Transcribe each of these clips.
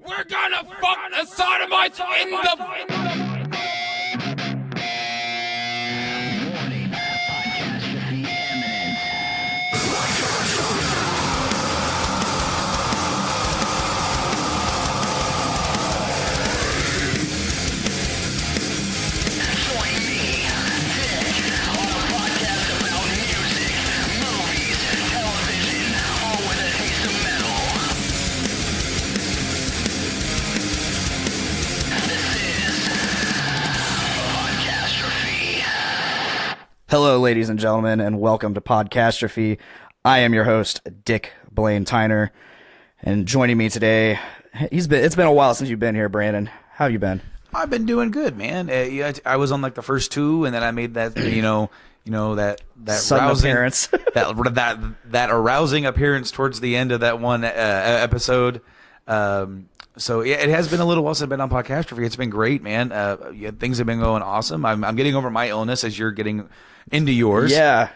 We're gonna fuck the sodomites in the... Warning, podcastrophe imminent. Join me, Dick, on a podcast about music, movies, television, all with a taste of metal. This is Podcastrophe. Hello, ladies and gentlemen, and welcome to Podcastrophe. I am your host, Dick Blaine Tyner, and joining me today, it's been a while since you've been here, Brandon. How have you been? I've been doing good, man. Yeah, I was on like the first two, and then I made that, that Sudden rousing appearance. that arousing appearance towards the end of that one episode. So yeah, it has been a little while since I've been on Podcastrophe. It's been great, man. Things have been going awesome. I'm getting over my illness as you're getting into yours. Yeah.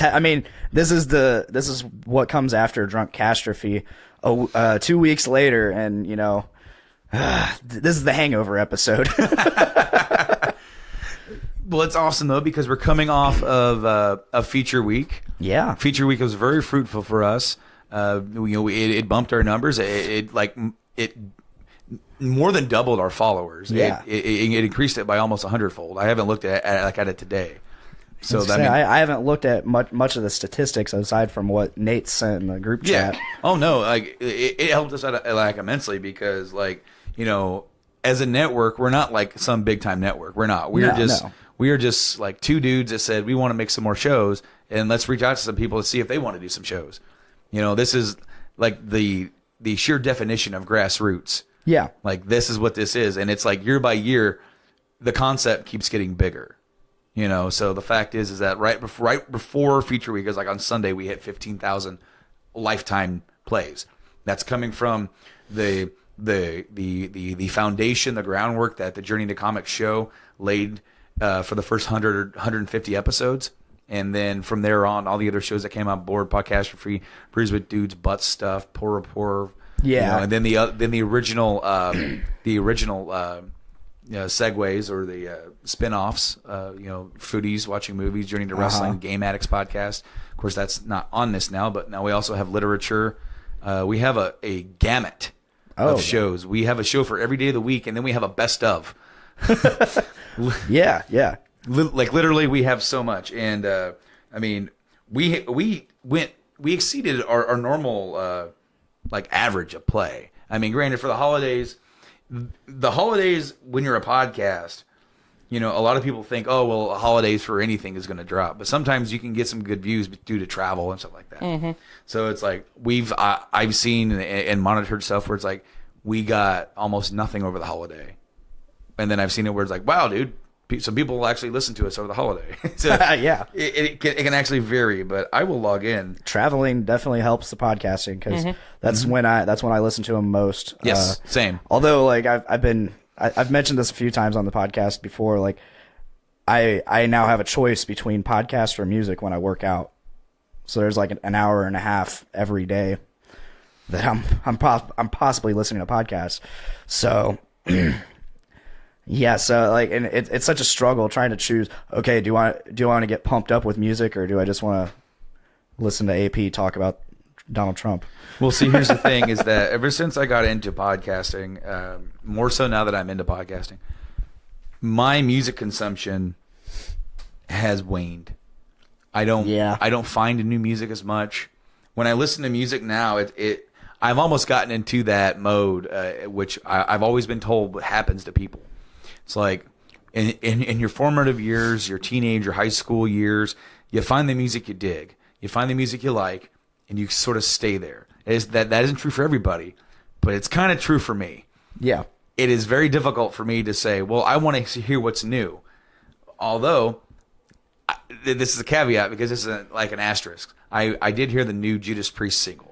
I mean, this is what comes after Drunk Catastrophe. 2 weeks later, and this is the hangover episode. Well, it's awesome though because we're coming off of a feature week. Yeah, feature week was very fruitful for us. It bumped our numbers. It more than doubled our followers. Yeah, it increased it by almost 100-fold. I haven't looked at it today. So I haven't looked at much of the statistics aside from what Nate sent in the group chat. Oh no, like it helped us out like immensely because as a network, we're not like some big time network. We're not. We are just like two dudes that said we want to make some more shows and let's reach out to some people to see if they want to do some shows. This is like the sheer definition of grassroots. Yeah. Like this is what this is, and it's like year by year, the concept keeps getting bigger. So the fact is that right before feature week is like on Sunday we hit 15,000 lifetime plays. That's coming from the foundation, the groundwork that the Journey to Comics show laid for the first 150 episodes. And then from there on, all the other shows that came on board, Podcastrophe, Brews with Dudes, Butt Stuff, Poor Rapport. Yeah. And then the original segues or the spin-offs, Foodies, Watching Movies, Journey to Wrestling, Game Addicts Podcast. Of course, that's not on this now, but now we also have literature. We have a gamut of shows. We have a show for every day of the week, and then we have a best of. Yeah. Like literally, we have so much, and we exceeded our normal average of play. I mean, granted, for the holidays when you're a podcast, a lot of people think, oh well, holidays for anything is going to drop, but sometimes you can get some good views due to travel and stuff like that. Mm-hmm. So it's like I've seen and monitored stuff where it's like we got almost nothing over the holiday, and then I've seen it where it's like, wow, dude. Some people will actually listen to us over the holiday. So yeah. It can actually vary, but I will log in. Traveling definitely helps the podcasting because that's when I listen to them most. Yes, same. Although, like I've mentioned this a few times on the podcast before. Like, I now have a choice between podcast or music when I work out. So there's like an hour and a half every day that I'm possibly listening to podcasts. So. Yeah, so like, and it's such a struggle trying to choose. Okay, do I want to get pumped up with music, or do I just want to listen to AP talk about Donald Trump? Well, see, here's the thing: is that ever since I got into podcasting, more so now that I'm into podcasting, my music consumption has waned. I don't find new music as much. When I listen to music now, I've almost gotten into that mode, which I've always been told happens to people. It's like in your formative years, your teenage, your high school years, you find the music you dig, you find the music you like, and you sort of stay there. That isn't true for everybody, but it's kind of true for me. Yeah. It is very difficult for me to say, well, I want to hear what's new. Although, this is a caveat because this is like an asterisk. I did hear the new Judas Priest single.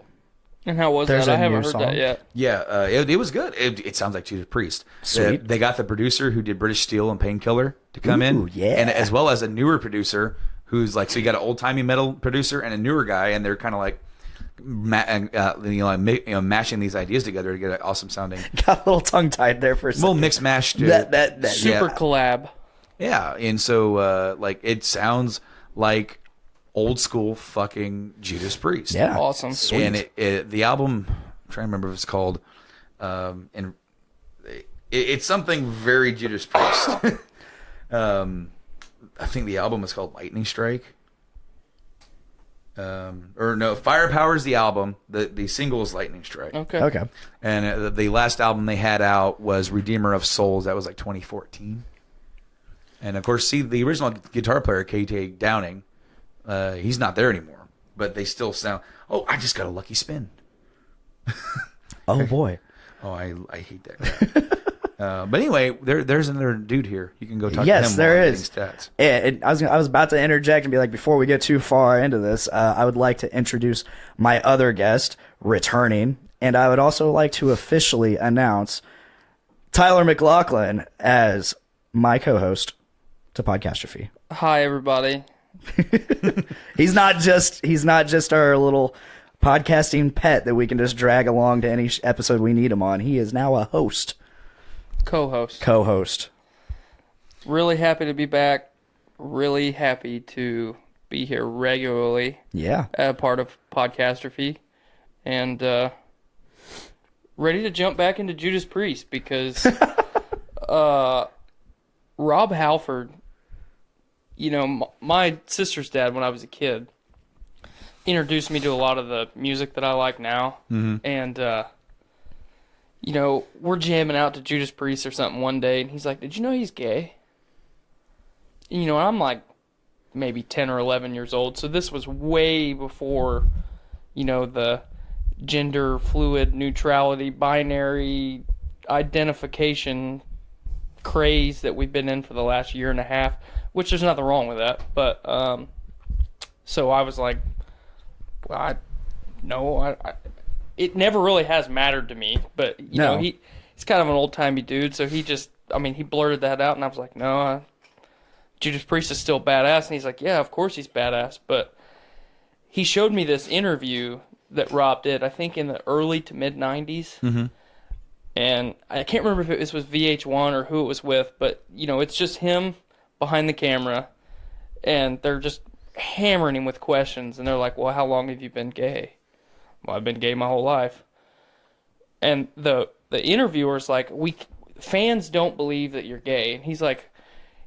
And how was that? I haven't heard that yet. Yeah, it was good. It sounds like Judas Priest. Sweet. They got the producer who did British Steel and Painkiller to come in. Yeah. And as well as a newer producer who's like, so you got an old-timey metal producer and a newer guy, and they're kind of like, mashing these ideas together to get an awesome sounding. Got a little tongue tied there for a second. Well, mixed mashed. That Super yeah. collab. Yeah, and so it sounds like old school fucking Judas Priest. Yeah, Awesome. Sweet. And the album, I'm trying to remember what it's called, and it's something very Judas Priest. I think the album is called Lightning Strike. Or no, Firepower is the album. The single is Lightning Strike. Okay. And the last album they had out was Redeemer of Souls. That was like 2014. And of course, see, the original guitar player, K.T. Downing, he's not there anymore. But they still sound. Oh, I just got a lucky spin. Oh boy. Oh, I hate that crap. But anyway, there's another dude here. You can go talk to him. Yes, there is. Stats. And I was about to interject and be like, before we get too far into this, I would like to introduce my other guest returning, and I would also like to officially announce Tyler McLaughlin as my co-host to Podcastrophe. Hi, everybody. He's not just our little podcasting pet that we can just drag along to any episode we need him on. He is now a host. Co-host. Really happy to be back. Really happy to be here regularly. Yeah. A part of Podcastrophe. And ready to jump back into Judas Priest because Rob Halford, my sister's dad, when I was a kid, introduced me to a lot of the music that I like now. Mm-hmm. And, we're jamming out to Judas Priest or something one day, and he's like, "Did you know he's gay?" And, I'm like maybe 10 or 11 years old, so this was way before, the gender fluid neutrality, binary identification craze that we've been in for the last year and a half, which there's nothing wrong with that. But, so I was like, well, it never really has mattered to me, but he's kind of an old-timey dude, so he blurted that out, and I was like, no, Judas Priest is still badass, and he's like, yeah, of course he's badass, but he showed me this interview that Rob did, I think in the early to mid-90s, mm-hmm. and I can't remember if it was VH1 or who it was with, but, it's just him behind the camera, and they're just hammering him with questions, and they're like, well, how long have you been gay? Well, I've been gay my whole life. And the interviewer's like, fans don't believe that you're gay. And he's like,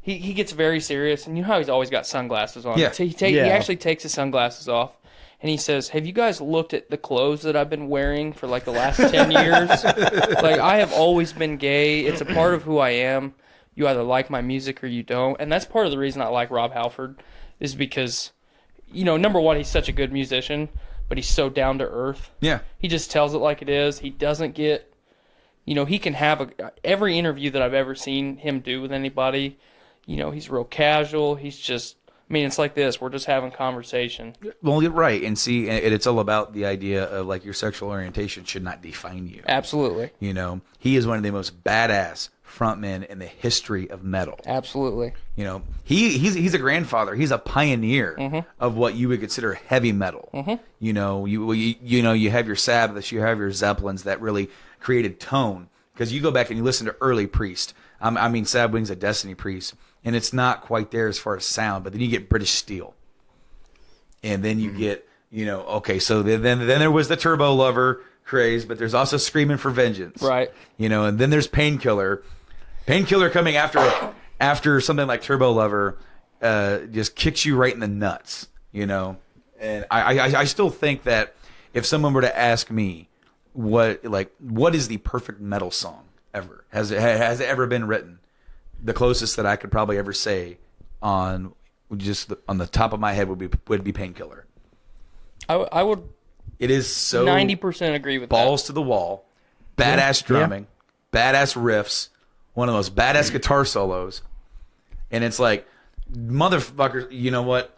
he gets very serious, and you know how he's always got sunglasses on. Yeah. He actually takes his sunglasses off, and he says, have you guys looked at the clothes that I've been wearing for like the last 10 years? Like, I have always been gay. It's a part of who I am. You either like my music or you don't. And that's part of the reason I like Rob Halford, is because, number one, he's such a good musician, but he's so down to earth. Yeah. He just tells it like it is. He doesn't get, he can have every interview that I've ever seen him do with anybody, he's real casual. He's just, it's like this. We're just having conversation. Well, you're right. And see, it's all about the idea of like your sexual orientation should not define you. Absolutely. He is one of the most badass frontmen in the history of metal. Absolutely. He's a grandfather. He's a pioneer mm-hmm. of what you would consider heavy metal. Mm-hmm. You have your Sabbaths, you have your Zeppelins that really created tone. Because you go back and you listen to early Priest. Sad Wings of Destiny Priest, and it's not quite there as far as sound. But then you get British Steel, and then you get so then there was the Turbo Lover craze, but there's also Screaming for Vengeance, right? And then there's Painkiller. Painkiller coming after something like Turbo Lover just kicks you right in the nuts, And I still think that if someone were to ask me what is the perfect metal song ever, has it ever been written, the closest that I could probably ever say on the top of my head would be Painkiller. I would. It is so 90% agree with balls that. to the wall, badass drumming, badass riffs, one of those badass guitar solos, and it's like, motherfucker, you know what?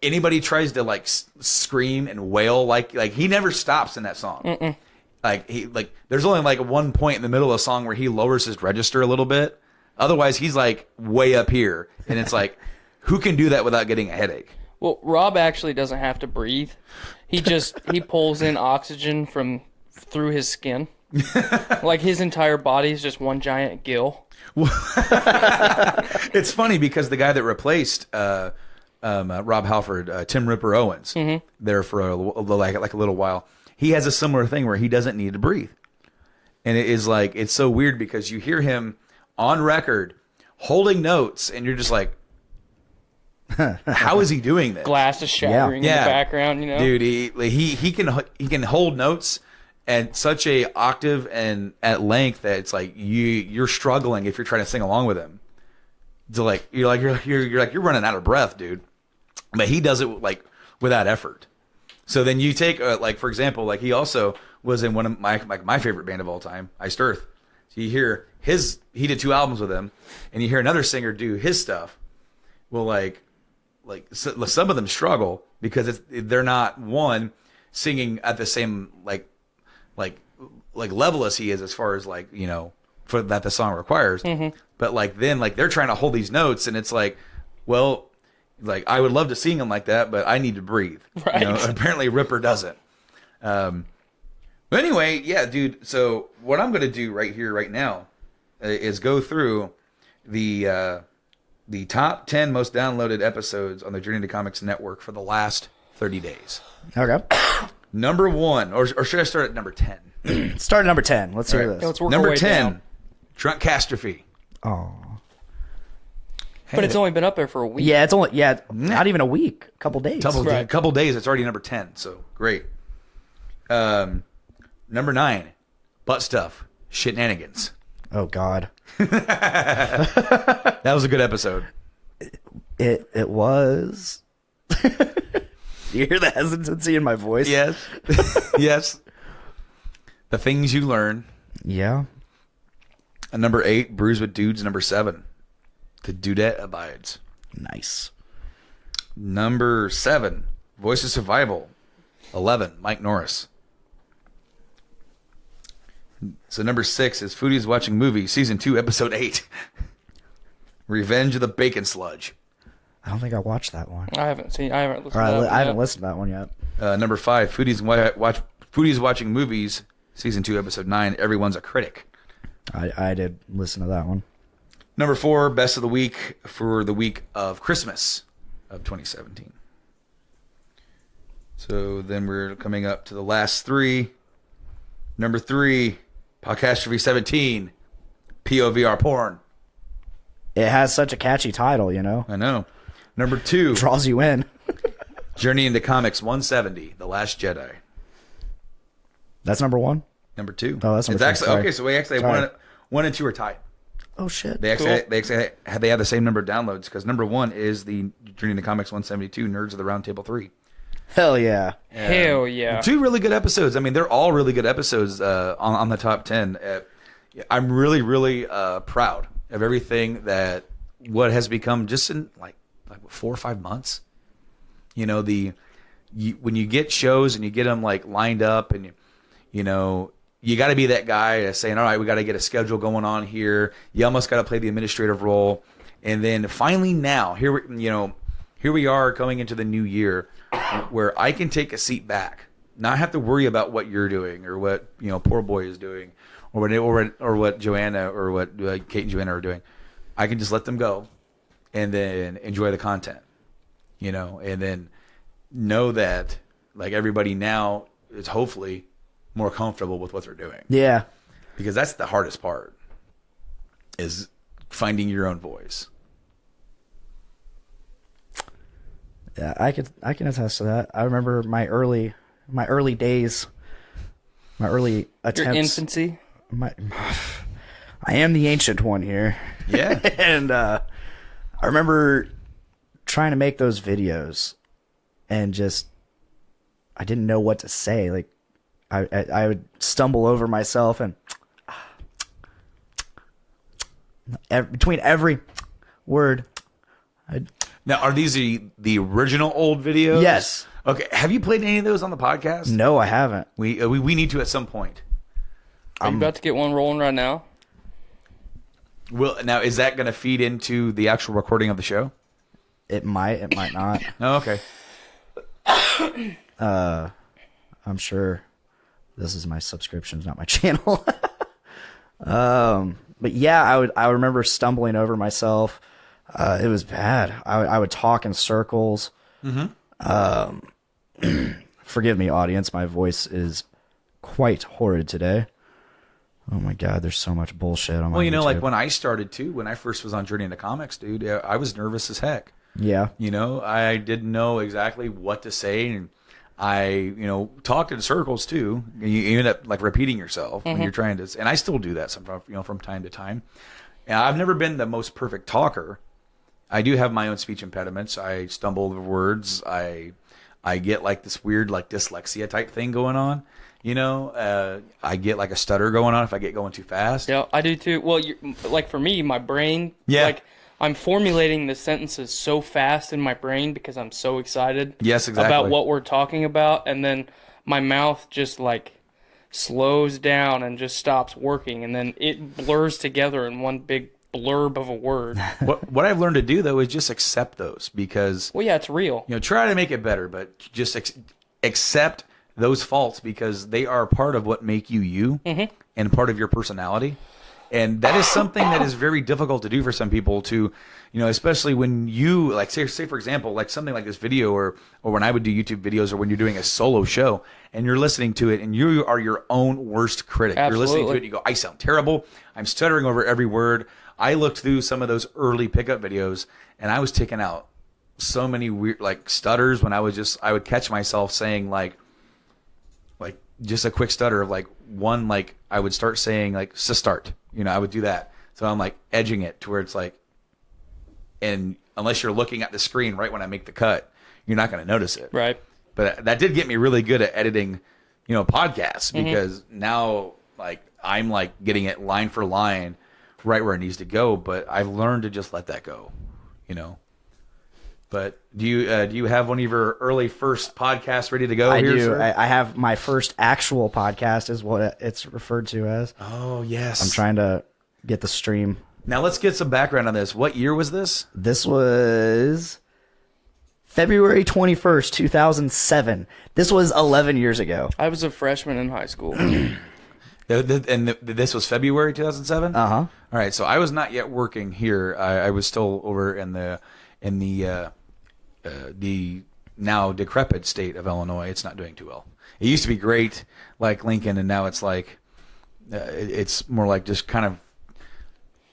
Anybody tries to like scream and wail like he never stops in that song. Mm-mm. There's only like one point in the middle of the song where he lowers his register a little bit. Otherwise, he's like way up here, and it's like, who can do that without getting a headache? Well, Rob actually doesn't have to breathe. He pulls in oxygen through his skin. Like his entire body is just one giant gill. It's funny because the guy that replaced Rob Halford, Tim Ripper Owens, there for a little while, he has a similar thing where he doesn't need to breathe. And it is like, it's so weird because you hear him on record holding notes and you're just like, how is he doing this? Glass is shattering in the background, Dude, he can hold notes at such a octave and at length that it's like you're struggling if you're trying to sing along with him. So like you're running out of breath, dude. But he does it like without effort. So then you take like for example, like he also was in one of my favorite band of all time, Iced Earth. So you hear he did 2 albums with him, and you hear another singer do his stuff. Well, like some of them struggle because they're not one singing at the same like level as he is as far as like for that the song requires. But like then like they're trying to hold these notes, and it's like, well, like I would love to sing them like that, but I need to breathe. Right. Apparently Ripper doesn't. But anyway, yeah, dude. So what I'm gonna do right now is go through the top 10 most downloaded episodes on the Journey to Comics Network for the last 30 days. Okay. Number 1, or should I start at number 10? Start at number 10. Let's hear Yeah, this. let's work our Number way 10, down. Drunkastrophe. Oh. But it's only been up there for a week. Yeah, it's only not even a week. A couple days. Couple days, it's already number 10, so great. Number 9, Butt Stuff, Shitnanigans. Oh God. That was a good episode. It was. You hear the hesitancy in my voice? Yes. Yes. The Things You Learn. Yeah. And number 8, Brews with Dudes. Number 7, The Dudette Abides. Nice. Number 7, Voice of Survival. 11, Mike Norris. So number 6 is Foodies Watching Movies, Season 2, Episode 8. Revenge of the Bacon Sludge. I don't think I watched that one. I haven't listened I to that. haven't listened to that one yet. Number 5, Foodies Watching Movies, Season 2, Episode 9, Everyone's a Critic. I did listen to that one. Number 4, Best of the Week for the week of Christmas of 2017. So then we're coming up to the last 3. Number 3, Podcastrophe 17, POVR Porn. It has such a catchy title, I know. Number 2, Draws you in. Journey into Comics 170, The Last Jedi. That's number 1? Number 2. Oh, that's number 2. Actually, Sorry. okay, so we actually Sorry. one and 2 are tied. Oh, shit. They have the same number of downloads because number 1 is the Journey into Comics 172, Nerds of the Roundtable 3. Hell yeah. Hell yeah. 2 really good episodes. I mean, they're all really good episodes on the top 10. I'm really, really proud of everything that what has become just in like 4 or 5 months. When you get shows and you get them like lined up and you got to be that guy saying, all right, we got to get a schedule going on here. You almost got to play the administrative role. And then finally now, here we are going into the new year where I can take a seat back, not have to worry about what you're doing or what, Poor Boy is doing or what Joanna or what Kate and Joanna are doing. I can just let them go and then enjoy the content, and then know that like everybody now is hopefully more comfortable with what they're doing. Yeah. Because that's the hardest part is finding your own voice. Yeah, I can attest to that. I remember my early days, my early attempts. Your infancy. I am the ancient one here. Yeah. And I remember trying to make those videos and I didn't know what to say. Like I would stumble over myself and between every word. Now, are these the original old videos? Yes. Okay. Have you played any of those on the podcast? No, I haven't. We need to at some point. Are you about to get one rolling right now? Now, is that going to feed into the actual recording of the show? It might not. Oh, okay. I'm sure this is my subscriptions, not my channel. But yeah, I remember stumbling over myself. It was bad. I would talk in circles. Forgive me, audience. My voice is quite horrid today. Oh my God, there's so much bullshit on my Well, you know, YouTube. like when I started too, when I first was on Journey into Comics, dude, I was nervous as heck. Yeah. You know, I didn't know exactly what to say, and I, talked in circles too. You end up like repeating yourself when you're trying to, and I still do that sometimes, from time to time. And I've never been the most perfect talker. I do have my own speech impediments. I stumble over words. I get like this weird like dyslexia type thing going on. I get like a stutter going on if I get going too fast. Yeah, I do too. Well, like for me, my brain, Yeah. like I'm formulating the sentences so fast in my brain because I'm so excited. Yes, exactly. About what we're talking about, and then my mouth just like slows down and just stops working, and then it blurs together in one big blurb of a word. What I've learned to do though is just accept those, because Well, yeah, it's real. try to make it better, but just accept those faults, because they are part of what make you and part of your personality. And that is something that is very difficult to do for some people to, especially when you like say for example, like something like this video or when I would do YouTube videos, or when you're doing a solo show and you're listening to it and you are your own worst critic. Absolutely. You're listening to it and you go, I sound terrible. I'm stuttering over every word. I looked through some of those early pickup videos and I was taking out so many weird like stutters when I would catch myself saying like just a quick stutter of like one, like I would start saying like to start, I would do that. So I'm like edging it to where it's like, and unless you're looking at the screen right when I make the cut, you're not going to notice it. Right. But that did get me really good at editing, podcasts, because now like I'm like getting it line for line right where it needs to go. But I've learned to just let that go, But do you have one of your early first podcasts ready to go? I here, do. sir? I have my first actual podcast, is what it's referred to as. Oh yes. I'm trying to get the stream. Now let's get some background on this. What year was this? This was February 21st, 2007. This was 11 years ago. I was a freshman in high school. And this was February 2007. Uh-huh. All right, so I was not yet working here. I was still over in the now decrepit state of Illinois. It's not doing too well. It used to be great, like Lincoln, and now it's like it's more like just kind of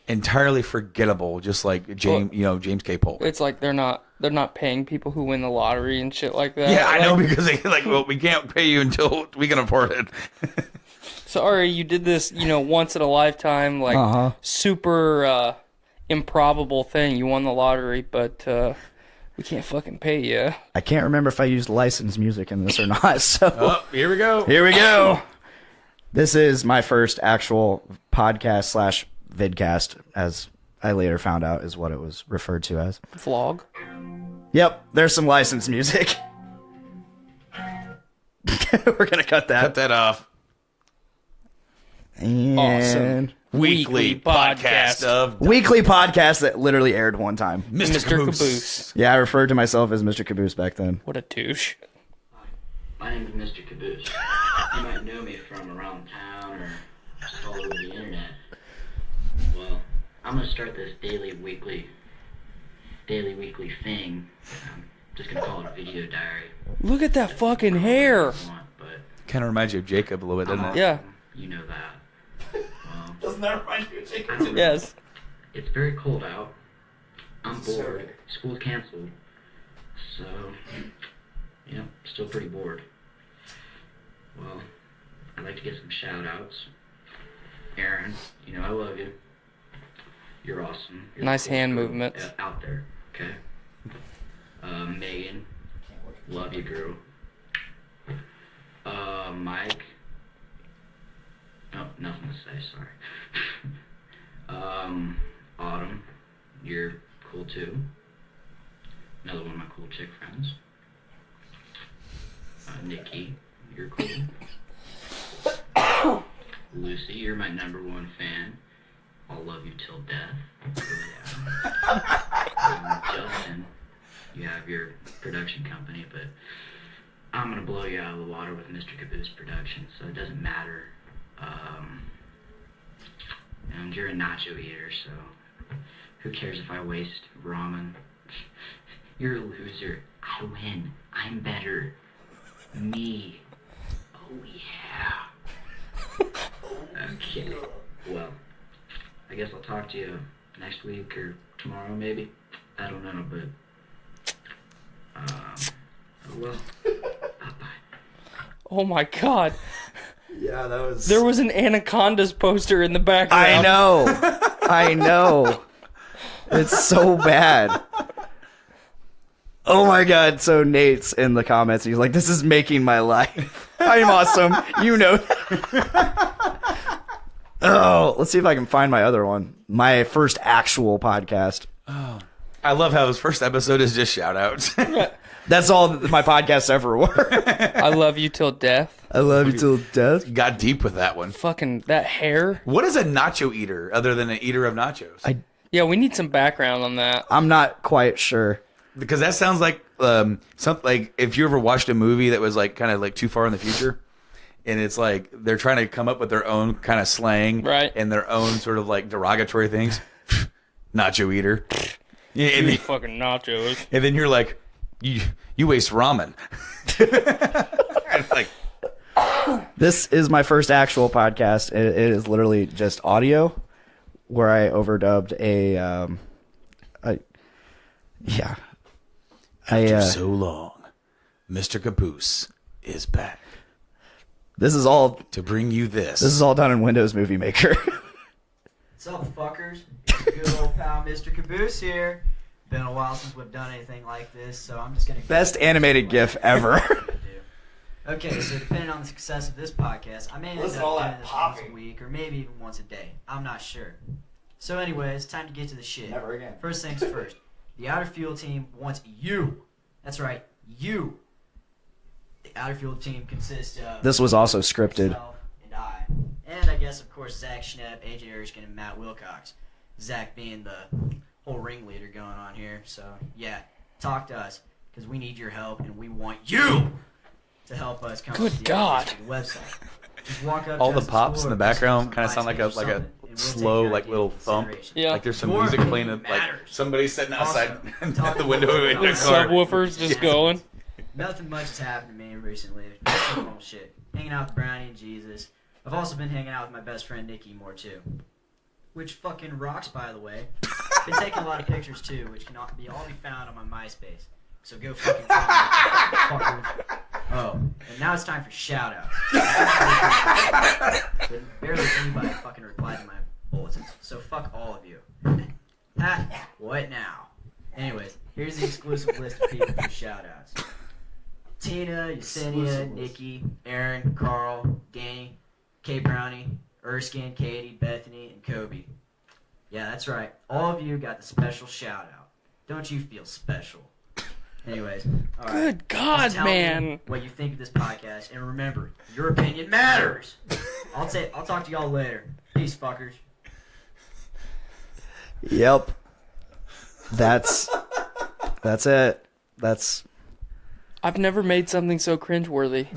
entirely forgettable, just like James K. Polk. It's like they're not paying people who win the lottery and shit like that. Yeah, I know, because they well, we can't pay you until we can afford it. Sorry, you did this, once in a lifetime, like super improbable thing. You won the lottery, but we can't fucking pay you. I can't remember if I used licensed music in this or not. So Oh, here we go. Here we go. This is my first actual podcast / vidcast, as I later found out is what it was referred to as. Vlog. Yep, there's some licensed music. We're gonna cut that. Cut that off. And Awesome. Weekly podcast of weekly podcast that literally aired one time. Mr. Caboose. Yeah, I referred to myself as Mr. Caboose back then. What a douche. My name is Mr. Caboose. You might know me from around town or just all over the internet. Well, I'm gonna start this daily, weekly thing. I'm just gonna call it a video diary. Look at that fucking hair. But kind of reminds you of Jacob a little bit, doesn't it? Yeah. you know that. Well, Doesn't that remind you of I don't know. Yes. It's very cold out. I'm bored. School's canceled. So, yeah, still pretty bored. Well, I'd like to get some shout outs. Aaron, I love you. You're awesome. You're Nice the coolest hand girl movements. out there, okay? Megan, love you, girl. Mike. Oh, nothing to say, sorry. Autumn, you're cool too. Another one of my cool chick friends. Nikki, you're cool. Lucy, you're my #1 fan. I'll love you till death. Yeah. Justin, you have your production company, but I'm gonna blow you out of the water with Mr. Caboose Productions, so it doesn't matter. And you're a nacho eater, so who cares if I waste ramen? You're a loser. I win. I'm better. Me. Oh yeah. Okay. Well, I guess I'll talk to you next week or tomorrow maybe. I don't know, but oh well. Bye-bye. Oh my god. Yeah, that was. There was an Anacondas poster in the background. I know. It's so bad. Oh my god. So Nate's in the comments. He's like, this is making my life. I'm awesome. You know that. Oh, let's see if I can find my other one. My first actual podcast. Oh. I love how his first episode is just shout outs. That's all that my podcasts ever were. I love you till death. I love you till death. Got deep with that one. Fucking that hair. What is a nacho eater other than an eater of nachos? Yeah, we need some background on that. I'm not quite sure. Because that sounds like something like if you ever watched a movie that was like kind of like too far in the future, and it's like they're trying to come up with their own kind of slang, right, and their own sort of like derogatory things. Nacho eater. Yeah, and then, fucking nachos. And then you're like, you waste ramen. Like, this is my first actual podcast. It is literally just audio, where I overdubbed after so long, Mr. Caboose is back. This is all to bring you this. This is all done in Windows Movie Maker. What's up, fuckers? Good old pal Mr. Caboose here. Been a while since we've done anything like this, so I'm just gonna... Best animated GIF ever. Okay, so depending on the success of this podcast, I may end up doing this once a week, or maybe even once a day. I'm not sure. So anyways, time to get to the shit. Never again. First things first. The Outer Field team wants you. That's right, you. The Outer Field team consists of... This was also scripted. Myself and I. And I guess, of course, Zach Schnepp, AJ Erskine, and Matt Wilcox. Zach being the whole ringleader going on here. So, yeah, talk to us, because we need your help, and we want you to help us come up with the website. Just walk up all to the us pops in the background kind of sound like a we'll slow like little thump. Yeah. Like there's some music playing, like somebody sitting outside at the window in their car. Subwoofers just going. Nothing much has happened to me recently. Just normal shit. Hanging out with Brownie and Jesus. I've also been hanging out with my best friend Nikki more too. Which fucking rocks, by the way. Been taking a lot of pictures too, which can all be found on my MySpace. So go fucking find me, fuckers. Oh, and now it's time for shout-outs. Barely anybody fucking replied to my bulletins, so fuck all of you. What now? Anyways, here's the exclusive list of people for shout-outs. Tina, Yesenia, Nikki, Aaron, Carl, Danny, Kay Brownie, Erskine, Katie, Bethany, and Kobe. Yeah, that's right. All of you got the special shout-out. Don't you feel special? Anyways, all right. Good God, tell man! me what you think of this podcast, and remember, your opinion matters. I'll talk to y'all later. Peace, fuckers. Yep. That's it. I've never made something so cringeworthy.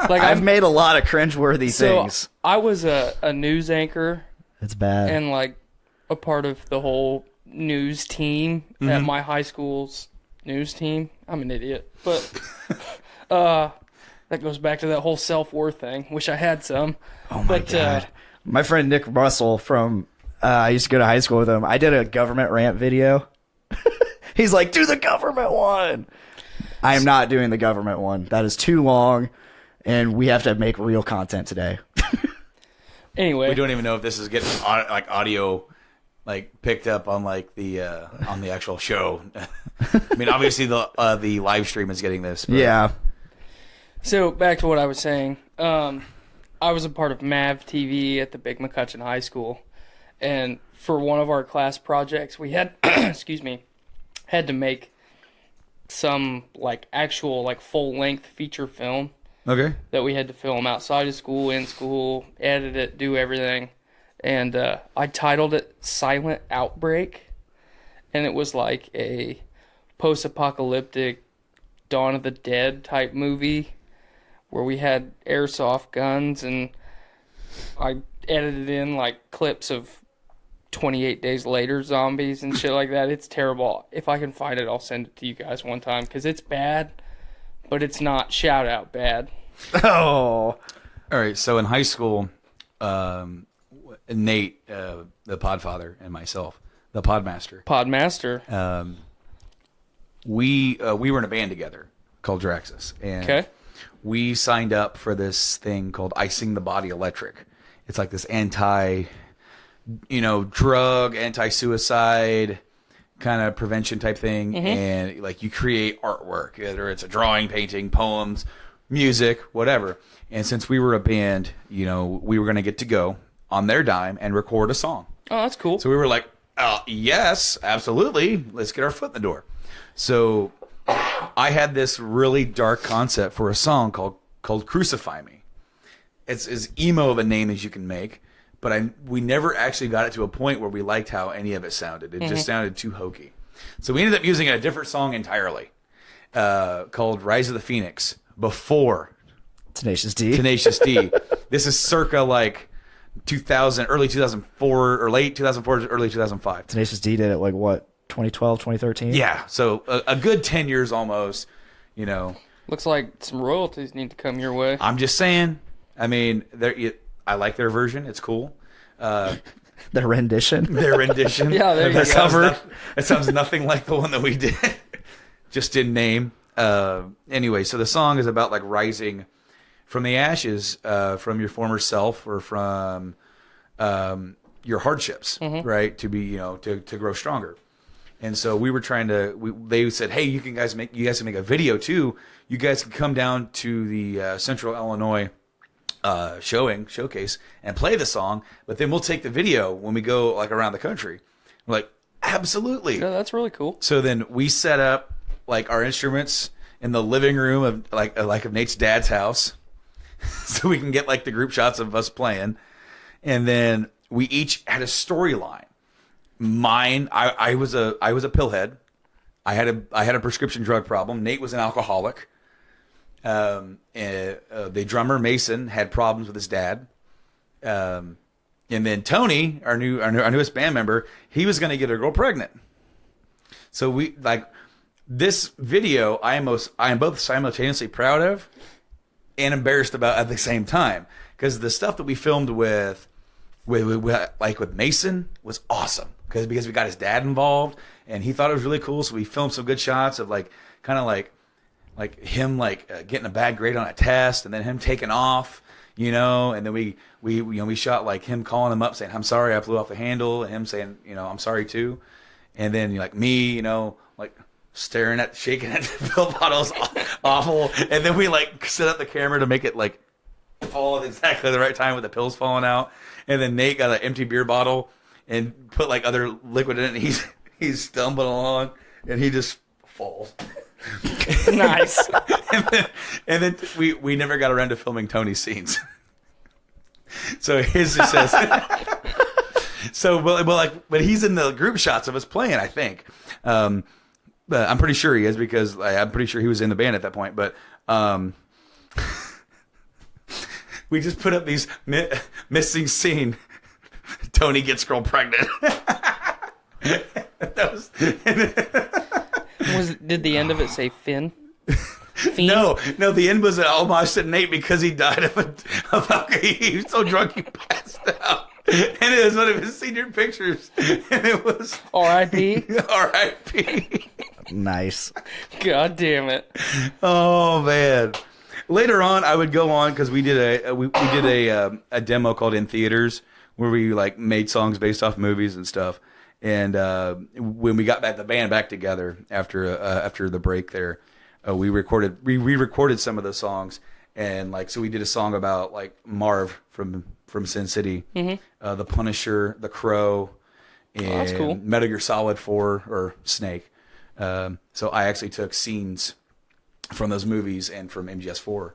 Like I've made a lot of cringeworthy things. I was a news anchor. It's bad. And like a part of the whole news team at my high school's news team. I'm an idiot, but that goes back to that whole self-worth thing. Wish I had some. Oh my god. My friend Nick Russell from I used to go to high school with him. I did a government rant video. He's like, do the government one. I am not doing the government one. That is too long, and we have to make real content today. Anyway, we don't even know if this is getting like audio like picked up on like the on the actual show. I mean, obviously the live stream is getting this. But. Yeah. So back to what I was saying. I was a part of MAV TV at the Big McCutcheon High School, and for one of our class projects, we had had to make some like actual like full length feature film. Okay. That we had to film outside of school, in school, edit it, do everything. And I titled it Silent Outbreak. And it was like a post-apocalyptic Dawn of the Dead type movie where we had airsoft guns, and I edited in like clips of 28 Days Later zombies and shit like that. It's terrible. If I can find it, I'll send it to you guys one time because it's bad, but it's not shout out bad. Oh. All right. So in high school, Nate, the Podfather, and myself, the Podmaster. We were in a band together called Draxus, and Okay. we signed up for this thing called I Sing the Body Electric. It's like this drug, anti-suicide kind of prevention type thing. And like you create artwork, whether it's a drawing, painting, poems, music, whatever. And since we were a band, we were going to get to go on their dime and record a song. Oh, that's cool. So we were like, yes, absolutely. Let's get our foot in the door. So I had this really dark concept for a song called Crucify Me. It's as emo of a name as you can make, but we never actually got it to a point where we liked how any of it sounded. It just sounded too hokey. So we ended up using a different song entirely called Rise of the Phoenix before Tenacious D. This is circa like 2000, early 2004, or late 2004 to early 2005. Tenacious D did it like what, 2012, 2013? Yeah, so a good 10 years almost, Looks like some royalties need to come your way. I'm just saying. I mean, I like their version. It's cool. Their rendition. Yeah, there you that go. It sounds nothing like the one that we did, just in name. Anyway, so the song is about like rising from the ashes, from your former self, or from your hardships, right? To be, to grow stronger. And so we were trying to. They said, "Hey, you guys can make a video too. You guys can come down to the Central Illinois showcase and play the song, but then we'll take the video when we go like around the country." We're like, absolutely. Yeah, that's really cool. So then we set up like our instruments in the living room of of Nate's dad's house, so we can get like the group shots of us playing, and then we each had a storyline. Mine, I was a pillhead. I had a prescription drug problem. Nate was an alcoholic. The drummer Mason had problems with his dad. And then Tony, our newest band member, he was going to get a girl pregnant. So we like this video. I am both simultaneously proud of and embarrassed about at the same time, because the stuff that we filmed with Mason was awesome because we got his dad involved and he thought it was really cool. So we filmed some good shots of like him getting a bad grade on a test and then him taking off, and then we shot like him calling him up saying, "I'm sorry, I flew off the handle," and him saying, "I'm sorry too," and then like me, shaking at the pill bottles, awful, and then we like set up the camera to make it like fall at exactly the right time with the pills falling out, and then Nate got an empty beer bottle and put like other liquid in it, and he's stumbling along and he just falls. Nice. and then we never got around to filming Tony's scenes. So his just says but he's in the group shots of us playing, I think. But I'm pretty sure he is, because I'm pretty sure he was in the band at that point. But we just put up these missing scene. Tony gets girl pregnant. Did the end of it say Finn? Fiend? No, the end was an homage to Nate because he died of alcohol. He was so drunk he passed out. And it was one of his senior pictures. And it was R.I.P. R.I.P. Nice. God damn it. Oh, man. Later on, I would go on because we did a demo called In Theaters, where we like made songs based off movies and stuff. And when we got the band back together after the break there, we re-recorded some of the songs, and so we did a song about like Marv from Sin City, The Punisher, The Crow, and that's cool. Metal Gear Solid 4 or Snake. So I actually took scenes from those movies and from MGS4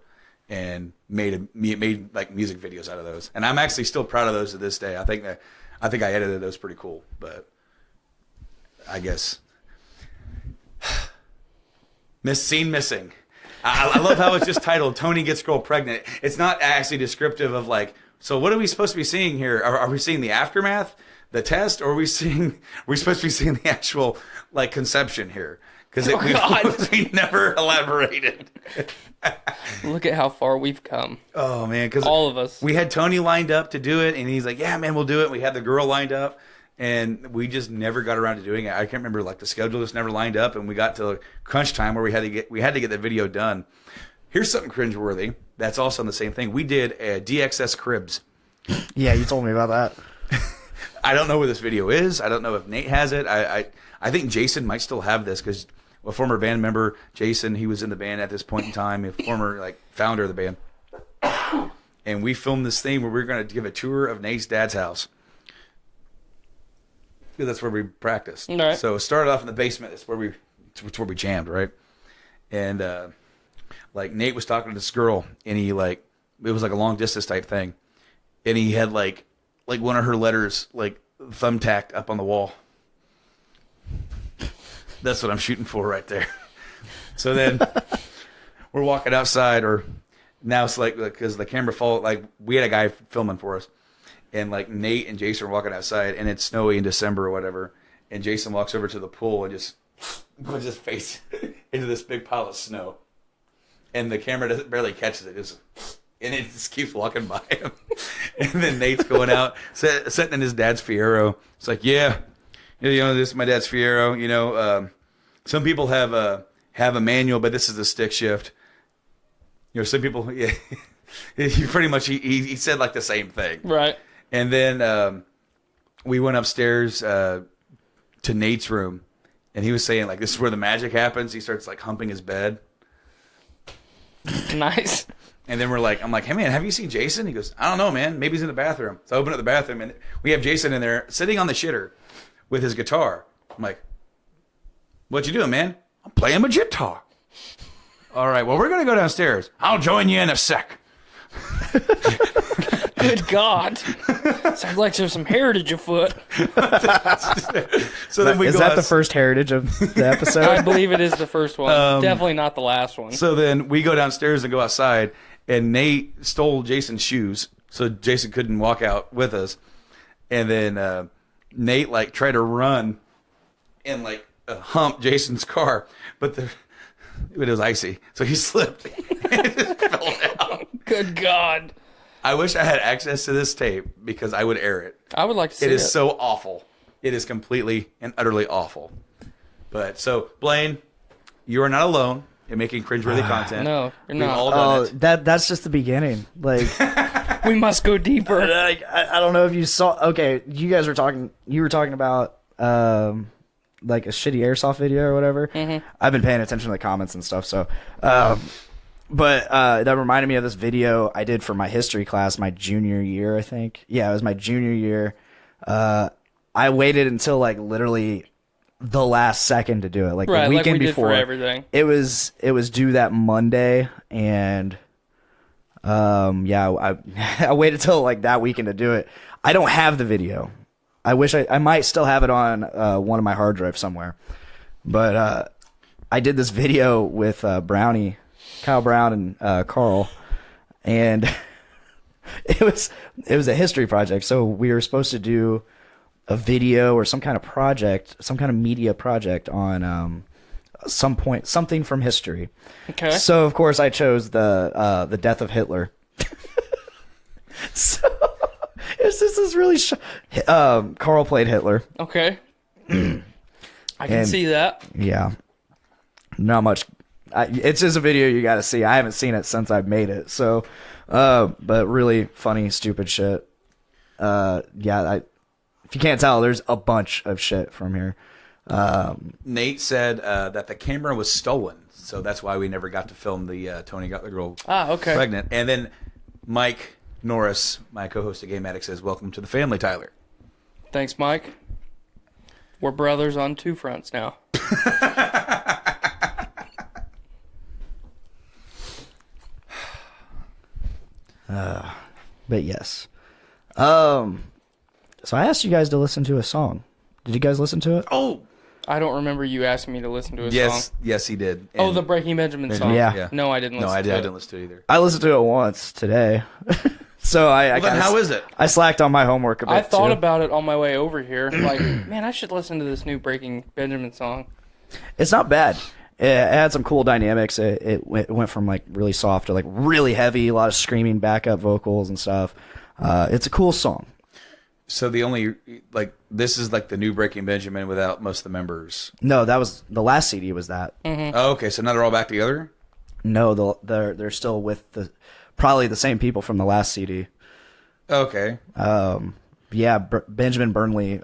and made like music videos out of those. And I'm actually still proud of those to this day. I think I edited those pretty cool, but I guess Scene missing. I love how it's just titled "Tony Gets Girl Pregnant." It's not actually descriptive of like. So what are we supposed to be seeing here? Are we seeing the aftermath, the test, or are we supposed to be seeing the actual like conception here? Because we never elaborated. Look at how far we've come. Oh man, because all of us. We had Tony lined up to do it, and he's like, "Yeah, man, we'll do it." We had the girl lined up, and we just never got around to doing it. I can't remember, like the schedule just never lined up, and we got to crunch time where we had to get the video done. Here's something cringeworthy. That's also the same thing. We did a DXS Cribs. Yeah, you told me about that. I don't know where this video is. I don't know if Nate has it. I think Jason might still have this because a former band member, Jason, he was in the band at this point in time, a former like founder of the band. And we filmed this thing where we were going to give a tour of Nate's dad's house. That's where we practiced. Right. So it started off in the basement. It's where we jammed, right? And like Nate was talking to this girl, and he like it was like a long distance type thing, and he had like one of her letters like thumbtacked up on the wall. That's what I'm shooting for right there. So then we're walking outside, or now it's like because the camera fall like we had a guy filming for us, and like Nate and Jason are walking outside, and it's snowy in December or whatever, and Jason walks over to the pool and just puts his face into this big pile of snow, and the camera barely catches it, and it just keeps walking by him, and then Nate's going out sitting in his dad's Fiero. It's like, yeah. You know, this is my dad's Fiero. You know, some people have a manual, but this is a stick shift. You know, some people, yeah, he pretty much he said like the same thing, right? And then we went upstairs to Nate's room, and he was saying like this is where the magic happens. He starts like humping his bed. Nice. And then I'm like, hey man, have you seen Jason? He goes, I don't know, man. Maybe he's in the bathroom. So I open up the bathroom, and we have Jason in there sitting on the shitter with his guitar. I'm like, what you doing, man? I'm playing my guitar. All right, well, we're going to go downstairs. I'll join you in a sec. Good God. Sounds like there's some heritage afoot. So then Is that the first heritage of the episode? I believe it is the first one. Definitely not the last one. So then we go downstairs and go outside, and Nate stole Jason's shoes, so Jason couldn't walk out with us. And then Nate like tried to run and like hump Jason's car, but it was icy, so he slipped and just fell down. Good God! I wish I had access to this tape because I would air it. I would like to see it. It is so awful. It is completely and utterly awful. But so Blaine, you are not alone in making cringeworthy content. No, you're We've not. all done it. That's just the beginning. Like. We must go deeper. I don't know if you saw. Okay, you guys were talking. You were talking about like a shitty airsoft video or whatever. Mm-hmm. I've been paying attention to the comments and stuff. So, but that reminded me of this video I did for my history class, my junior year, I think. Yeah, it was my junior year. I waited until like literally the last second to do it, like the weekend like we before. Did for everything. It was due that Monday, and. Yeah, I waited till like that weekend to do it. I don't have the video. I wish I might still have it on one of my hard drives somewhere. But I did this video with Brownie, Kyle Brown, and Carl, and it was a history project. So we were supposed to do a video or some kind of project, some kind of media project on something from history. Okay. So of course I chose the death of Hitler. So this is really Carl played Hitler. Okay. I can see that. Yeah. Not much. It's just a video you got to see. I haven't seen it since I made it. So, but really funny, stupid shit. Yeah. If you can't tell, there's a bunch of shit from here. Nate said that the camera was stolen, so that's why we never got to film the Tony Got the Girl Pregnant. And then Mike Norris, my co-host of Game Addict, says, welcome to the family, Tyler. Thanks, Mike. We're brothers on two fronts now. But yes. So I asked you guys to listen to a song. Did you guys listen to it? Oh, I don't remember you asking me to listen to a song. Yes, he did. Oh, the Breaking Benjamin song. Yeah. No, I didn't listen to it. I didn't listen to it either. I listened to it once today. So then how is it? I slacked on my homework a bit. I thought about it on my way over here. Like, man, I should listen to this new Breaking Benjamin song. It's not bad. It had some cool dynamics. It went from like really soft to like really heavy, a lot of screaming backup vocals and stuff. It's a cool song. So this is like the new Breaking Benjamin without most of the members. No, that was the last CD. Was that? Mm-hmm. Oh, okay. So now they're all back together. No, they're still with probably the same people from the last CD. Okay. Yeah, Benjamin Burnley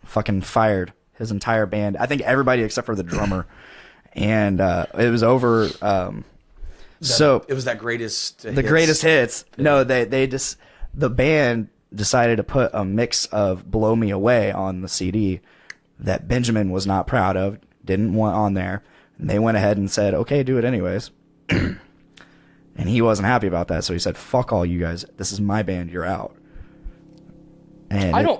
fucking fired his entire band. I think everybody except for the drummer. And it was over. So it was that greatest hits. The greatest hits. No, they just the band decided to put a mix of "Blow Me Away" on the CD that Benjamin was not proud of, didn't want on there. And they went ahead and said, "Okay, do it anyways." And he wasn't happy about that, so he said, "Fuck all you guys. This is my band. You're out." And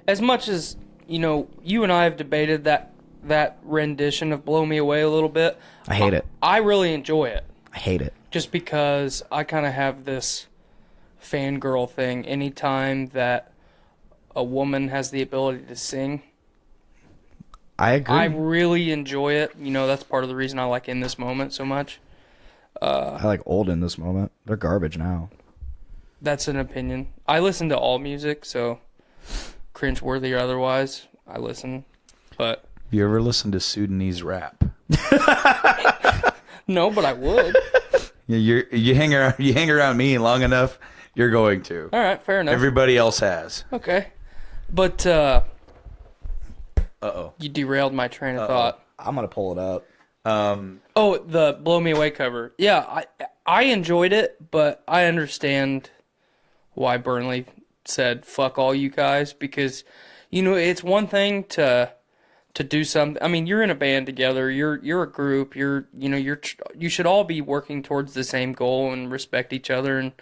as much as you and I have debated that rendition of "Blow Me Away" a little bit. I hate it. I really enjoy it. I hate it. Just because I kind of have this fangirl thing. Anytime that a woman has the ability to sing, I agree. I really enjoy it. That's part of the reason I like In This Moment so much. I like Old In This Moment. They're garbage now. That's an opinion. I listen to all music, so cringe-worthy or otherwise, I listen. But you ever listen to Sudanese rap? No, but I would. You hang around me long enough, you're going to. All right, fair enough. Everybody else has. Okay, but you derailed my train of thought. I'm gonna pull it up. The "Blow Me Away" cover. Yeah, I enjoyed it, but I understand why Burnley said "fuck all you guys," because it's one thing to do something. I mean, you're in a band together. You're a group. You should all be working towards the same goal and respect each other and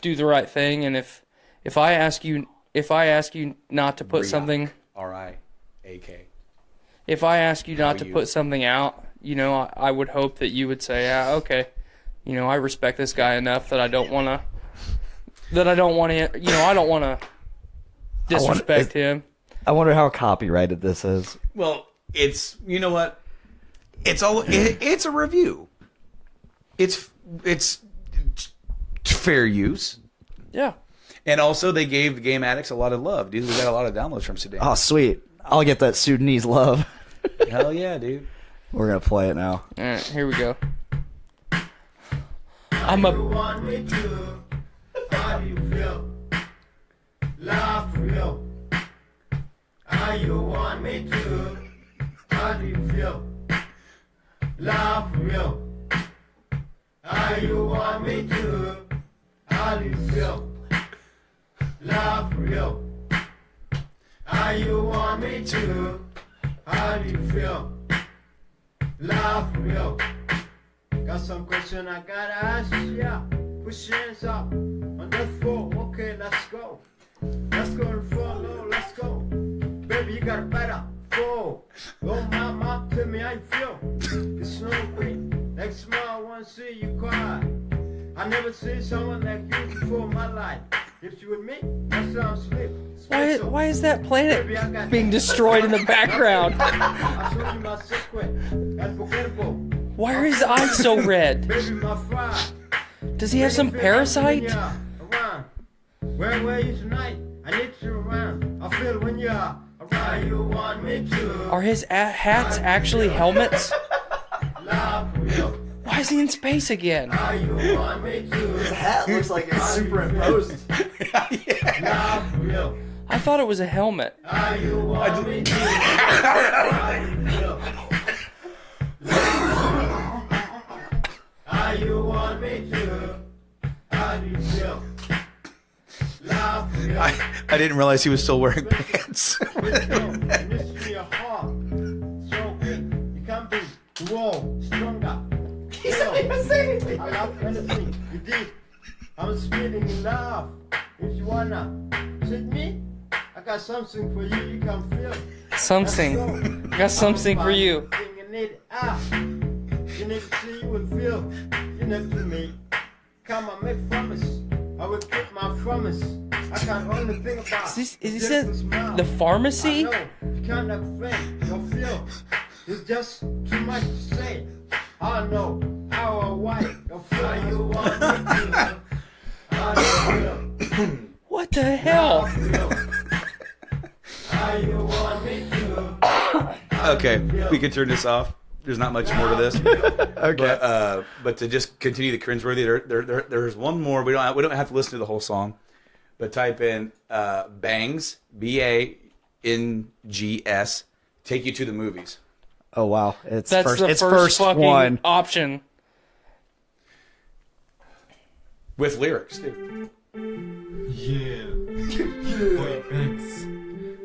do the right thing. And if I ask you not to put something RIAK. If I ask you not to put something out, I would hope that you would say, "Yeah, okay. I respect this guy enough that I don't want to disrespect him." I wonder how copyrighted this is. Well, it's what? It's a review. It's fair use. Yeah. And also, they gave Game Addicts a lot of love, dude. We got a lot of downloads from Sudan. Oh, sweet. I'll get that Sudanese love. Hell yeah, dude. We're going to play it now. All right, here we go. How do you want me to? How do you feel? Love real. How you want me to? How do you feel? Love real. How you want me to? How do you feel? Love real. How you want me to? How do you feel? Love real. Got some question I gotta ask ya. Push your hands up on the floor. Okay, let's go. Let's go and follow. Let's go. Baby, you got a better flow. Oh, mama, tell me how you feel. It's no way. Next month I wanna see you cry. I never seen someone like you before in my life. If you with me, that's how I'm sleep. Why is that planet being destroyed in the background? I showed you my secret. Unforgettable. Why are his eyes so red? Baby, my fire. Does he have some parasite? Around. Where were you tonight? I need you around. I feel when you're around. You want me to. Are his hats actually helmets? Love real. Why is he in space again? How you want me to. His hat looks like it's superimposed. Love real. I thought it was a helmet. How you want me to. How you feel. How you want me to. How do you feel? Love real. I didn't realize he was still wearing pants. Mystery of heart. So quick. You can be whoa, stronger. He's not even saying anything. I love anything you did. I'm speeding in love. If you wanna treat me, I got something for you, you can feel. Something. I got something for you. You need it out. You need to see, you will feel. You need to me. Come on, make promise. I will keep my promise. I can only think about. Is this the pharmacy? I know you cannot explain your feel. It's just too much to say. I know how or why your feel you want me to. I feel. What the hell? How you want me to. Okay, we can turn this off. There's not much more to this. Okay. But to just continue the cringeworthy, there's one more. We don't have to listen to the whole song, but type in Bangs, BANGS, take you to the movies. Oh wow, That's first. the It's first fucking one. option. With lyrics, dude. Yeah. Boy Banks.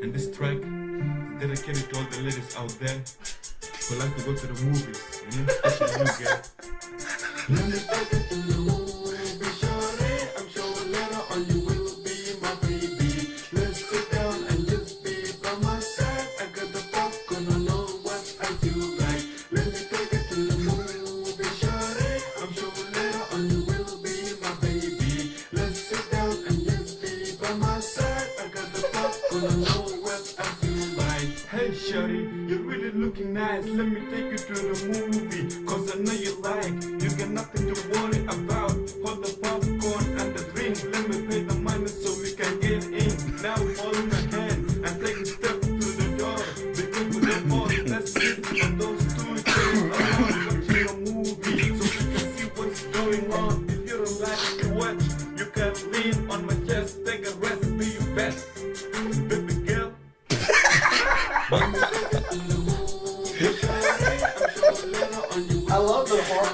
And this track is dedicated to all the ladies out there who like to go to the movies, you know, especially you, girl. Let me take it to the movie, shorty. I'm sure later on you will be my baby. Let's sit down and just be by my side. I got the popcorn, I know what I feel like. Let me take it to the movie, shorty. I'm sure later on you will be my baby. Let's sit down and just be by my side. I got the popcorn, I know what I feel like. Hey, shorty, you're really looking nice. Let me take you to the movie, cause I know you like. You got nothing to worry about. Hold the popcorn and the drink. Let me pay the money so we can get in. Now hold my hand and take a step to the door. Because with the boss, let's sit on those two chairs alone, watching a movie so we can see what's going on. If you don't like to watch, you can lean on my chest, take a rest, do your best, baby girl. I love the heart.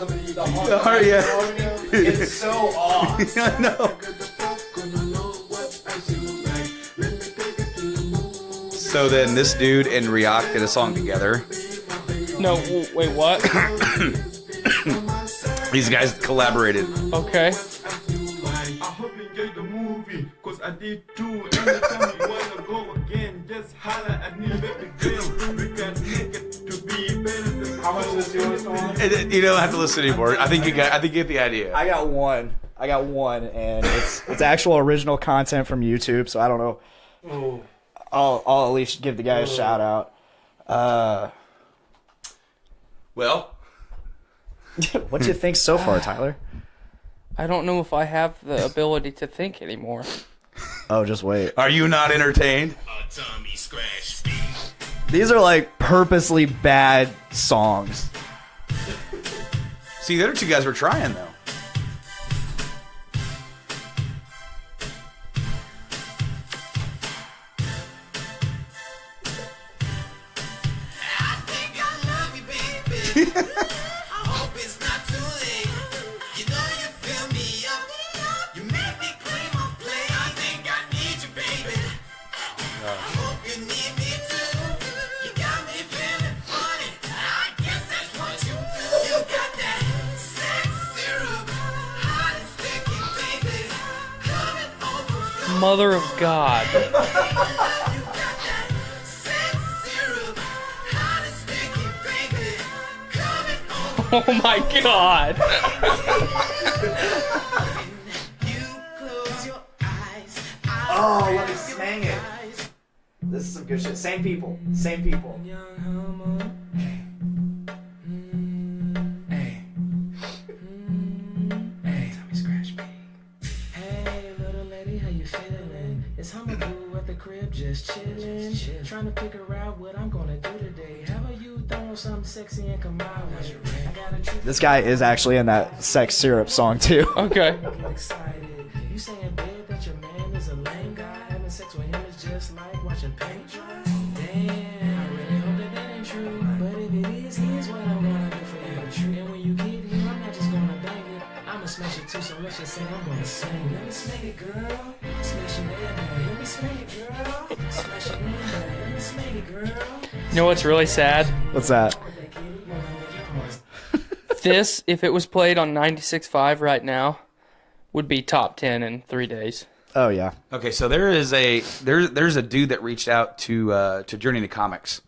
The heart, yeah. It's so off. I know. So then this dude and Riak did a song together. No, wait, what? These guys collaborated. Okay. I hope you enjoyed the movie, cause I did too. Anytime you wanna go again, just holler at me, baby girl. We can make it to be better than how much is yours on? You don't have to listen anymore. I think you get the idea. I got one, and it's actual original content from YouTube. So I don't know. I'll at least give the guy a shout out. Well, What do you think so far, Tyler? I don't know if I have the ability to think anymore. Oh, just wait. are you not entertained? These are like purposely bad songs. See, the other two guys were trying though. Mother of God. Oh my God. Oh, let me sing it. This is some good shit. Same people. It's Humaboo at the crib, just chillin'. Trying to figure out what I'm gonna do today. How about you throw something sexy and come my way? I got a treat. This guy is actually in that Sex Syrup song too. Okay. I'm excited. You saying, babe, that your man is a lame guy? Having sex with him is just like watching paint dry? Damn, I really hope that ain't true. But if it is, here's what I'm gonna do for you. And when you get here, I'm not just gonna bang it. I'ma smash it too, so let's just say I'm gonna sing. Let me smack it, girl. Smash it in there. Let me smack it, girl. Smash it in there. Let me smack it, girl. You know what's really sad? What's that? This, if it was played on 96.5 right now, would be top 10 in 3 days. Oh yeah. Okay, so there's a dude that reached out to Journey to Comics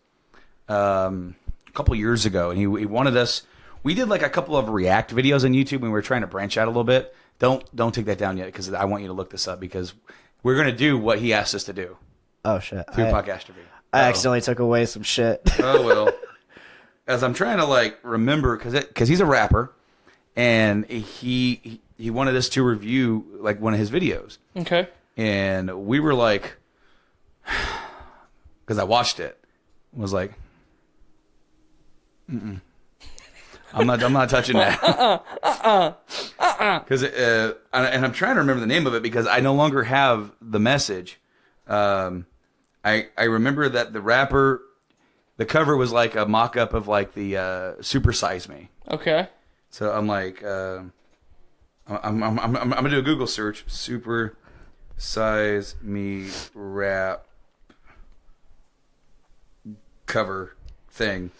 a couple years ago, and he wanted us. We did like a couple of React videos on YouTube, and we were trying to branch out a little bit. Don't take that down yet, because I want you to look this up, because we're gonna do what he asked us to do. Oh shit. Through Podcastrophe. I accidentally took away some shit. Oh well. As I'm trying to like remember, because he's a rapper, and he wanted us to review like one of his videos. Okay. And we were like, because I watched it, was like, I'm not touching that. Because and I'm trying to remember the name of it, because I no longer have the message. I remember that the cover was like a mock-up of like the Super Size Me. Okay. So I'm like, I'm gonna do a Google search, Super Size Me rap cover thing,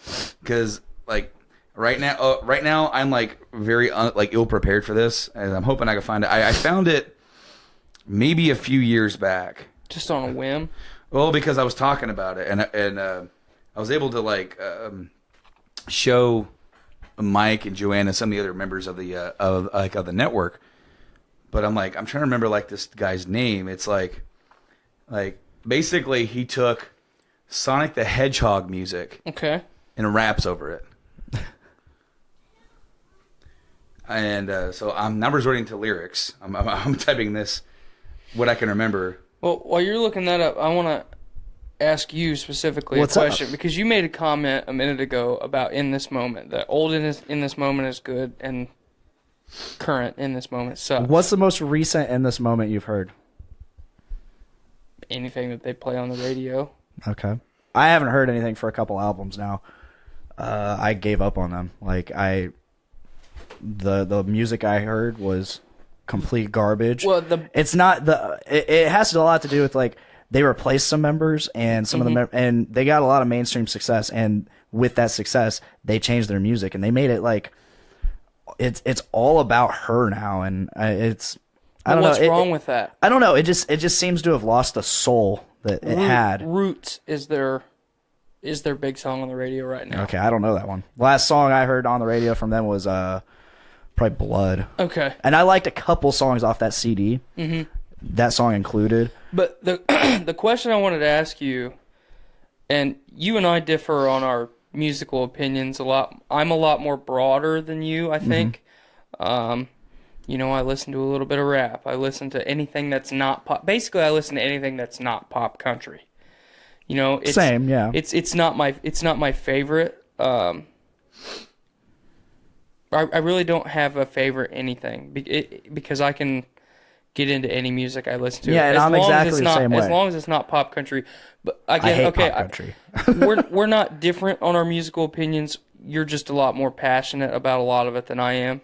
because like right now I'm like very ill prepared for this, and I'm hoping I can find it. I found it maybe a few years back, just on a whim. Well, because I was talking about it, and I was able to like show Mike and Joanna, some of the other members of the of the network. But I'm trying to remember like this guy's name. It's like basically he took Sonic the Hedgehog music, okay, and raps over it. And so I'm now resorting to lyrics. I'm typing this, what I can remember. Well, while you're looking that up, I want to ask you specifically a question, because you made a comment a minute ago about In This Moment, that old in this moment is good and current in this moment sucks. What's the most recent In This Moment you've heard? Anything that they play on the radio. Okay. I haven't heard anything for a couple albums now. I gave up on them. Like the music I heard was complete garbage. Well, it's not it has a lot to do with like they replaced some members, and some of them, and they got a lot of mainstream success, and with that success they changed their music, and they made it like it's all about her now, and it's I don't know. What's wrong with that? I don't know. It just seems to have lost the soul that it had. Roots is their big song on the radio right now. Okay, I don't know that one. Last song I heard on the radio from them was probably Blood. Okay. And I liked a couple songs off that CD. Mm-hmm. That song included. But the question I wanted to ask you, and you and I differ on our musical opinions a lot. I'm a lot more broader than you, I think. Mm-hmm. I listen to a little bit of rap. I listen to anything that's not pop. Basically, I listen to anything that's not pop country. It's, same, yeah. It's not my favorite. I really don't have a favorite anything because I can get into any music I listen to. Yeah, and I'm exactly the same way. As long as it's not pop country. But again, I hate pop country. we're not different on our musical opinions. You're just a lot more passionate about a lot of it than I am.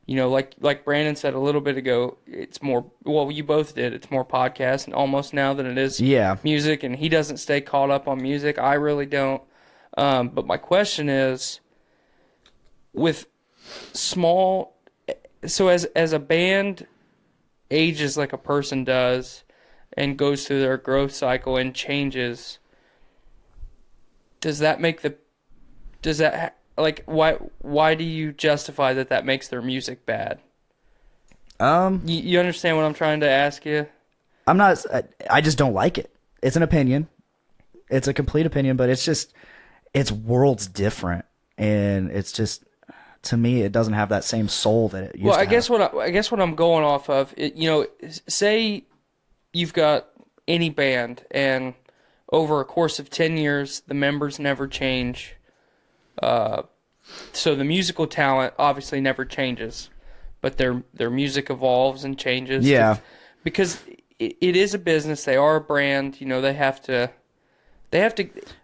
Like Brandon said a little bit ago, it's more, well, you both did, it's more podcast almost now than it is music, and he doesn't stay caught up on music. I really don't. But my question is, with small, so as a band ages like a person does and goes through their growth cycle and changes, why do you justify that makes their music bad? You understand what I'm trying to ask you? I just don't like it. It's an opinion. It's a complete opinion, but it's worlds different, and it's just, to me, it doesn't have that same soul that it used to have. Well, I guess what I'm going off of, say you've got any band, and over a course of 10 years, the members never change. So the musical talent obviously never changes, but their music evolves and changes. Yeah. Because it is a business. They are a brand. They have to.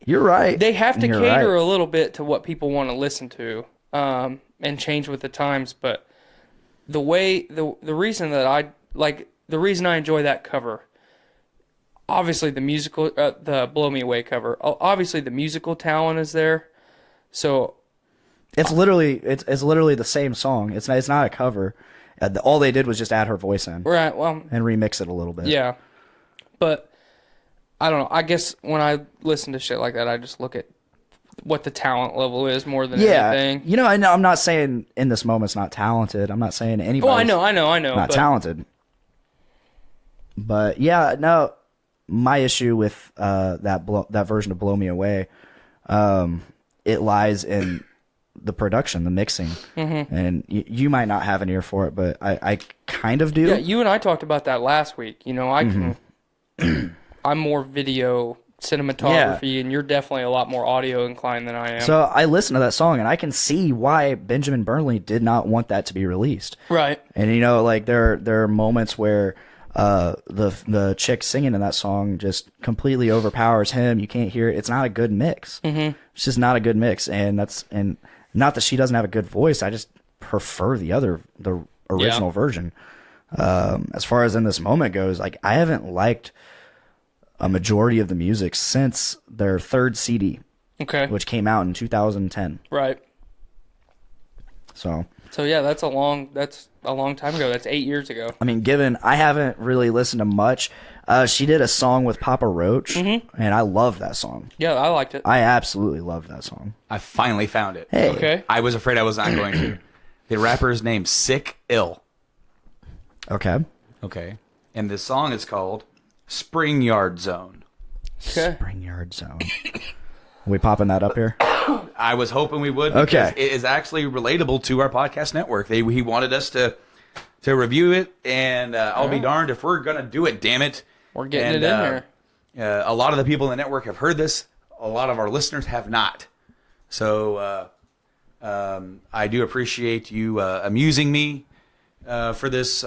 You're right. They have to cater a little bit to what people want to listen to, and change with the times. But the reason I enjoy that cover, obviously the musical, the Blow Me Away cover. Obviously the musical talent is there. So it's literally the same song. It's not a cover. All they did was just add her voice in. Right. Well, and remix it a little bit. Yeah. But I don't know. I guess when I listen to shit like that, I just look at what the talent level is more than anything. You know, I'm not saying In This Moment's not talented. I'm not saying anybody. Oh, I know. Not talented. But yeah, no. My issue with that version of "Blow Me Away," it lies in the production, the mixing, and you might not have an ear for it, but I kind of do. Yeah, you and I talked about that last week. You know, I can. I'm more video cinematography, and you're definitely a lot more audio inclined than I am. So I listened to that song, and I can see why Benjamin Burnley did not want that to be released. Right. And you know, like there are moments where the chick singing in that song just completely overpowers him. You can't hear it. It's not a good mix. It's just not a good mix, and not that she doesn't have a good voice. I just prefer the original version. As far as In This Moment goes, like I haven't liked a majority of the music since their third CD, which came out in 2010. Right. So yeah, that's a long time ago. That's 8 years ago. I mean, I haven't really listened to much. She did a song with Papa Roach, and I love that song. Yeah, I liked it. I absolutely loved that song. I finally found it. Hey. Okay. I was afraid I was not going to. The rapper's name's Sick Ill. Okay. And the song is called Spring Yard Zone. Okay. Spring Yard Zone. We popping that up here? I was hoping we would. Okay. It is actually relatable to our podcast network. He wanted us to review it, and I'll be darned if we're going to do it, damn it. We're getting it in there. A lot of the people in the network have heard this. A lot of our listeners have not. So I do appreciate you amusing me for this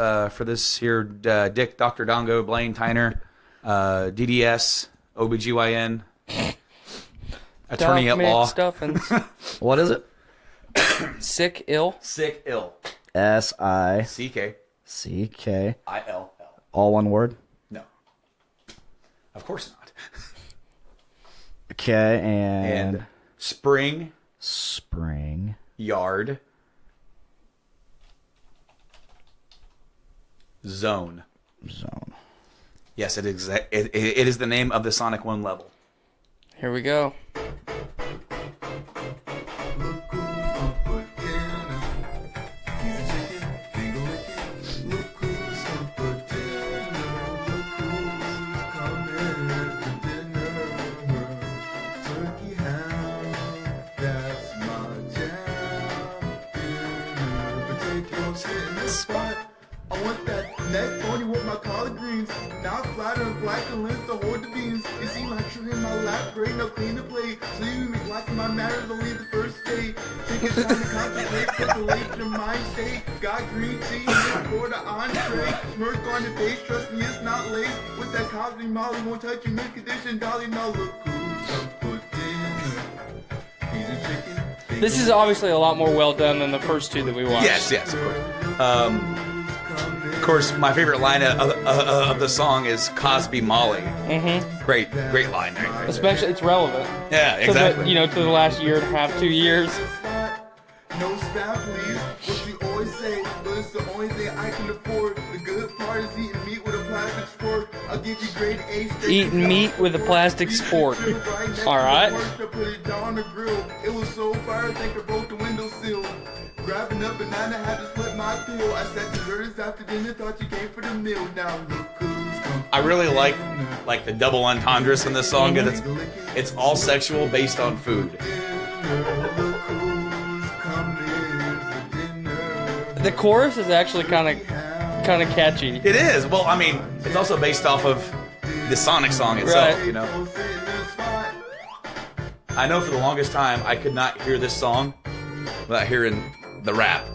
here Dick, Dr. Dongo, Blaine Tyner, DDS, OBGYN, attorney at law. Stuffins. What is it? Sick Ill. Sick Ill. SICK ILL. All one word? No. Of course not. Okay, and Spring Yard Zone. Yes, it is. It is the name of the Sonic 1 level. Here we go. I want that neck bony with my collard greens. Now flatter and black and lens to hold the beans. You see my tree in my lap, great, no clean to play. So you make like my manners only the first day. Take your time to contemplate, put the late your mind state. Got green tea for the entree. Smirk on the face, trust me it's not laced. With that Cosby Molly, won't touch your new condition, dolly. Now look who's up for dinner. He's a chicken. This is obviously a lot more well done than the first two that we watched. Yes, of course. Of course, my favorite line of the song is Cosby Molly. Mm-hmm. Great line. Right? Especially, it's relevant. Yeah, exactly. To the last year and a half, 2 years. No staff, please. What you always say, but it's the only thing I can afford. The good part is eating meat with a plastic fork. I'll give you grade A. Eating meat with a plastic spork. All right. Put it down on the grill. It was so fire, I think I broke the windowsill. Grabbing up banana, had to split my pill. I said desserts after dinner, thought you came for the meal. Now look who's come. I really like the double entendres in this song. Because it's all sexual based on food. The chorus is actually kind of catchy. It is. Well, I mean, it's also based off of the Sonic song itself, right. You know. I know for the longest time I could not hear this song without hearing the rap.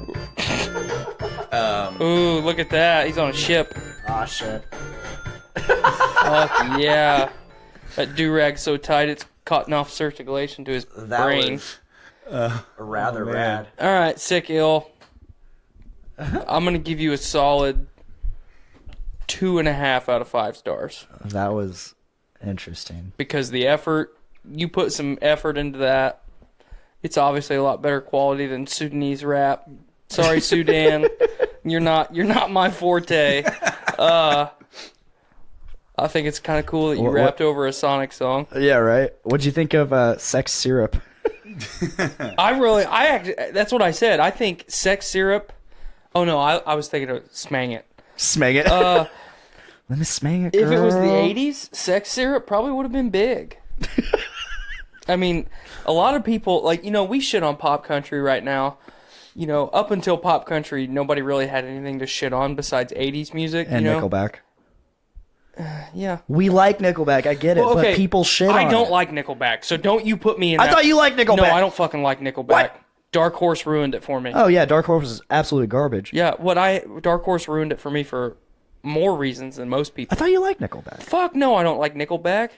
Ooh, look at that. He's on a ship. Ah, shit. Fuck yeah. That do-rag's so tight it's cutting off circulation to his brain. Rather rad. All right, Sick Ill. I'm going to give you a solid 2.5 out of 5 stars. That was interesting. Because the effort, you put some effort into that. It's obviously a lot better quality than Sudanese rap. Sorry, Sudan. You're not my forte. I think it's kind of cool that you rapped over a Sonic song. Yeah, right. What'd you think of Sex Syrup? That's what I said. I think Sex Syrup. Oh no, I was thinking of Smang It. Smang It. Let me smang it, girl. If it was the 80s, Sex Syrup probably would have been big. I mean, a lot of people, like, we shit on pop country right now. Up until pop country, nobody really had anything to shit on besides 80s music. And Nickelback. Yeah. We like Nickelback, I get it, Well, okay, but people shit on it. I don't like Nickelback, so don't you put me in I thought you liked Nickelback. No, I don't fucking like Nickelback. What? Dark Horse ruined it for me. Oh, yeah, Dark Horse is absolutely garbage. Yeah, Dark Horse ruined it for me for more reasons than most people. I thought you liked Nickelback. Fuck no, I don't like Nickelback.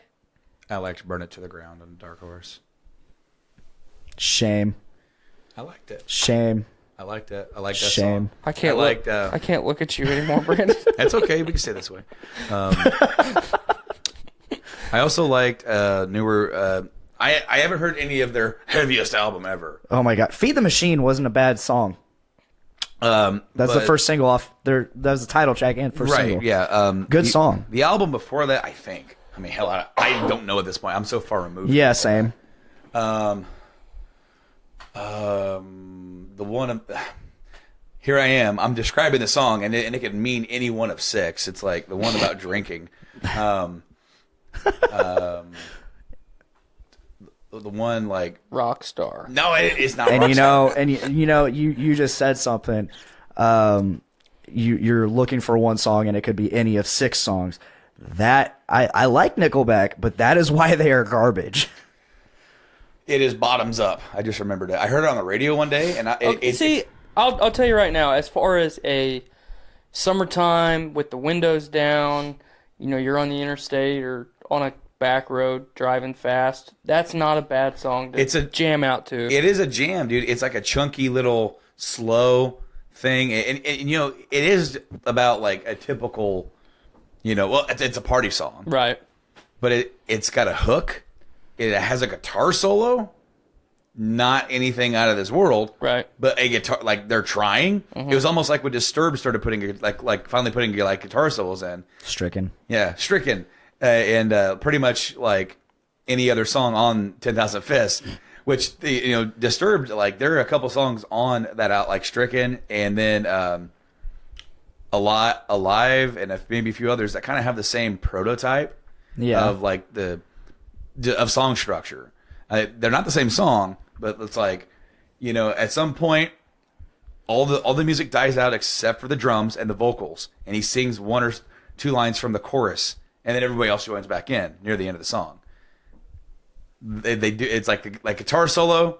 I liked Burn It to the Ground on Dark Horse. Shame. I liked it. Shame. I liked it. I liked that Shame. song. I can't look at you anymore, Brandon. That's okay. We can stay this way. I also liked newer. I haven't heard any of their heaviest album ever. Oh my god, Feed the Machine wasn't a bad song. That's the first single off there. That was the title track and first single. Right? Yeah. Good song. The album before that, I think. I mean, hell, I don't know at this point. I'm so far removed. Yeah, same. The one. Here I am. I'm describing the song, and it could mean any one of six. It's like the one about drinking. The one like Rockstar. No, it's not. And Rockstar. you just said something. You're looking for one song, and it could be any of six songs. That I like Nickelback, but that is why they are garbage. It is Bottoms Up. I just remembered it. I heard it on the radio one day, and I'll tell you right now. As far as a summertime with the windows down, you're on the interstate or on a back road driving fast. That's not a bad song to jam out to. It is a jam, dude. It's like a chunky little slow thing, and it is about like a typical, it's a party song, right? But it's got a hook. It has a guitar solo, not anything out of this world, right? But a guitar, like they're trying. Mm-hmm. It was almost like when Disturbed started putting finally putting guitar solos in. Stricken. Yeah, Stricken. And pretty much like any other song on 10,000 Fists, which Disturbed, like there are a couple songs on that out like Stricken, and then Alive, and maybe a few others that kind of have the same prototype of like of song structure. They're not the same song, but it's like at some point all the music dies out except for the drums and the vocals, and he sings one or two lines from the chorus. And then everybody else joins back in near the end of the song. They do. It's like guitar solo,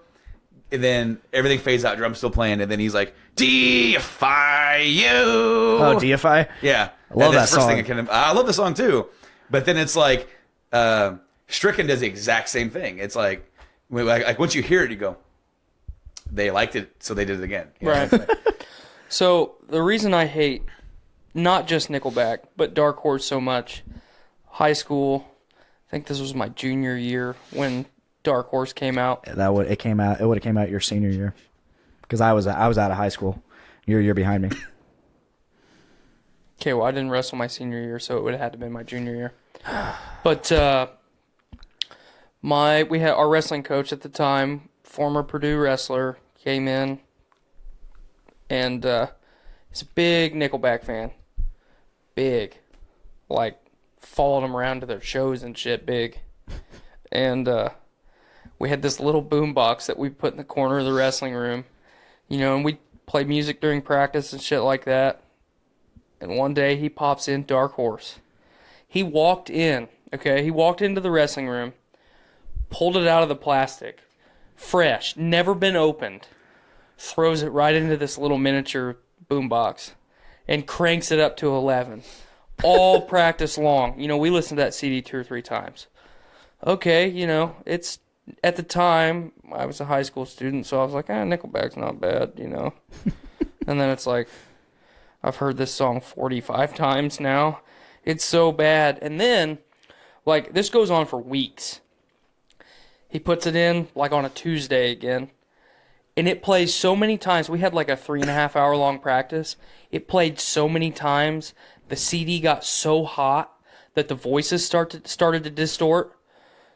and then everything fades out. Drums still playing, and then he's like, "Deify you." Oh, Deify. Yeah, I love that song. I love the song too, but then it's like Stricken does the exact same thing. It's like once you hear it, you go, "They liked it, so they did it again." Right. So the reason I hate not just Nickelback but Dark Horse so much. High school, I think this was my junior year when Dark Horse came out. It would have came out your senior year, because I was out of high school. You're a year behind me. Okay, well I didn't wrestle my senior year, so it would have had to be my junior year. But we had our wrestling coach at the time, former Purdue wrestler, came in, and he's a big Nickelback fan. Big, like. Followed them around to their shows and shit big. And we had this little boom box that we put in the corner of the wrestling room. And we'd play music during practice and shit like that. And one day he pops in Dark Horse. He walked into the wrestling room, pulled it out of the plastic, fresh, never been opened, throws it right into this little miniature boom box, and cranks it up to 11. All practice long. We listened to that CD 2 or 3 times. Okay, it's at the time I was a high school student, so I was like, Nickelback's not bad, And then it's like, I've heard this song 45 times now. It's so bad. And then, like, this goes on for weeks. He puts it in, like, on a Tuesday again, And it plays so many times. We had like a 3.5 hour long practice. It played so many times. The CD got so hot that the voices started to distort.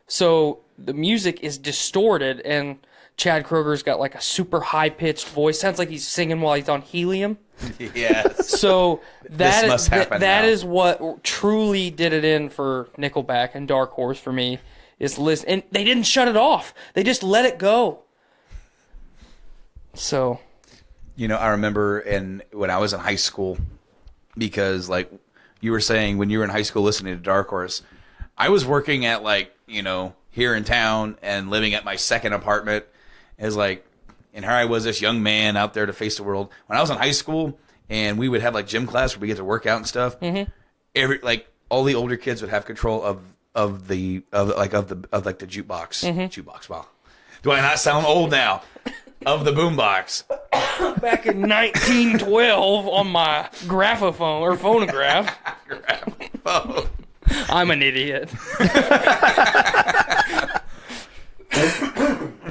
So the music is distorted, and Chad Kroger's got like a super high-pitched voice. Sounds like he's singing while he's on helium. Yes. So that must happen that now. is what truly did it in for Nickelback and Dark Horse for me. Is listen, and they didn't shut it off. They just let it go. So, I remember when I was in high school, because like you were saying, when you were in high school listening to Dark Horse, I was working at here in town and living at my second apartment. And here I was, this young man out there to face the world. When I was in high school, and we would have like gym class where we get to work out and stuff. Mm-hmm. All the older kids would have control of the jukebox. Jukebox. Wow. Do I not sound old now? Of the boombox. Back in 1912 on my graphophone or phonograph. Graphophone. I'm an idiot.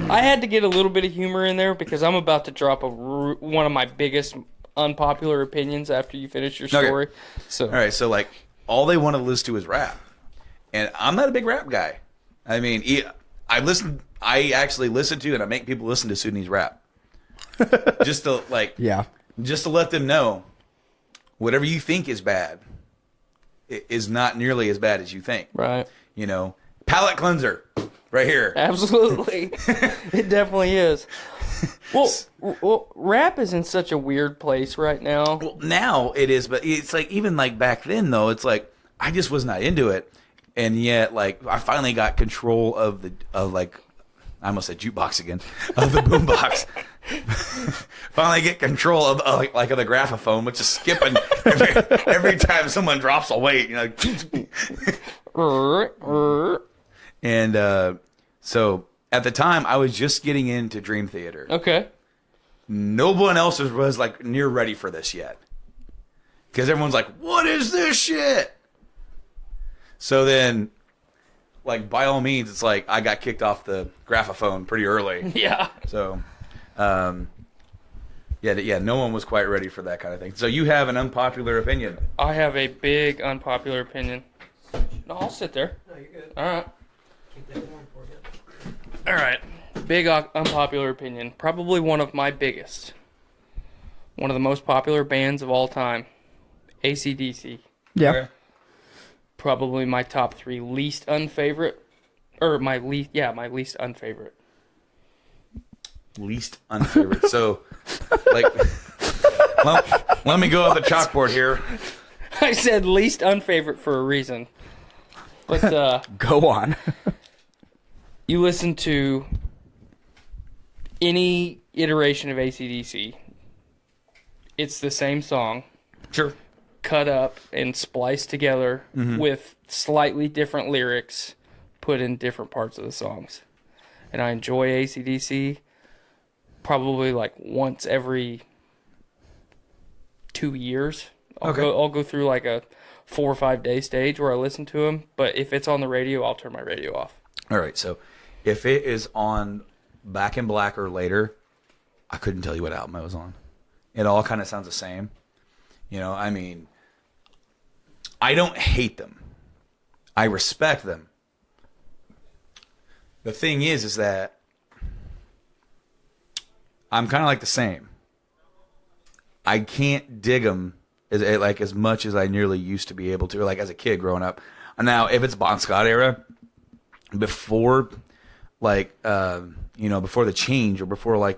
I had to get a little bit of humor in there because I'm about to drop one of my biggest unpopular opinions after you finish your story. Okay. So, all right, so all they want to listen to is rap, and I'm not a big rap guy. I mean, I actually listen to and I make people listen to Sudanese rap, just to let them know whatever you think is bad is not nearly as bad as you think. Right. Palate cleanser. Right here. Absolutely. It definitely is. Well, rap is in such a weird place right now. Well, now it is, but it's even back then though, it's I just was not into it. And yet I finally got control of I almost said jukebox again, of the boombox. Finally get control of of the graphophone, which is skipping every time someone drops a weight, And so at the time, I was just getting into Dream Theater. Okay. No one else was near ready for this yet, because everyone's like, "What is this shit?" So then, by all means, it's I got kicked off the graphophone pretty early. Yeah. So, yeah, no one was quite ready for that kind of thing. So you have an unpopular opinion. I have a big unpopular opinion. No, I'll sit there. No, you're good. All right. Keep that warm for you. All right. Big unpopular opinion. Probably one of my biggest. One of the most popular bands of all time. AC/DC. Yeah. Okay. Probably my top 3 least unfavorite. Or my least unfavorite. Least unfavorite. So, let me go off the chalkboard here. I said least unfavorite for a reason. But, Go on. you listen to any iteration of AC/DC, it's the same song. Sure. Cut up and spliced together with slightly different lyrics put in different parts of the songs. And I enjoy AC/DC probably once every 2 years. I'll go through a 4 or 5 day stage where I listen to them. But if it's on the radio, I'll turn my radio off. All right. So if it is on Back in Black or later, I couldn't tell you what album it was on. It all kind of sounds the same. I mean, I don't hate them. I respect them. The thing is that I'm kind of the same. I can't dig them as much as I nearly used to be able to, as a kid growing up. Now, if it's Bon Scott era, before before the change or before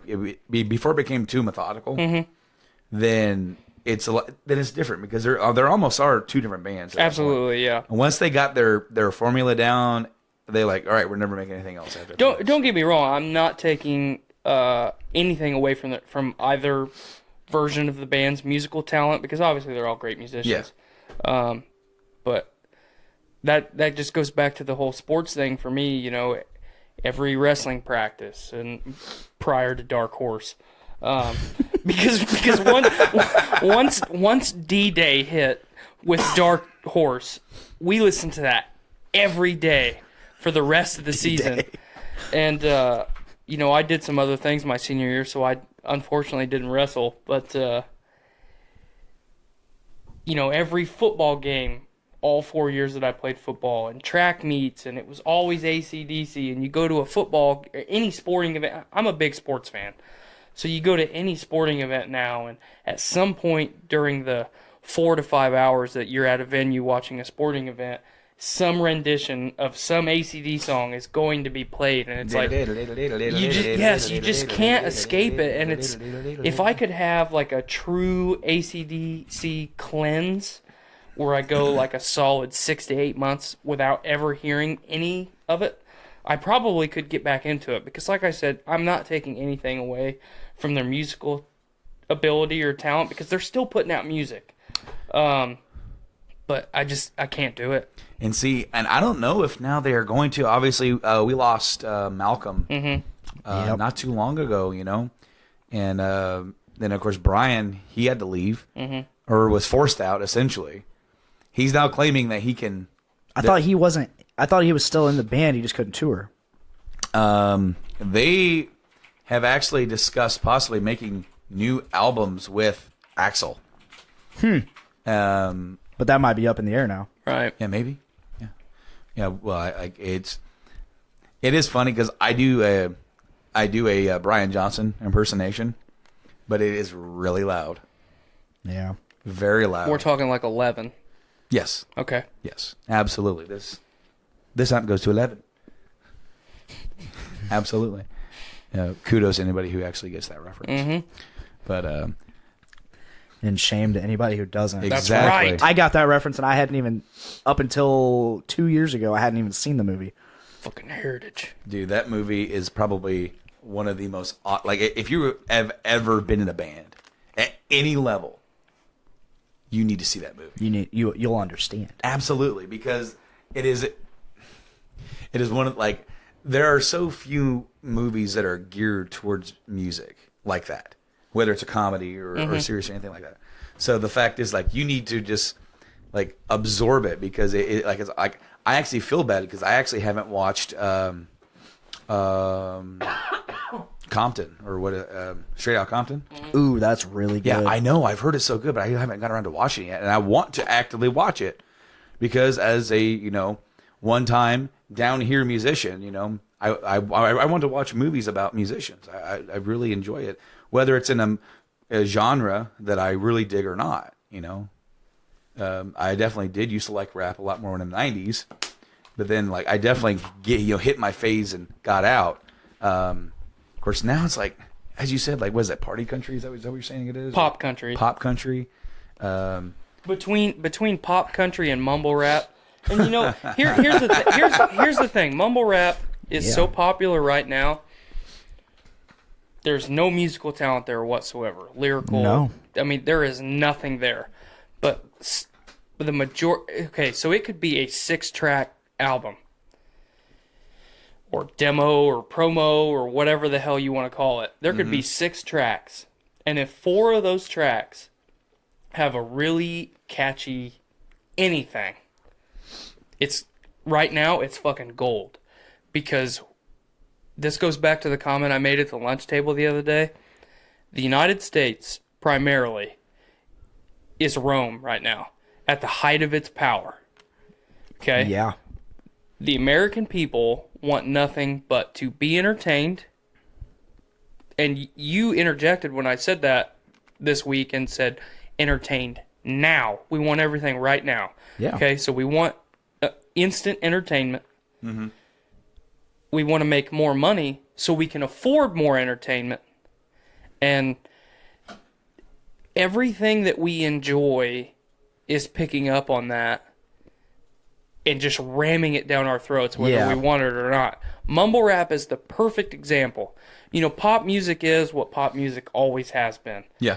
before it became too methodical, then it's different, because there almost are 2 different bands. Absolutely, yeah. And once they got their formula down, they all right, we're never making anything else after. Don't get me wrong. I'm not taking anything away from either version of the band's musical talent, because obviously they're all great musicians. Yeah. But that just goes back to the whole sports thing for me. Every wrestling practice and prior to Dark Horse. Because once D-Day hit with Dark Horse, we listened to that every day for the rest of the season. And I did some other things my senior year, so I unfortunately didn't wrestle. But, every football game, all 4 years that I played football, and track meets, and it was always AC/DC, and you go to a football, any sporting event. I'm a big sports fan. So you go to any sporting event now, and at some point during the 4 to 5 hours that you're at a venue watching a sporting event, some rendition of some ACD song is going to be played, and it's like you just can't escape it. And it's, if I could have like a true ACDC cleanse, where I go like a solid 6 to 8 months without ever hearing any of it, I probably could get back into it. Because like I said, I'm not taking anything away from their musical ability or talent, because they're still putting out music. But I can't do it. And see, and I don't know if now they are going to. Obviously, we lost Malcolm not too long ago, and then of course Brian, he had to leave or was forced out. Essentially, he's now claiming that he can. I thought he wasn't. I thought he was still in the band. He just couldn't tour. They have actually discussed possibly making new albums with Axl. But that might be up in the air now. Right. Yeah, maybe. Yeah. Well, it is funny because I do a Brian Johnson impersonation, but it is really loud. Yeah. Very loud. We're talking like 11. Yes. Okay. Yes. Absolutely. This amp goes to 11. Absolutely. Kudos to anybody who actually gets that reference. But and shame to anybody who doesn't. Exactly. That's right. I got that reference, and I hadn't even, up until 2 years ago, I hadn't even seen the movie. Fucking heritage. Dude, that movie is probably one of the most, like, if you have ever been in a band at any level, you need to see that movie. You'll understand. Absolutely, because it is one of, like, there are so few movies that are geared towards music like that, whether it's a comedy or serious or anything like that. So the fact is, like, you need to just, like, absorb it, because it's like, I actually feel bad because I actually haven't watched Compton, or what, Straight Outta Compton. Ooh, that's really good. Yeah, I know. I've heard it so good, but I haven't got around to watching it yet, and I want to actively watch it because, as a one-time down here musician, I want to watch movies about musicians. I really enjoy it, whether it's in a genre that I really dig or not. I definitely did used to like rap a lot more in the 90s, but then, like, I definitely hit my phase and got out. Of course, now it's like, as you said, like, what is that, party country? Is that what you're saying it is? Pop country. Pop country. Between pop country and mumble rap, and here's the thing. Mumble rap is so popular right now. There's no musical talent there whatsoever. Lyrical. No. I mean, there is nothing there. But the majority. Okay, so it could be a 6-track album, or demo, or promo, or whatever the hell you want to call it. There could be 6 tracks, and if 4 of those tracks have a really catchy anything, right now it's fucking gold. Because this goes back to the comment I made at the lunch table the other day. The United States, primarily, is Rome right now, at the height of its power. Okay? Yeah. The American people want nothing but to be entertained. And you interjected when I said that this week and said, entertained now. We want everything right now. Yeah. Okay, so we want instant entertainment. Mm-hmm. We want to make more money so we can afford more entertainment. And everything that we enjoy is picking up on that and just ramming it down our throats, whether we want it or not. Mumble rap is the perfect example. Pop music is what pop music always has been. Yeah.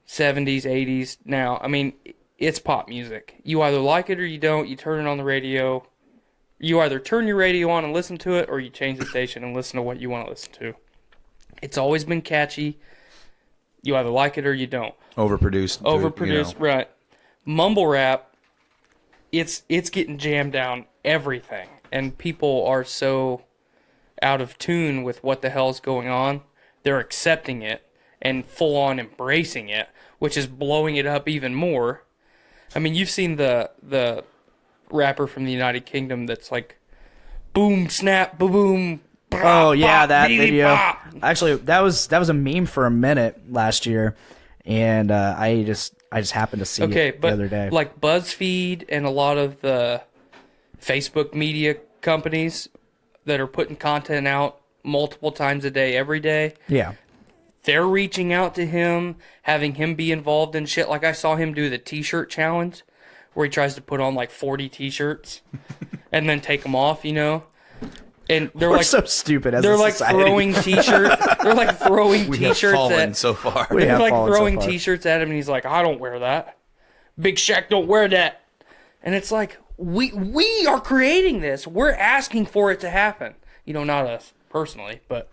70s, 80s. Now, I mean, it's pop music. You either like it or you don't. You turn it on the radio. You either turn your radio on and listen to it, or you change the station and listen to what you want to listen to. It's always been catchy. You either like it or you don't. Overproduced. Right. Mumble rap, it's getting jammed down everything. And people are so out of tune with what the hell's going on, they're accepting it and full on embracing it, which is blowing it up even more. I mean, you've seen the rapper from the United Kingdom that's like, boom, snap, boom. Oh yeah, bop, that beep, video. bop. Actually, that was a meme for a minute last year, and I just happened to see it the other day. Like BuzzFeed and a lot of the Facebook media companies that are putting content out multiple times a day, every day. Yeah. They're reaching out to him, having him be involved in shit. Like I saw him do the T-shirt challenge, where he tries to put on like 40 T-shirts and then take them off, you know. And they're We're like so stupid as they're a like society. throwing T-shirts. They're like throwing We have T-shirts fallen at. so far. We They're have like fallen so throwing far. T-shirts at him, and he's like, "I don't wear that. Big Shaq don't wear that." And it's like we are creating this. We're asking for it to happen. You know, not us personally, but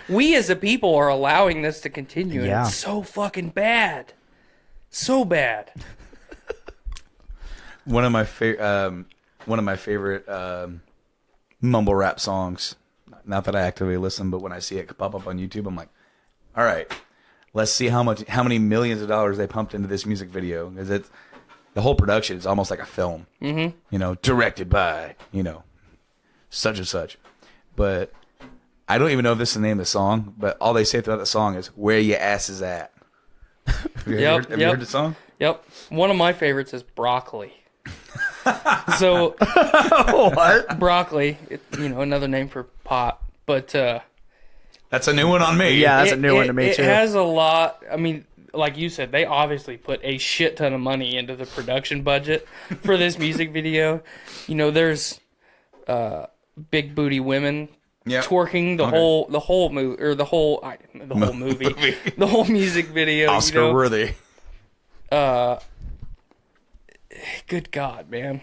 we as a people are allowing this to continue. Yeah. And it's so fucking bad. So bad. One of my favorite mumble rap songs. Not that I actively listen, but when I see it pop up on YouTube, I'm like, all right, let's see how many millions of dollars they pumped into this music video, because the whole production is almost like a film. Mm-hmm. You know, directed by such and such. But I don't even know if this is the name of the song. But all they say throughout the song is "Where your ass is at." Have you heard the song? Yep. One of my favorites is broccoli. So What? broccoli, another name for pot, but That's a new one on me. Yeah, that's a new one to me too. It has a lot. I mean, like you said, they obviously put a shit ton of money into the production budget for this music video. You know, there's big booty women twerking the whole movie, or the whole movie, the whole music video. Oscar worthy. Good God, man.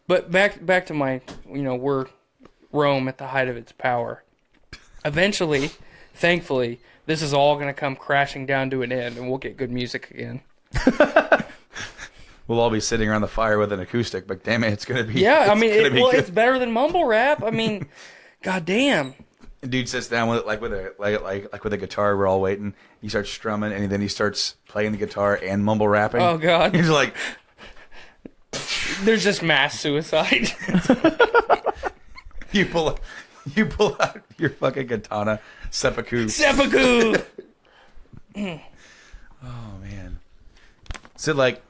But back to my, we're Rome at the height of its power. Eventually, thankfully, this is all going to come crashing down to an end, and we'll get good music again. We'll all be sitting around the fire with an acoustic, but damn it, it's going to be... Yeah, I mean, good. it's better than mumble rap. I mean, goddamn. Dude sits down with with a guitar. We're all waiting. He starts strumming, and then he starts playing the guitar and mumble rapping. Oh, God. He's like... There's just mass suicide. You pull out your fucking katana, seppuku. Seppuku! Oh, man. So, like,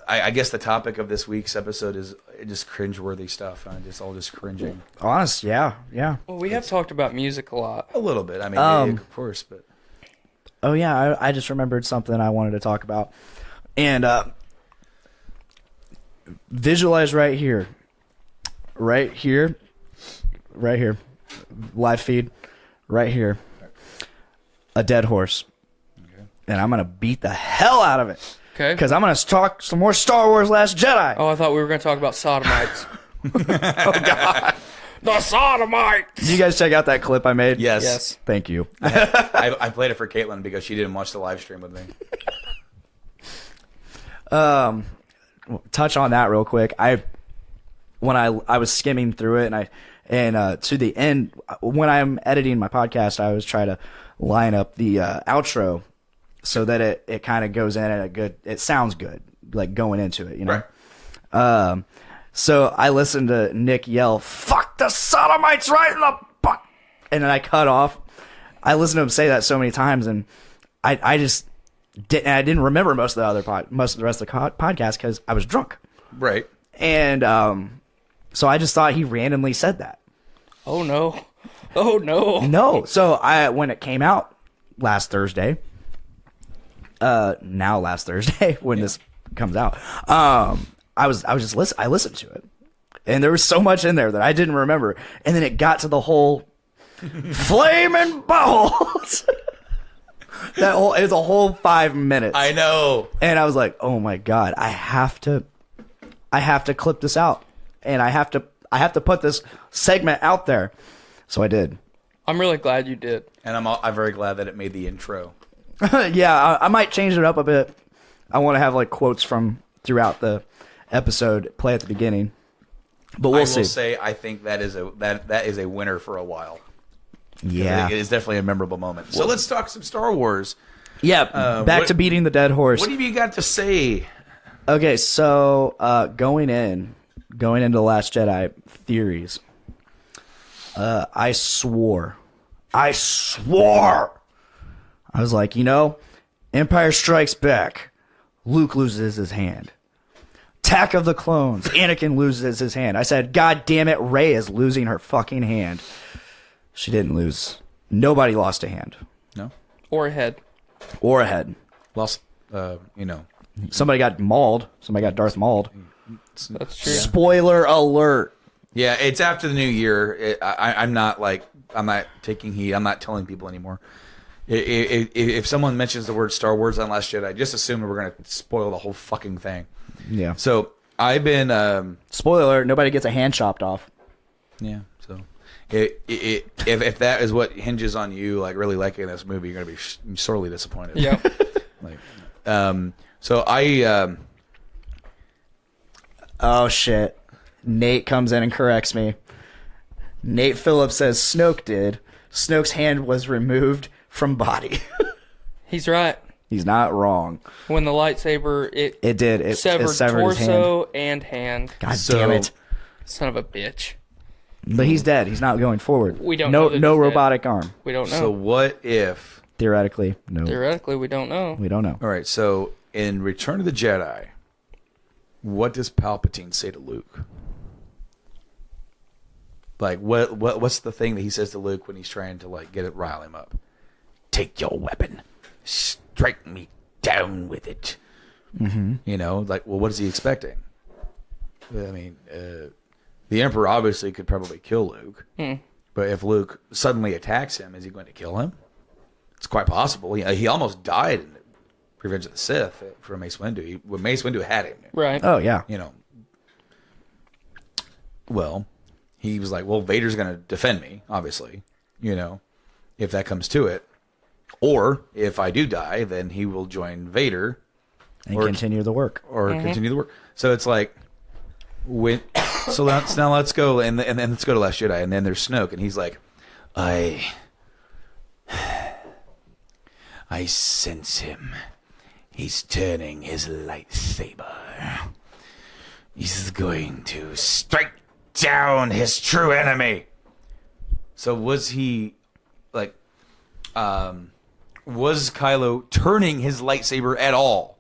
I guess the topic of this week's episode is just cringeworthy stuff. Just cringing. Honest, yeah. Well, we have talked about music a lot. A little bit. I mean, yeah, of course, but... Oh yeah, I just remembered something I wanted to talk about. And visualize right here, live feed, right here, a dead horse. Okay. And I'm going to beat the hell out of it. Okay. Because I'm going to talk some more Star Wars Last Jedi. Oh, I thought we were going to talk about sodomites. Oh, God. The sodomites! Did you guys check out that clip I made? Yes. Thank you. I played it for Caitlin because she didn't watch the live stream with me. Touch on that real quick. When I was skimming through it, and to the end, when I'm editing my podcast, I always try to line up the outro so that it kind of goes in at it sounds good, like going into it, Right. So I listened to Nick yell, "Fuck the sodomites right in the butt," and then I cut off. I listened to him say that so many times, and I just didn't remember most of the rest of the podcast because I was drunk. Right. And so I just thought he randomly said that. Oh, no. Oh, no. No. So when it came out last Thursday, when this comes out, I listened to it, and there was so much in there that I didn't remember, and then it got to the whole flaming balls. It was a whole 5 minutes. I know. And I was like, oh my God, I have to clip this out, and I have to put this segment out there. So I did. I'm really glad you did. And I'm very glad that it made the intro. Yeah, I might change it up a bit. I want to have like quotes from throughout the episode play at the beginning, but we'll see. I will say I think that is a winner for a while. Yeah. It is definitely a memorable moment. So let's talk some Star Wars. Yeah, back to beating the dead horse. What have you got to say? Okay, so going into The Last Jedi theories, I swore. I was like, Empire Strikes Back, Luke loses his hand. Attack of the Clones, Anakin loses his hand. I said, God damn it, Rey is losing her fucking hand. She didn't lose. Nobody lost a hand. No? Or a head. Or a head. Lost, Somebody got mauled. Somebody got Darth mauled. That's true. Spoiler alert. Yeah, it's after the new year. I'm not taking heed. I'm not telling people anymore. If someone mentions the word Star Wars on Last Jedi, just assume we're going to spoil the whole fucking thing. Yeah. So I've been... Spoiler alert, nobody gets a hand chopped off. Yeah, so... If that is what hinges on you, like really liking this movie, you're gonna be sorely disappointed. Yeah. So I. Oh shit! Nate comes in and corrects me. Nate Phillips says Snoke did. Snoke's hand was removed from body. He's right. He's not wrong. When the lightsaber, it did. It severed his hand. torso and hand. God damn it! Son of a bitch. But he's dead. He's not going forward. We don't know that no he's robotic arm. We don't know. So what if... Theoretically, no. Theoretically, we don't know. We don't know. All right, so in Return of the Jedi, what does Palpatine say to Luke? Like, what's the thing that he says to Luke when he's trying to, like, rile him up? Take your weapon. Strike me down with it. Mm-hmm. What is he expecting? I mean... the Emperor obviously could probably kill Luke. But if Luke suddenly attacks him, is he going to kill him? It's quite possible. He almost died in Revenge of the Sith for Mace Windu. When Mace Windu had him. Right. Oh, yeah. Well, he was like, well, Vader's going to defend me, obviously, if that comes to it. Or if I do die, then he will join Vader. And continue the work. Continue the work. So it's like... So let's go and let's go to Last Jedi, and then there's Snoke, and he's like, I sense him. He's turning his lightsaber. He's going to strike down his true enemy. So was he was Kylo turning his lightsaber at all,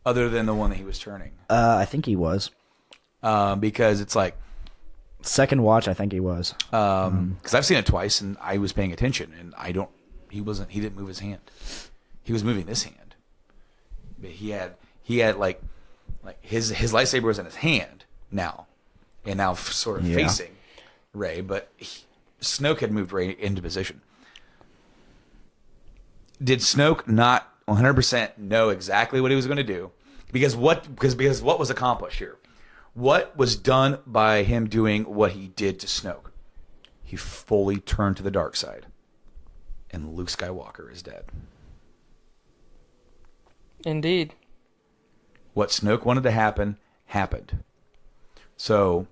other than the one that he was turning? I think he was. Because it's like second watch, I think he was. Because I've seen it twice, and I was paying attention, and he didn't move his hand. He was moving this hand, but he had like his lightsaber was in his hand now, and now sort of facing Rey, but Snoke had moved Rey into position. Did Snoke not 100% know exactly what he was going to do? Because what was accomplished here? What was done by him doing what he did to Snoke? He fully turned to the dark side. And Luke Skywalker is dead. Indeed. What Snoke wanted to happen, happened. So,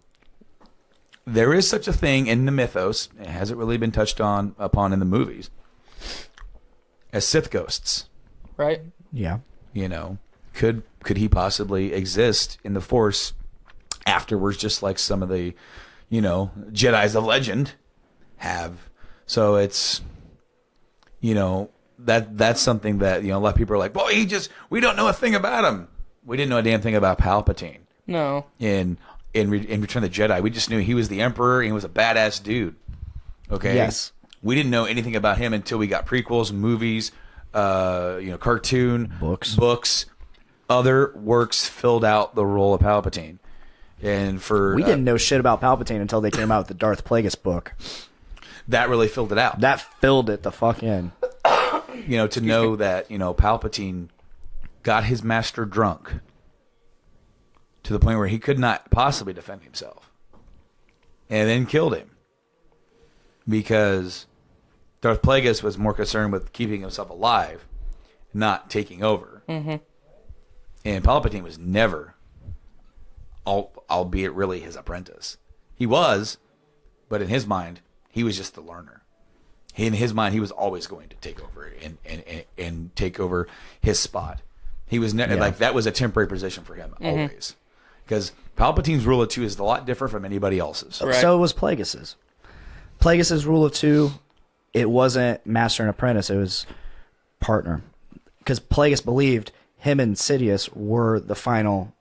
there is such a thing in the mythos, it hasn't really been touched upon in the movies, as Sith ghosts. Right? Yeah. Could he possibly exist in the Force afterwards, just like some of the, Jedis of legend have? So it's, that's something that, a lot of people are like, well, we don't know a thing about him. We didn't know a damn thing about Palpatine. No. In Return of the Jedi, we just knew he was the Emperor and he was a badass dude. Okay? Yes. We didn't know anything about him until we got prequels, movies, cartoon, books. Other works filled out the role of Palpatine. And we didn't know shit about Palpatine until they came out with the Darth Plagueis book. That really filled it out. That filled it the fuck in. To know that, Palpatine got his master drunk to the point where he could not possibly defend himself. And then killed him. Because Darth Plagueis was more concerned with keeping himself alive, not taking over. Mm-hmm. And Palpatine was never, albeit really his apprentice. He was, but in his mind, he was just the learner. in his mind, he was always going to take over and take over his spot. He was like that was a temporary position for him always, because Palpatine's rule of two is a lot different from anybody else's. Right. So was Plagueis's. Plagueis's rule of two, it wasn't master and apprentice; it was partner, because Plagueis believed him and Sidious were the final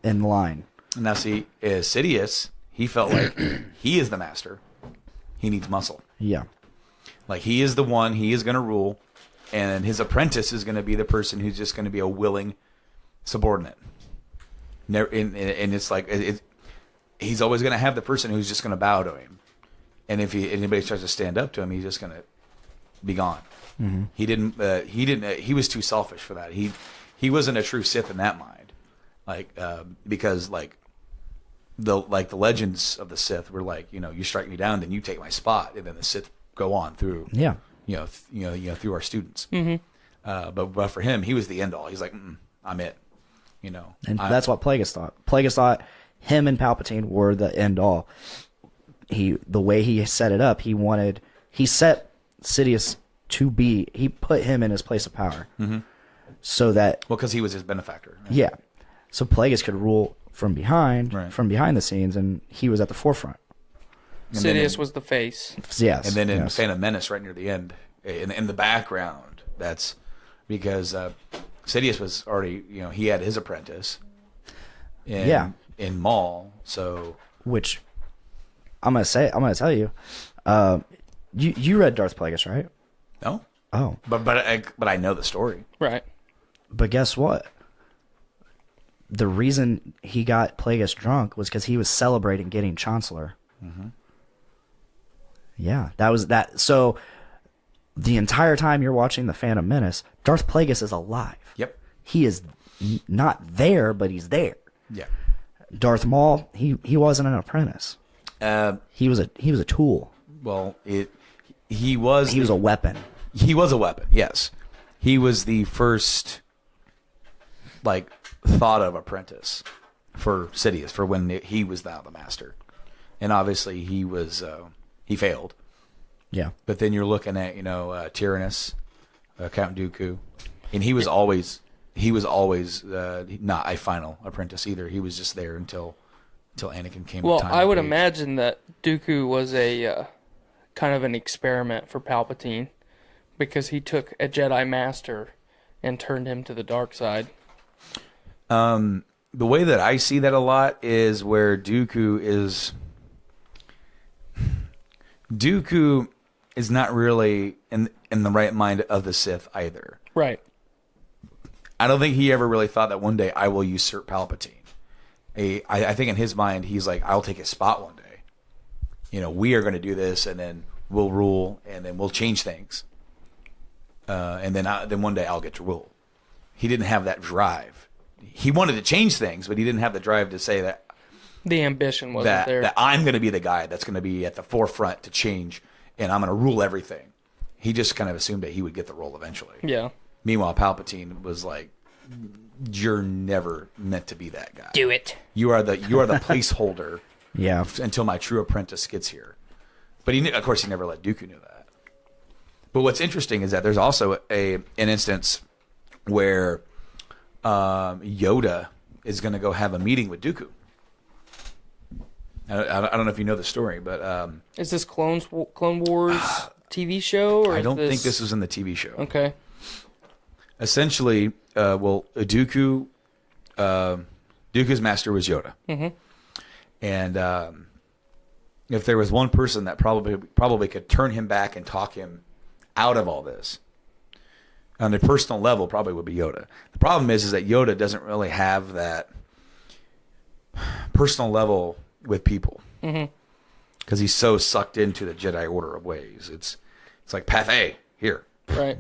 in line. Now, see, Sidious, he felt like he is the master. He needs muscle. Yeah. Like, he is the one. He is going to rule. And his apprentice is going to be the person who's just going to be a willing subordinate. Never, and it's like, he's always going to have the person who's just going to bow to him. And if anybody tries to stand up to him, he's just going to be gone. Mm-hmm. He was too selfish for that. He wasn't a true Sith in that mind. Like, because like the legends of the Sith were like, you strike me down, then you take my spot, and then the Sith go on through, through our students. Mm-hmm. But for him, he was the end all. He's like, I'm it. And that's what Plagueis thought. Plagueis thought him and Palpatine were the end all. The way he set it up, he set Sidious to be. He put him in his place of power, so that because he was his benefactor. Right? Yeah, so Plagueis could rule from behind the scenes, and he was at the forefront. Sidious was the face. Yes. And then in Phantom Menace, right near the end, in the background, that's because Sidious was already, he had his apprentice in Maul, so... Which, I'm going to tell you, you read Darth Plagueis, right? No. Oh. But I know the story. Right. But guess what? The reason he got Plagueis drunk was because he was celebrating getting Chancellor. Mm-hmm. Yeah, that was that. So the entire time you're watching The Phantom Menace, Darth Plagueis is alive. Yep. He is not there, but he's there. Yeah. Darth Maul, he wasn't an apprentice. He was a tool. Well, he was a weapon. He was a weapon. Yes, he was the first thought of apprentice for Sidious for when he was now the master, and obviously he was he failed. Yeah. But then you're looking at Tyrannus, Count Dooku, and he was always not a final apprentice either. He was just there until Anakin came. Well, I would imagine that Dooku was a kind of an experiment for Palpatine, because he took a Jedi Master and turned him to the dark side. The way that I see that a lot is where Dooku is not really in the right mind of the Sith either. Right. I don't think he ever really thought that one day I will usurp Palpatine. I think in his mind, he's like, I'll take his spot one day. We are going to do this, and then we'll rule, and then we'll change things. And then one day I'll get to rule. He didn't have that drive. He wanted to change things, but he didn't have the drive to say that. The ambition wasn't there. That I'm going to be the guy that's going to be at the forefront to change, and I'm going to rule everything. He just kind of assumed that he would get the role eventually. Yeah. Meanwhile, Palpatine was like, "You're never meant to be that guy. Do it. You are the placeholder. Yeah. Until my true apprentice gets here." But of course, he never let Dooku know that. But what's interesting is that there's also an instance where Yoda is going to go have a meeting with Dooku. I don't know if you know the story, but is this Clone Wars TV show? Or I don't think this was in the TV show. Okay. Essentially, Dooku's master was Yoda, and if there was one person that probably could turn him back and talk him out of all this, on a personal level, probably would be Yoda. The problem is that Yoda doesn't really have that personal level with people, because he's so sucked into the Jedi Order of ways. It's like Path A here, right?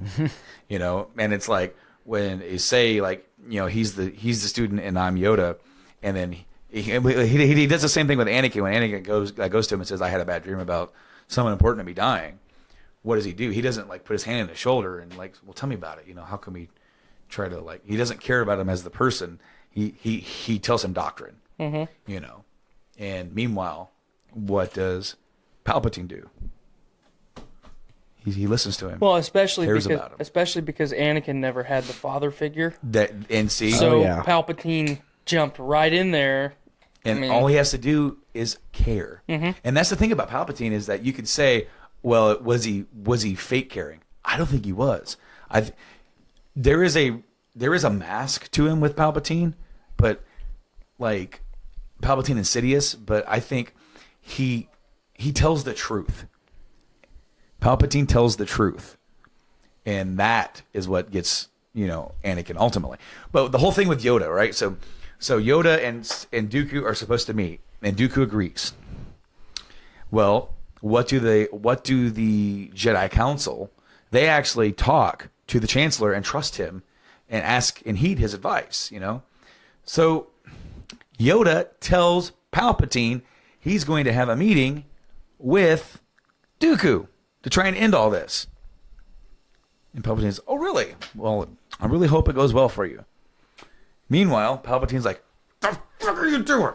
And it's like when you say he's the student and I'm Yoda, and then he does the same thing with Anakin. When Anakin goes to him and says, "I had a bad dream about someone important to me dying," what does he do? He doesn't put his hand on his shoulder and well, tell me about it. How can we try to he doesn't care about him as the person. He tells him doctrine. And meanwhile, what does Palpatine do? He listens to him. Well, especially Cares because about him. Anakin never had the father figure. And see, So yeah. Palpatine jumped right in there. and I mean- all he has to do is care. And that's the thing about Palpatine is that you could say, well, was he fake caring? I don't think he was. There is a mask to him with Palpatine, but like Palpatine and Sidious, but I think he tells the truth. Palpatine tells the truth, and that is what gets Anakin ultimately. But the whole thing with Yoda, right? So Yoda and Dooku are supposed to meet, and Dooku agrees. Well, what do the Jedi Council? They actually talk to the Chancellor and trust him, and ask and heed his advice. So Yoda tells Palpatine he's going to have a meeting with Dooku to try and end all this. And Palpatine's, oh, really? Well, I really hope it goes well for you. Meanwhile, Palpatine's like, the fuck are you doing?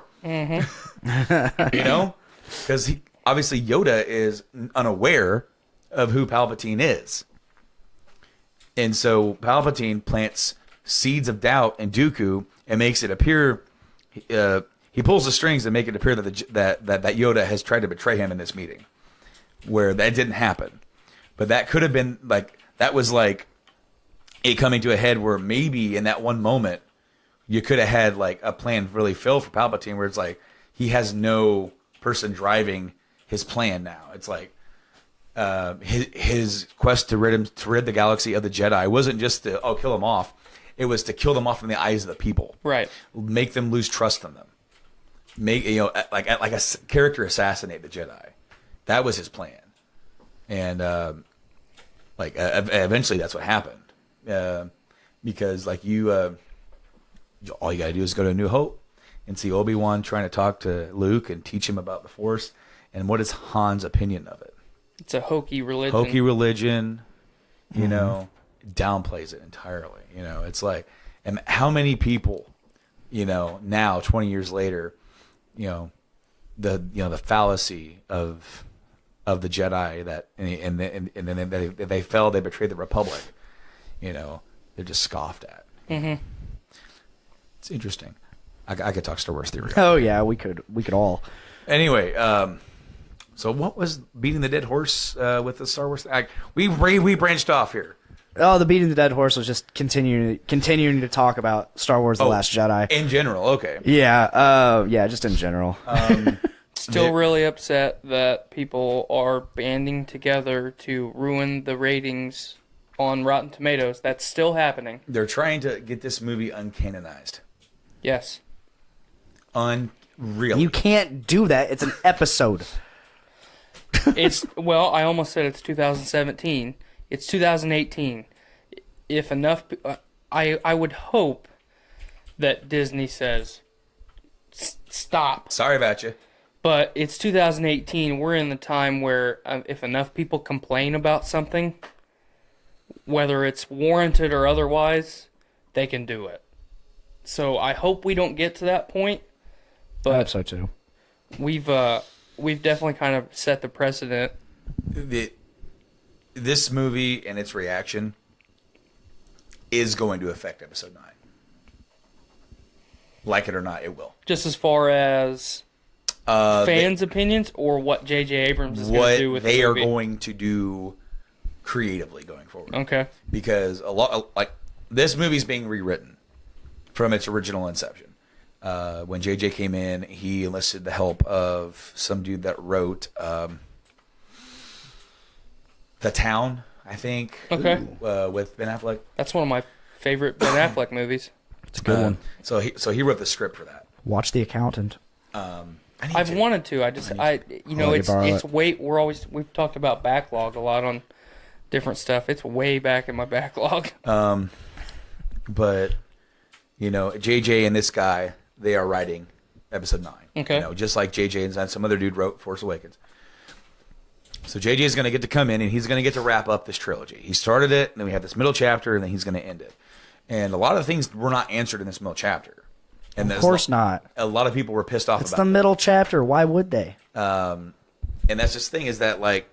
Because obviously Yoda is unaware of who Palpatine is. And so Palpatine plants seeds of doubt in Dooku and makes it appear... he pulls the strings to make it appear that Yoda has tried to betray him in this meeting, where that didn't happen. But that could have been that was like it coming to a head where maybe in that one moment you could have had like a plan really fail for Palpatine, where it's like he has no person driving his plan now. It's like his quest to rid the galaxy of the Jedi wasn't just to kill them off. It was to kill them off in the eyes of the people. Right. Make them lose trust in them. Make like a character assassinate the Jedi. That was his plan. And eventually that's what happened. Because like all you gotta do is go to New Hope and see Obi-Wan trying to talk to Luke and teach him about the Force. And what is Han's opinion of it? It's a hokey religion. Downplays it entirely. It's like, and how many people, now 20 years later, the fallacy of the Jedi that and then they fell, they betrayed the Republic. They're just scoffed at. Mm-hmm. It's interesting. I could talk Star Wars theory. Oh yeah, we could all. Anyway, so what was beating the dead horse with the Star Wars? We branched off here. Oh, the beating the dead horse was just continuing to talk about Star Wars: The Last Jedi in general. Okay. Yeah. Just in general. Still really upset that people are banding together to ruin the ratings on Rotten Tomatoes. That's still happening. They're trying to get this movie uncanonized. Yes. Unreal. You can't do that. It's an episode. I almost said it's 2017. It's 2018. If enough, I would hope that Disney says, stop. Sorry about you. But it's 2018. We're in the time where if enough people complain about something, whether it's warranted or otherwise, they can do it. So I hope we don't get to that point. But I hope so too. We've definitely kind of set the precedent. This movie and its reaction is going to affect Episode 9. Like it or not, it will. Just as far as fans' opinions or what J.J. Abrams is going to do with the movie? What they are going to do creatively going forward. Okay. Because this movie's being rewritten from its original inception. When J.J. came in, he enlisted the help of some dude that wrote The Town, I think. Okay. With Ben Affleck. That's one of my favorite Ben Affleck movies. It's a good one. So he wrote the script for that. Watch The Accountant. I've wanted to. It's way. We've talked about backlog a lot on different stuff. It's way back in my backlog. But JJ and this guy, they are writing Episode 9. Okay. Just like JJ and some other dude wrote Force Awakens. So JJ is going to get to come in and he's going to get to wrap up this trilogy. He started it, and then we have this middle chapter, and then he's going to end it. And a lot of things were not answered in this middle chapter. And of course not. A lot of people were pissed off about it. It's the middle chapter. Why would they? And that's just the thing is that, like,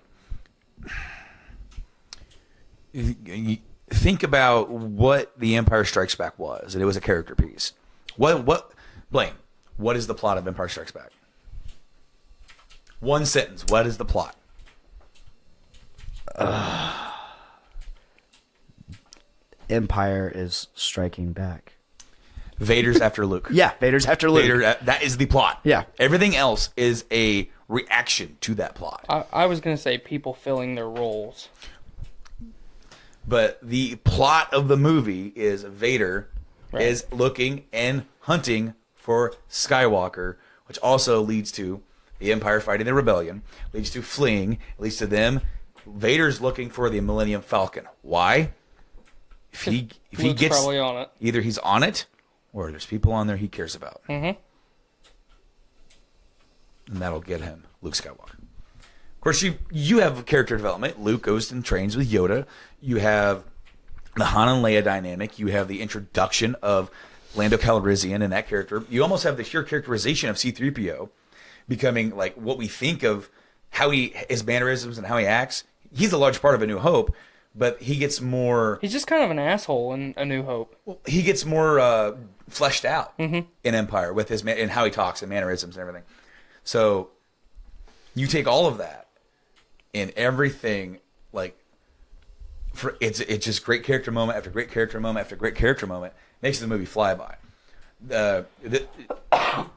think about what The Empire Strikes Back was, and it was a character piece. Blaine, what is the plot of Empire Strikes Back? One sentence. What is the plot? Empire is striking back. Vader's after Luke. Yeah, Vader's after Luke. That is the plot. Yeah. Everything else is a reaction to that plot. I was going to say people filling their roles. But the plot of the movie is Vader is looking and hunting for Skywalker, which also leads to the Empire fighting the rebellion, leads to fleeing, leads to them. Vader's looking for the Millennium Falcon. Why? If he gets probably on it. Either he's on it, or there's people on there he cares about. Mm-hmm. And that'll get him Luke Skywalker. Of course, you have character development. Luke goes and trains with Yoda. You have the Han and Leia dynamic. You have the introduction of Lando Calrissian and that character. You almost have the sheer characterization of C-3PO becoming like what we think of how his mannerisms and how he acts. He's a large part of A New Hope, but he gets more... He's just kind of an asshole in A New Hope. He gets more fleshed out in Empire with his and how he talks and mannerisms and everything. So you take all of that and everything, like, it's just great character moment after great character moment after great character moment. Makes the movie fly by.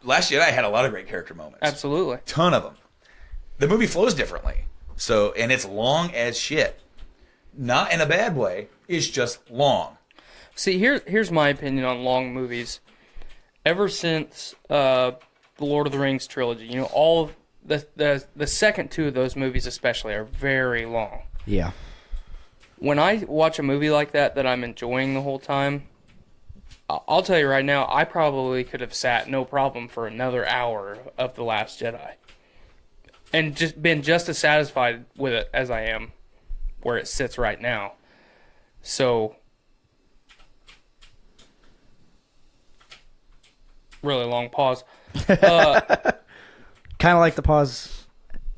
Last Jedi had a lot of great character moments. Absolutely. Ton of them. The movie flows differently. So, and it's long as shit. Not in a bad way. It's just long. See, here's my opinion on long movies. Ever since the Lord of the Rings trilogy, all of the second two of those movies especially are very long. Yeah. When I watch a movie like that I'm enjoying the whole time, I'll tell you right now, I probably could have sat no problem for another hour of The Last Jedi. And just been just as satisfied with it as I am where it sits right now. So, really long pause. Kind of like the pause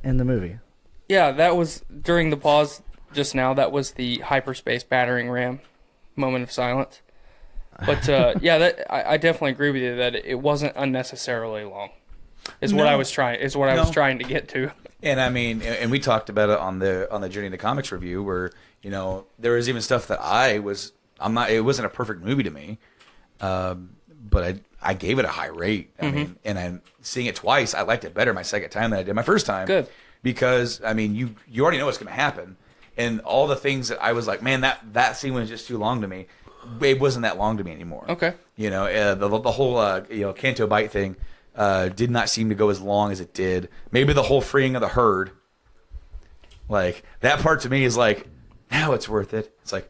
in the movie. Yeah, that was during the pause just now. That was the hyperspace battering ram moment of silence. But yeah, I definitely agree with you that it wasn't unnecessarily long. What I was trying to get to. And I mean, and we talked about it on the Journey to Comics review, where there was even stuff that it wasn't a perfect movie to me, but I gave it a high rate. I mean, and I'm seeing it twice. I liked it better my second time than I did my first time. Good, because I mean, you already know what's going to happen, and all the things that I was like, man, that scene was just too long to me. It wasn't that long to me anymore. Okay, the whole Canto Bight thing. Did not seem to go as long as it did. Maybe the whole freeing of the herd, like that part to me is like, now it's worth it. It's like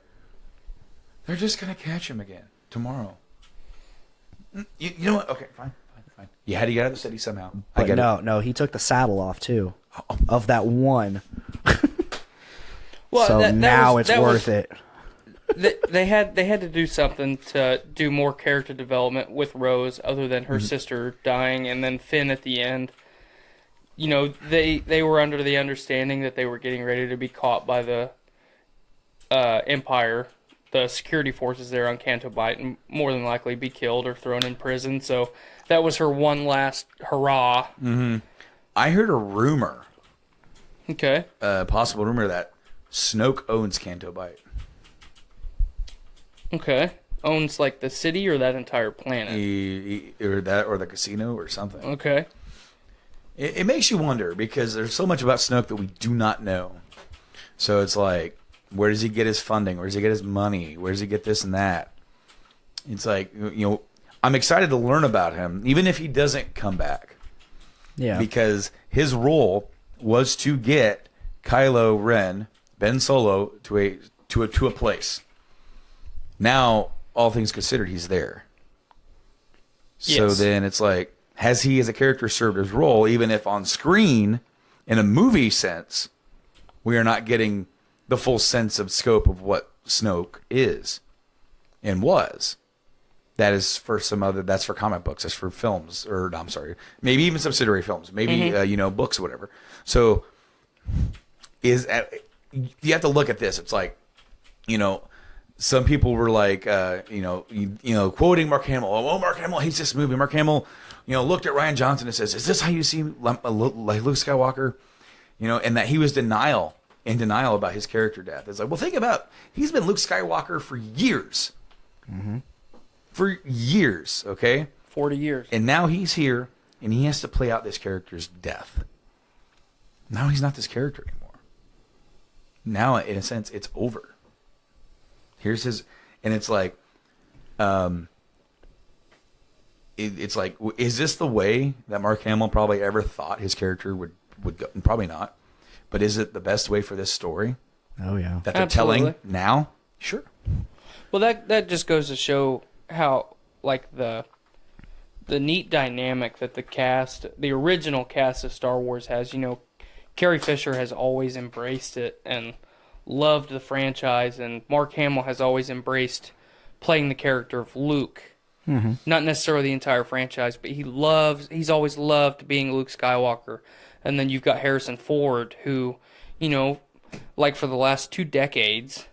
they're just gonna catch him again tomorrow. You know what? Okay, fine. You had to get out of the city somehow. But no, he took the saddle off too, of that one. Well, so now it's worth it. They had to do something to do more character development with Rose, other than her sister dying, and then Finn at the end. They were under the understanding that they were getting ready to be caught by the Empire, the security forces there on Canto Bight, and more than likely be killed or thrown in prison. So that was her one last hurrah. Mm-hmm. I heard a rumor. Okay. A possible rumor that Snoke owns Canto Bight. Okay. Owns like the city or that entire planet? Or the casino or something. Okay. It makes you wonder, because there's so much about Snoke that we do not know. So it's like, where does he get his funding? Where does he get his money? Where does he get this and that? It's like, I'm excited to learn about him, even if he doesn't come back. Yeah. Because his role was to get Kylo Ren, Ben Solo, to a place. Now, all things considered, he's there. So then it's like, has he as a character served his role, even if on screen, in a movie sense, we are not getting the full sense of scope of what Snoke is and was. That is for that's for comic books, that's for films, maybe even subsidiary films, maybe, books or whatever. So you have to look at this. It's like, you know, some people were like, quoting Mark Hamill. Oh, Mark Hamill hates this movie. Mark Hamill, looked at Ryan Johnson and says, "Is this how you see like Luke Skywalker?" And that he was in denial about his character death. It's like, well, think about, he's been Luke Skywalker for years. Mm-hmm. For years, okay? 40 years. And now he's here, and he has to play out this character's death. Now he's not this character anymore. Now, in a sense, it's over. Here's his, and it's like, it's like, is this the way that Mark Hamill probably ever thought his character would go? Probably not. But is it the best way for this story? Oh, yeah. That they're telling now? Sure. Well, that just goes to show how, like, the neat dynamic that the original cast of Star Wars has. Carrie Fisher has always embraced it and loved the franchise, and Mark Hamill has always embraced playing the character of Luke. Mm-hmm. Not necessarily the entire franchise, but he's always loved being Luke Skywalker. And then you've got Harrison Ford, who, like for the last 2 decades,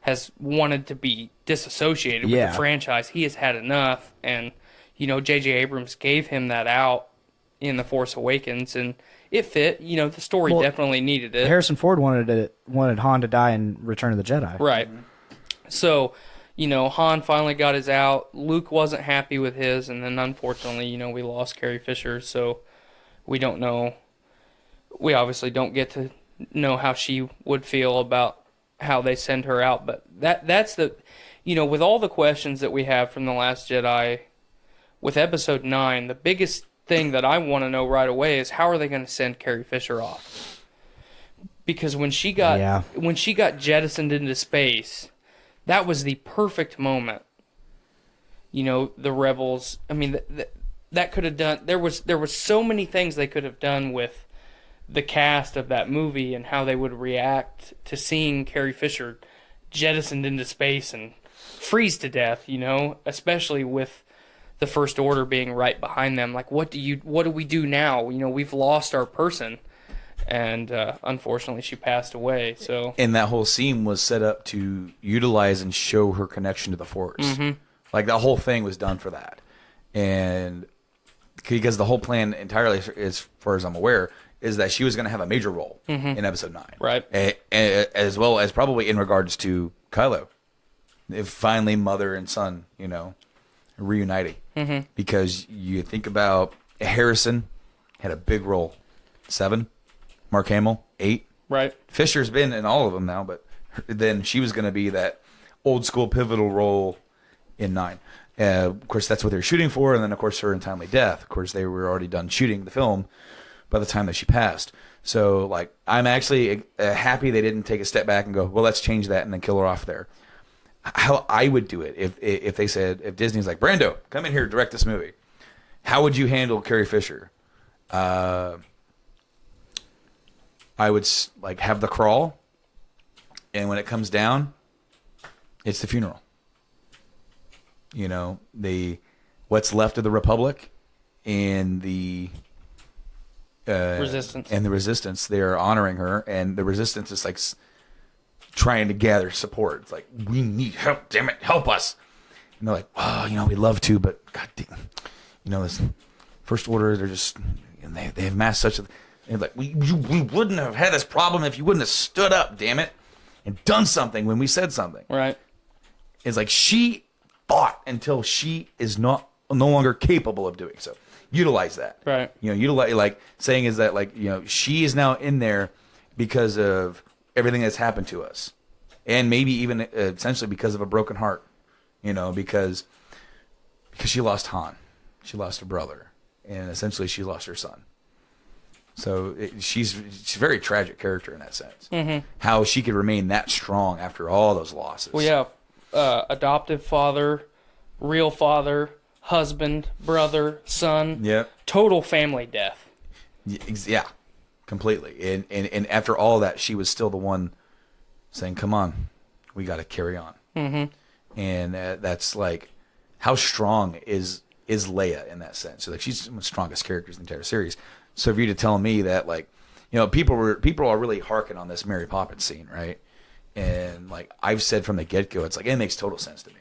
has wanted to be disassociated with the franchise. He has had enough, and J.J. Abrams gave him that out in The Force Awakens, and it fit. The story definitely needed it. Harrison Ford wanted Han to die in Return of the Jedi. Right. So, Han finally got his out. Luke wasn't happy with his, and then unfortunately, we lost Carrie Fisher, so we don't know. We obviously don't get to know how she would feel about how they send her out, but that's the, with all the questions that we have from The Last Jedi, with Episode 9, the biggest thing that I want to know right away is how are they going to send Carrie Fisher off? Because when she got jettisoned into space, that was the perfect moment. The rebels. I mean, that could have done. There was so many things they could have done with the cast of that movie and how they would react to seeing Carrie Fisher jettisoned into space and freeze to death. Especially with the First Order being right behind them. Like, what do we do now? We've lost our person. And unfortunately, she passed away. So, and that whole scene was set up to utilize and show her connection to the Force. Mm-hmm. Like, that whole thing was done for that. And because the whole plan entirely, as far as I'm aware, is that she was going to have a major role in Episode 9. Right. As well as probably in regards to Kylo. If finally mother and son, reuniting. Mm-hmm. Because you think about Harrison had a big role. 7. Mark Hamill, 8. Right. Fisher's been in all of them now, but then she was going to be that old school pivotal role in 9. Of course, that's what they were shooting for, and then, of course, her untimely death. Of course, they were already done shooting the film by the time that she passed. So, like, I'm actually happy they didn't take a step back and go, well, let's change that and then kill her off there. How I would do it if they said, if Disney's like, Brando, come in here, direct this movie. How would you handle Carrie Fisher? I would have the crawl, and when it comes down, it's the funeral. What's left of the Republic and the Resistance, they are honoring her, and the Resistance is like trying to gather support. It's like, we need help, damn it, help us. And they're like, oh, we'd love to, but God damn, this First Order, they're just, they have massed such a, and like, we wouldn't have had this problem if you wouldn't have stood up, damn it, and done something when we said something. Right. It's like she fought until she is no longer capable of doing so. Utilize that. Right. Utilize, like, saying is that, like, she is now in there because of everything that's happened to us. And maybe even essentially because of a broken heart. Because she lost Han. She lost her brother. And essentially she lost her son. So she's a very tragic character in that sense. Mm-hmm. How she could remain that strong after all those losses. Well, yeah. Adoptive father, real father, husband, brother, son. Yep. Total family death. Yeah, completely. And after all that, she was still the one saying, come on, we got to carry on. Mm-hmm. And that's like, how strong is Leia in that sense? So, like, she's one of the strongest characters in the entire series. So for you to tell me that, like, people are really harking on this Mary Poppins scene, right? And like I've said from the get-go, it's like it makes total sense to me.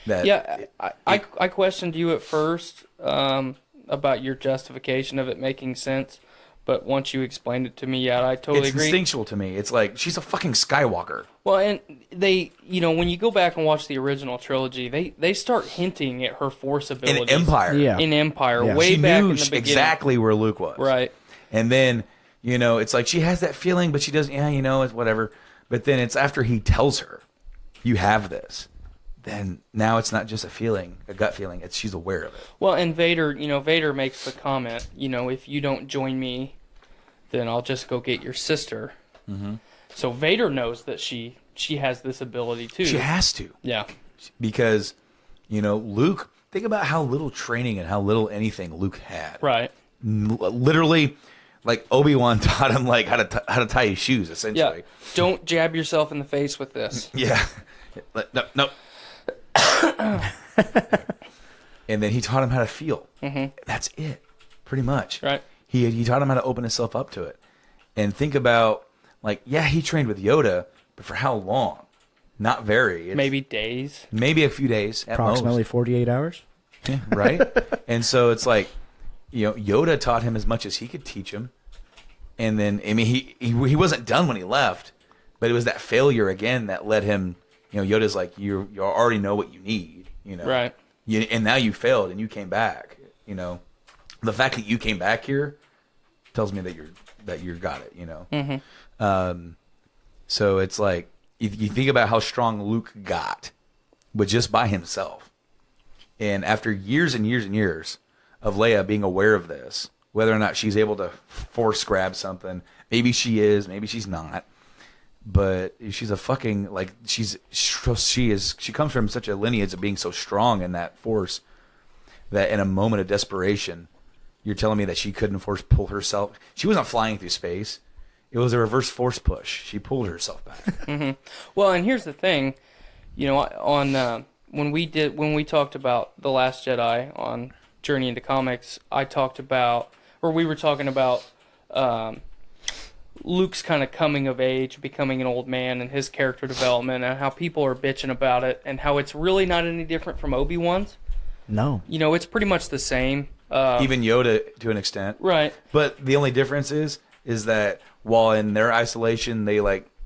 That I questioned you at first about your justification of it making sense, but once you explained it to me, I totally agree. It's instinctual to me. It's like she's a fucking Skywalker. Well, and they, when you go back and watch the original trilogy, they start hinting at her Force abilities. In Empire. Yeah. In Empire, Yeah. way She back knew in the beginning. exactly where Luke was. Right. And then, it's like she has that feeling, but she doesn't, it's whatever. But then it's after he tells her, you have this. Then now it's not just a feeling, a gut feeling. It's she's aware of it. Well, and Vader, Vader makes the comment, if you don't join me, then I'll just go get your sister. Mm-hmm. So Vader knows that she has this ability too. She has to. Yeah. Because, Luke, think about how little training and how little anything Luke had. Right. Literally, like Obi-Wan taught him like how to tie his shoes, essentially. Yeah. Don't jab yourself in the face with this. Yeah. No. And then he taught him how to feel. Mm-hmm. That's it, pretty much. Right. He taught him how to open himself up to it. And think about, he trained with Yoda, but for how long? Not very. Maybe days. Maybe a few days at Approximately most. 48 hours. Yeah, right? And so it's like, Yoda taught him as much as he could teach him. And then, he wasn't done when he left, but it was that failure again that led him, Yoda's like, you already know what you need, Right. And now you failed and you came back, The fact that you came back here tells me that you got it, Mm-hmm. So it's like, you think about how strong Luke got, but just by himself. And after years and years and years of Leia being aware of this, whether or not she's able to force grab something, maybe she is, maybe she's not. But she's a fucking, she comes from such a lineage of being so strong in that force that in a moment of desperation, you're telling me that she couldn't pull herself. She wasn't flying through space. It was a reverse force push. She pulled herself back. Mm-hmm. Well, and here's the thing, on when we talked about The Last Jedi on Journey into Comics, we were talking about Luke's kind of coming of age, becoming an old man, and his character development, and how people are bitching about it, and how it's really not any different from Obi-Wan's. No. It's pretty much the same. Even Yoda to an extent. Right. But the only difference is that while in their isolation, they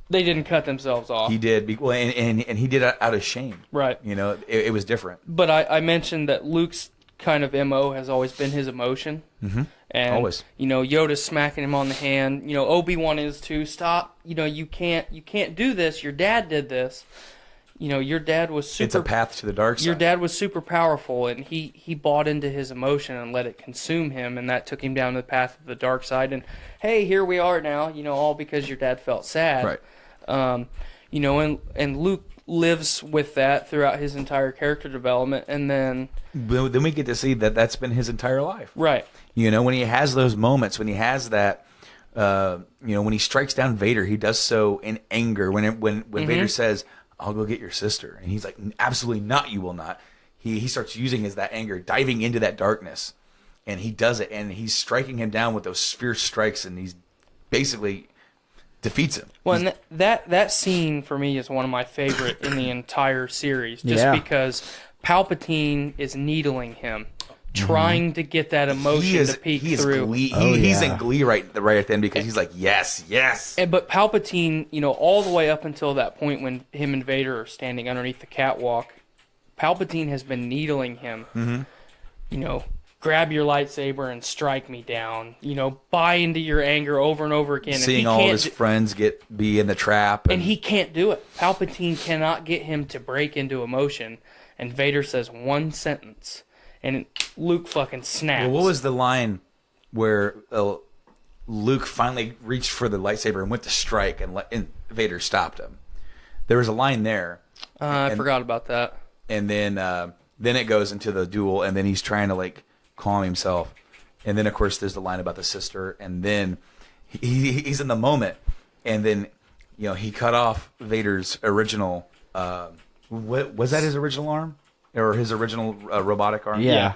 didn't cut themselves off. He did. And he did it out of shame. Right. It was different. But I mentioned that Luke's kind of MO has always been his emotion. Mm-hmm. And, always. Yoda's smacking him on the hand. Obi-Wan is too. Stop. You can't do this. Your dad did this. Your dad was super... It's a path to the dark side. Your dad was super powerful, and he bought into his emotion and let it consume him, and that took him down the path of the dark side. And, hey, here we are now, all because your dad felt sad. Right. And Luke lives with that throughout his entire character development, and then... Then we get to see that that's been his entire life. Right. When he has those moments, when he has that... when he strikes down Vader, he does so in anger. When mm-hmm. Vader says... I'll go get your sister. And he's like, absolutely not, you will not. He starts using that anger, diving into that darkness. And he does it. And he's striking him down with those fierce strikes. And he's basically defeats him. Well, and that scene for me is one of my favorite in the entire series. Just because Palpatine is needling him. Trying to get that emotion to peek through. He's in glee right at the end because he's like, yes. But Palpatine, all the way up until that point when him and Vader are standing underneath the catwalk, Palpatine has been needling him. Mm-hmm. Grab your lightsaber and strike me down. Buy into your anger over and over again. Seeing all his friends be in the trap. And he can't do it. Palpatine cannot get him to break into emotion. And Vader says one sentence. And Luke fucking snaps. Well, what was the line where Luke finally reached for the lightsaber and went to strike, and Vader stopped him? There was a line there. I forgot about that. And then it goes into the duel, and then he's trying to calm himself. And then of course there's the line about the sister, and then he's in the moment, and then he cut off Vader's original. What was that? His original arm? Or his original robotic arm? Yeah.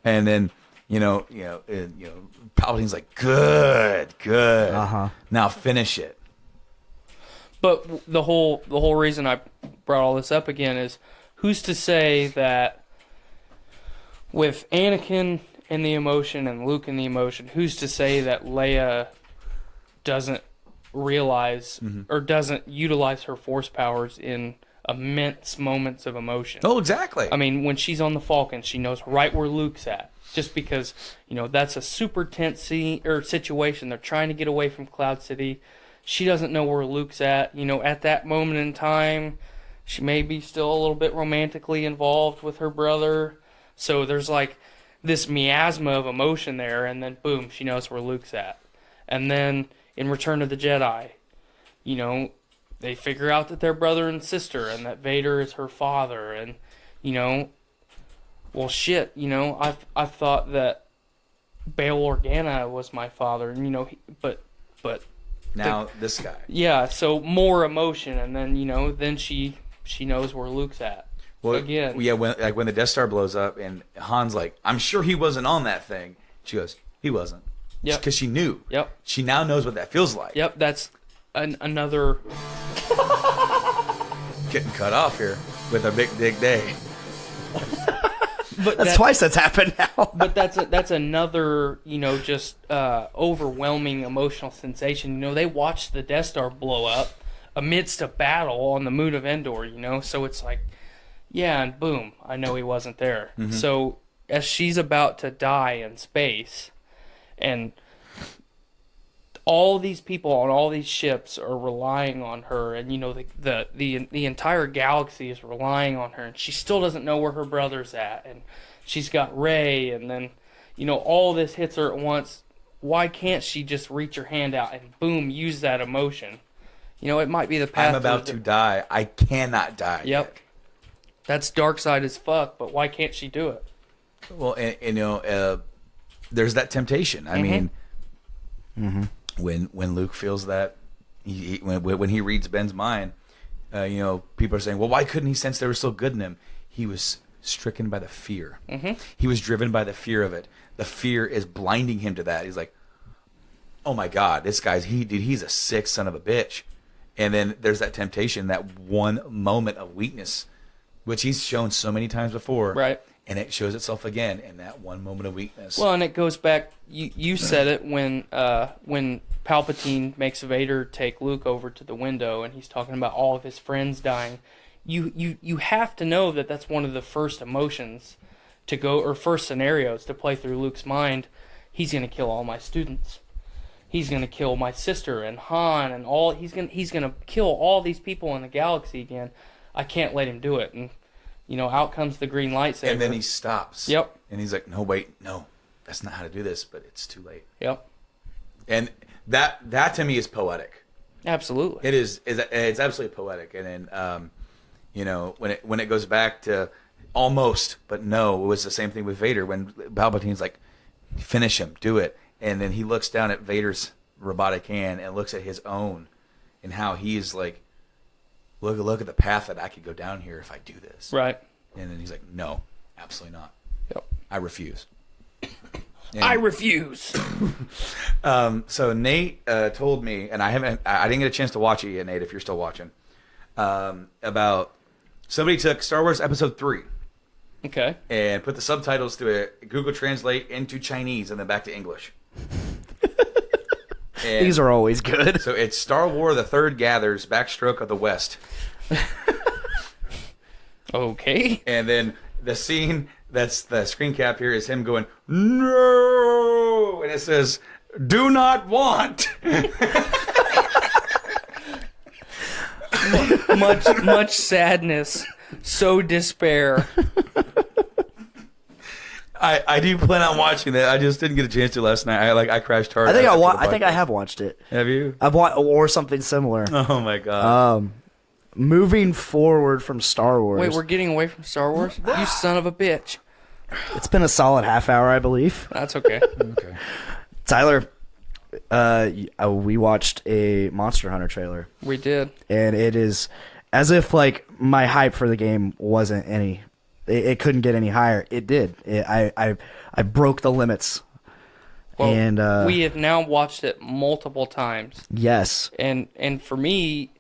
And then, Palpatine's like, good. Uh-huh. Now finish it. But the whole reason I brought all this up again is, who's to say that with Anakin in the emotion and Luke in the emotion, who's to say that Leia doesn't realize or doesn't utilize her Force powers in immense moments of emotion? Oh, exactly. I mean, when she's on the Falcon, she knows right where Luke's at. Just because, that's a super tense situation. They're trying to get away from Cloud City. She doesn't know where Luke's at. At that moment in time, she may be still a little bit romantically involved with her brother. So there's like this miasma of emotion there, and then boom, she knows where Luke's at. And then in Return of the Jedi, they figure out that they're brother and sister, and that Vader is her father, and well, shit, I thought that Bail Organa was my father, and but now this guy. Yeah, so more emotion, and then then she knows where Luke's at. Well, again, yeah, when the Death Star blows up, and Han's like, "I'm sure he wasn't on that thing." She goes, "He wasn't." Yep. Because she knew. Yep. She now knows what that feels like. Yep. That's another getting cut off here with a big dig day. But that's twice that's happened now. But that's another, just overwhelming emotional sensation. They watched the Death Star blow up amidst a battle on the moon of Endor, so it's like, yeah, and boom, I know he wasn't there. Mm-hmm. So as she's about to die in space, and all these people on all these ships are relying on her, and the entire galaxy is relying on her, and she still doesn't know where her brother's at, and she's got Rey, and then all this hits her at once. Why can't she just reach her hand out and boom, use that emotion? It might be the path. I'm about to die. I cannot die. Yep. Yet. That's dark side as fuck, but why can't she do it? Well, there's that temptation. I mean, when Luke feels that, when he reads Ben's mind, people are saying, well, why couldn't he sense they were still good in him? He was stricken by the fear. Mm-hmm. He was driven by the fear of it. The fear is blinding him to that. He's like, oh my God, this guy's, he's a sick son of a bitch. And then there's that temptation, that one moment of weakness, which he's shown so many times before. Right. And it shows itself again in that one moment of weakness. Well, and it goes back. You said it when Palpatine makes Vader take Luke over to the window, and he's talking about all of his friends dying. You have to know that that's one of the first emotions to go, or first scenarios to play through Luke's mind. He's gonna kill all my students. He's gonna kill my sister and Han and all. He's gonna kill all these people in the galaxy again. I can't let him do it. And out comes the green lightsaber. And then he stops. Yep. And he's like, no, that's not how to do this, but it's too late. Yep. And that to me is poetic. Absolutely. It is. It's absolutely poetic. And then, when it goes back to almost, but no, it was the same thing with Vader when Palpatine's like, finish him, do it. And then he looks down at Vader's robotic hand and looks at his own and how he's like, look at the path that I could go down here if I do this. Right. And then he's like, no, absolutely not. Yep. I refuse. I refuse. So Nate told me, and I didn't get a chance to watch it yet, Nate, if you're still watching, about somebody took Star Wars Episode 3. Okay. And put the subtitles through a Google Translate into Chinese and then back to English. These are always good. So it's Star Wars: The Third Gathers, Backstroke of the West. Okay. And then the scene that's the screen cap here is him going, no! And it says, do not want. much sadness, so despair. I do plan on watching that. I just didn't get a chance to last night. I crashed hard. I think I have watched it. Have you? I've watched or something similar. Oh my god. Moving forward from Star Wars. Wait, we're getting away from Star Wars? You son of a bitch. It's been a solid half hour, I believe. That's okay. Okay. Tyler, we watched a Monster Hunter trailer. We did. And it is as if like my hype for the game wasn't any. It couldn't get any higher. It did. I broke the limits. Well, and we have now watched it multiple times. Yes. And for me,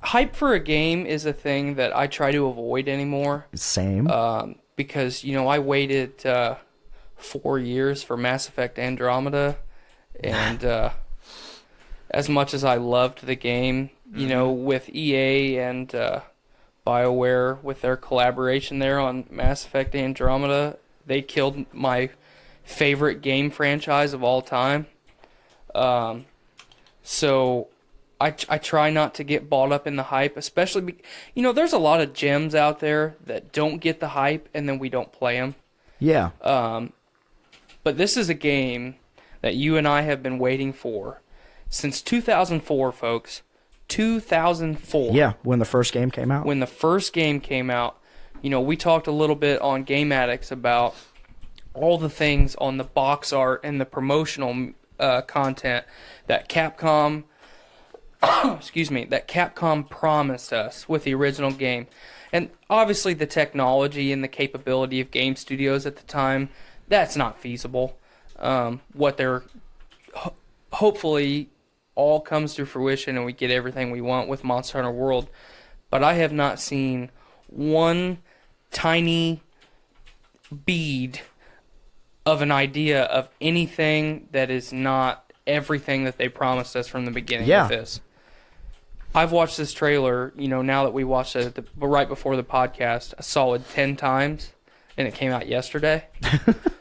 hype for a game is a thing that I try to avoid anymore. Same. Because, I waited 4 years for Mass Effect Andromeda, and as much as I loved the game, with EA and BioWare, with their collaboration there on Mass Effect Andromeda, they killed my favorite game franchise of all time. So I try not to get bought up in the hype, especially, there's a lot of gems out there that don't get the hype, and then we don't play them. Yeah. But this is a game that you and I have been waiting for since 2004, folks. 2004. Yeah, when the first game came out. When the first game came out, we talked a little bit on Game Addicts about all the things on the box art and the promotional content that Capcom promised us with the original game. And obviously the technology and the capability of game studios at the time, that's not feasible. What they're hopefully all comes to fruition and we get everything we want with Monster Hunter World. But I have not seen one tiny bead of an idea of anything that is not everything that they promised us from the beginning of this. I've watched this trailer, now that we watched it right before the podcast, a solid 10 times, and it came out yesterday.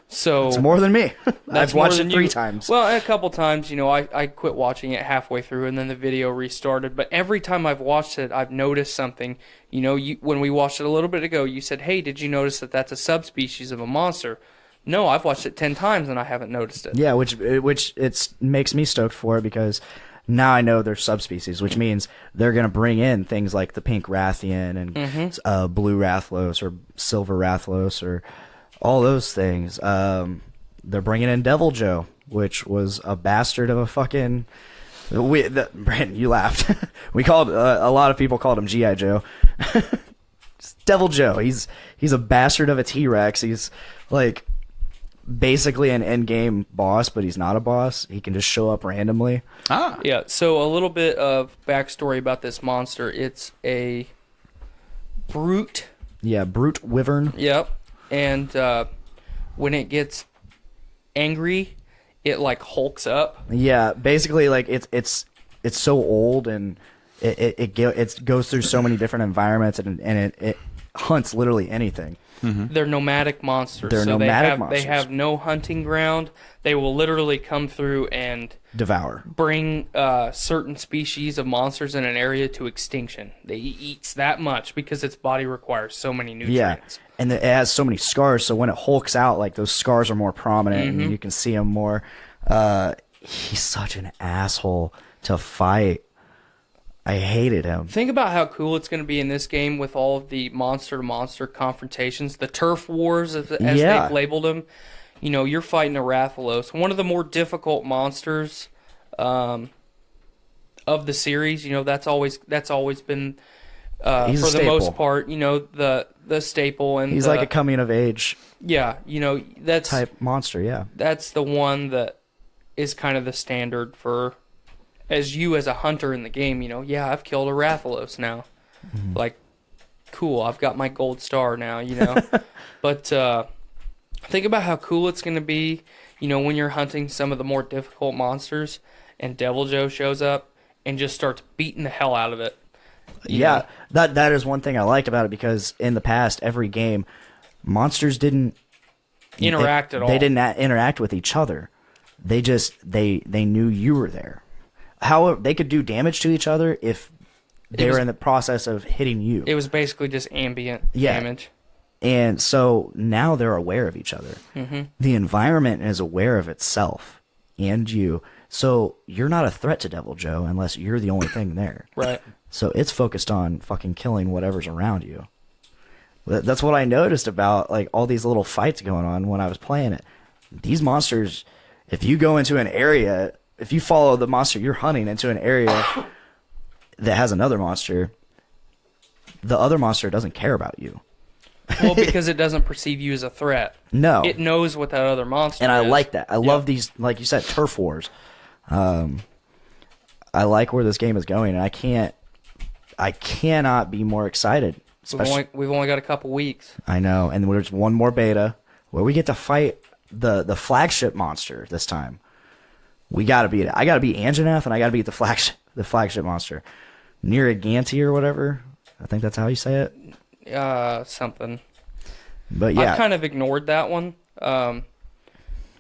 So it's more than me. I've watched it 3 times. Well, a couple times, I quit watching it halfway through, and then the video restarted. But every time I've watched it, I've noticed something. When we watched it a little bit ago, you said, "Hey, did you notice that that's a subspecies of a monster?" No, I've watched it 10 times and I haven't noticed it. Yeah, which it makes me stoked for, because now I know they're subspecies, which means they're going to bring in things like the pink Rathian and blue Rathlos or silver Rathlos or all those things. They're bringing in Devil Joe, which was a bastard of a fucking... Brandon, you laughed. We called a lot of people called him G.I. Joe. Devil Joe. He's a bastard of a T-Rex. He's like basically an end-game boss, but he's not a boss. He can just show up randomly. Yeah, so a little bit of backstory about this monster. It's a brute. Yeah, brute wyvern. Yep. And when it gets angry, it like hulks up. Yeah, basically like it's so old, and it goes through so many different environments, and it hunts literally anything. Mm-hmm. They're nomadic monsters. Monsters. They have no hunting ground. They will literally come through and devour. Bring certain species of monsters in an area to extinction. They eats that much because its body requires so many nutrients. Yeah, and it has so many scars, so when it hulks out, like those scars are more prominent, and you can see them more. He's such an asshole to fight. I hated him. Think about how cool it's going to be in this game with all of the monster-to-monster confrontations, the turf wars, as they've labeled them. You're fighting a Rathalos, one of the more difficult monsters of the series. That's always been for the most part. The staple, and he's like a coming of age. Yeah, that's type monster. Yeah, that's the one that is kind of the standard for. As a hunter in the game, I've killed a Rathalos now. Mm-hmm. Like, cool, I've got my gold star now, But think about how cool it's going to be, when you're hunting some of the more difficult monsters and Devil Joe shows up and just starts beating the hell out of it. Yeah, that is one thing I liked about it, because in the past, every game, monsters didn't interact at all. They didn't interact with each other. They knew you were there. However, they could do damage to each other if they were in the process of hitting you. It was basically just ambient damage. And so now they're aware of each other. Mm-hmm. The environment is aware of itself and you. So you're not a threat to Devil Joe unless you're the only thing there. Right. So it's focused on fucking killing whatever's around you. That's what I noticed about like all these little fights going on when I was playing it. These monsters, if you go into an area... If you follow the monster you're hunting into an area that has another monster, the other monster doesn't care about you. Well, because it doesn't perceive you as a threat. No. It knows what that other monster is. And I like that. I love these, like you said, turf wars. I like where this game is going, and I can't I cannot be more excited. We've only got a couple weeks. I know, and there's one more beta where we get to fight the flagship monster this time. We gotta beat it. I gotta beat Anjanath, and I gotta beat the flagship monster, Niraganti or whatever. I think that's how you say it. Something. But yeah, I've kind of ignored that one,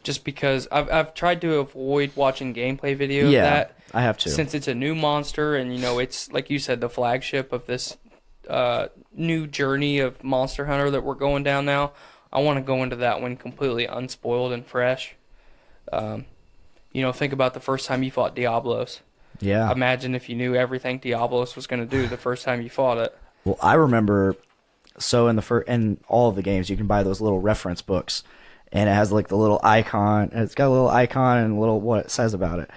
just because I've tried to avoid watching gameplay video of that. I have to. Since it's a new monster, and it's like you said, the flagship of this new journey of Monster Hunter that we're going down now. I want to go into that one completely unspoiled and fresh. Think about the first time you fought Diablos. Yeah. Imagine if you knew everything Diablos was going to do the first time you fought it. Well, I remember. So in all of the games, you can buy those little reference books, and it has like the little icon. And it's got a little icon and a little what it says about it.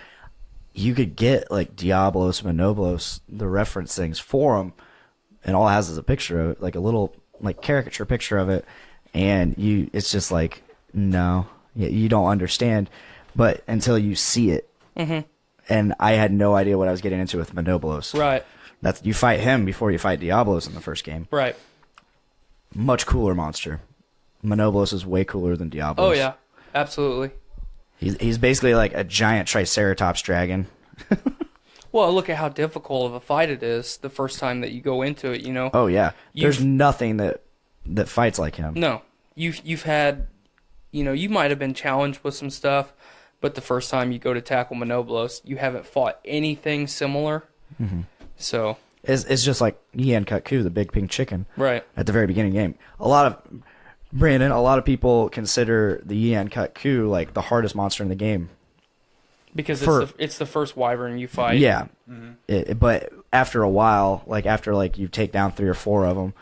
You could get like Diablos, Monoblos, the reference things for them, and all it has is a picture of it, like a little like caricature picture of it, and it's just like no, you don't understand, but until you see it. Mm-hmm. And I had no idea what I was getting into with Monoblos. Right. You fight him before you fight Diablos in the first game. Right. Much cooler monster. Monoblos is way cooler than Diablos. Oh yeah, absolutely. He's basically like a giant Triceratops dragon. Well, look at how difficult of a fight it is the first time that you go into it. Oh yeah, there's nothing that fights like him. No, you've had, you might have been challenged with some stuff, but the first time you go to tackle Monoblos, you haven't fought anything similar. Mm-hmm. So it's just like Yan Kut-Ku, the big pink chicken, right at the very beginning of the game. A lot of people consider the Yan Kut-Ku like the hardest monster in the game. Because it's the first wyvern you fight. Yeah. Mm-hmm. But after a while, after you take down 3 or 4 of them,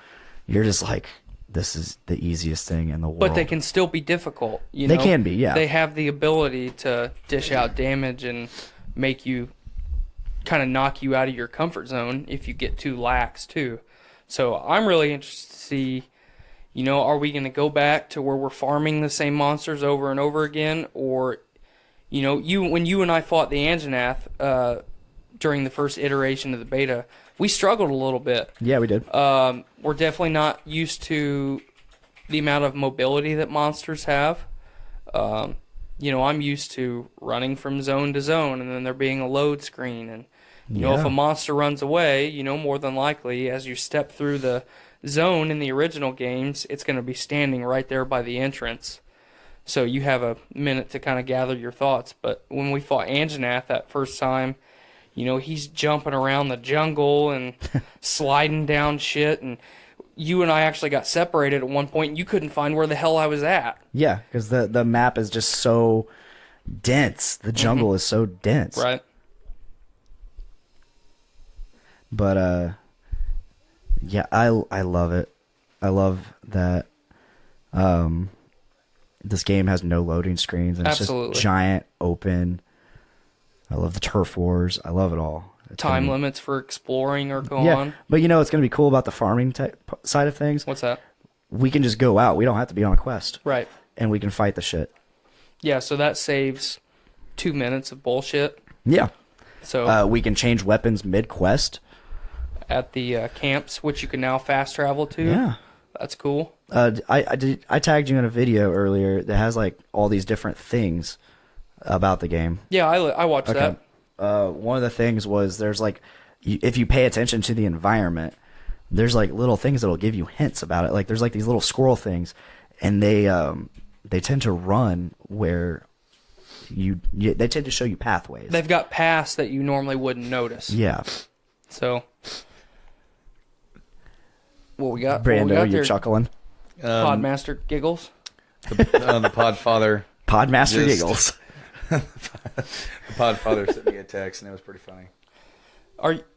you're just like, this is the easiest thing in the world. But they can still be difficult. They can be, yeah. They have the ability to dish out damage and make you kind of knock you out of your comfort zone if you get too lax too. So I'm really interested to see, are we going to go back to where we're farming the same monsters over and over again, or when you and I fought the Anjanath during the first iteration of the beta, we struggled a little bit. Yeah, we did. We're definitely not used to the amount of mobility that monsters have. I'm used to running from zone to zone, and then there being a load screen. And, if a monster runs away, more than likely, as you step through the zone in the original games, it's going to be standing right there by the entrance. So you have a minute to kind of gather your thoughts. But when we fought Anjanath that first time, he's jumping around the jungle and sliding down shit. And you and I actually got separated at one point, and you couldn't find where the hell I was at. Yeah, because the map is just so dense. The jungle is so dense. Right. But, yeah, I love it. I love that this game has no loading screens, and it's Absolutely. Just giant, open. I love the turf wars. I love it all. Time limits for exploring are going on. But it's going to be cool about the farming side of things. What's that? We can just go out. We don't have to be on a quest. Right. And we can fight the shit. Yeah, so that saves 2 minutes of bullshit. Yeah. So we can change weapons mid-quest. At the camps, which you can now fast travel to. Yeah. That's cool. I tagged you in a video earlier that has all these different things about the game. Yeah, I watched that. One of the things was there's if you pay attention to the environment, there's little things that'll give you hints about it. There's these little squirrel things, and they tend to run where they tend to show you pathways. They've got paths that you normally wouldn't notice. Yeah. So what we got? Brando, you're chuckling. Podmaster giggles. The Podfather. Podmaster giggles. The Podfather sent me a text, and it was pretty funny.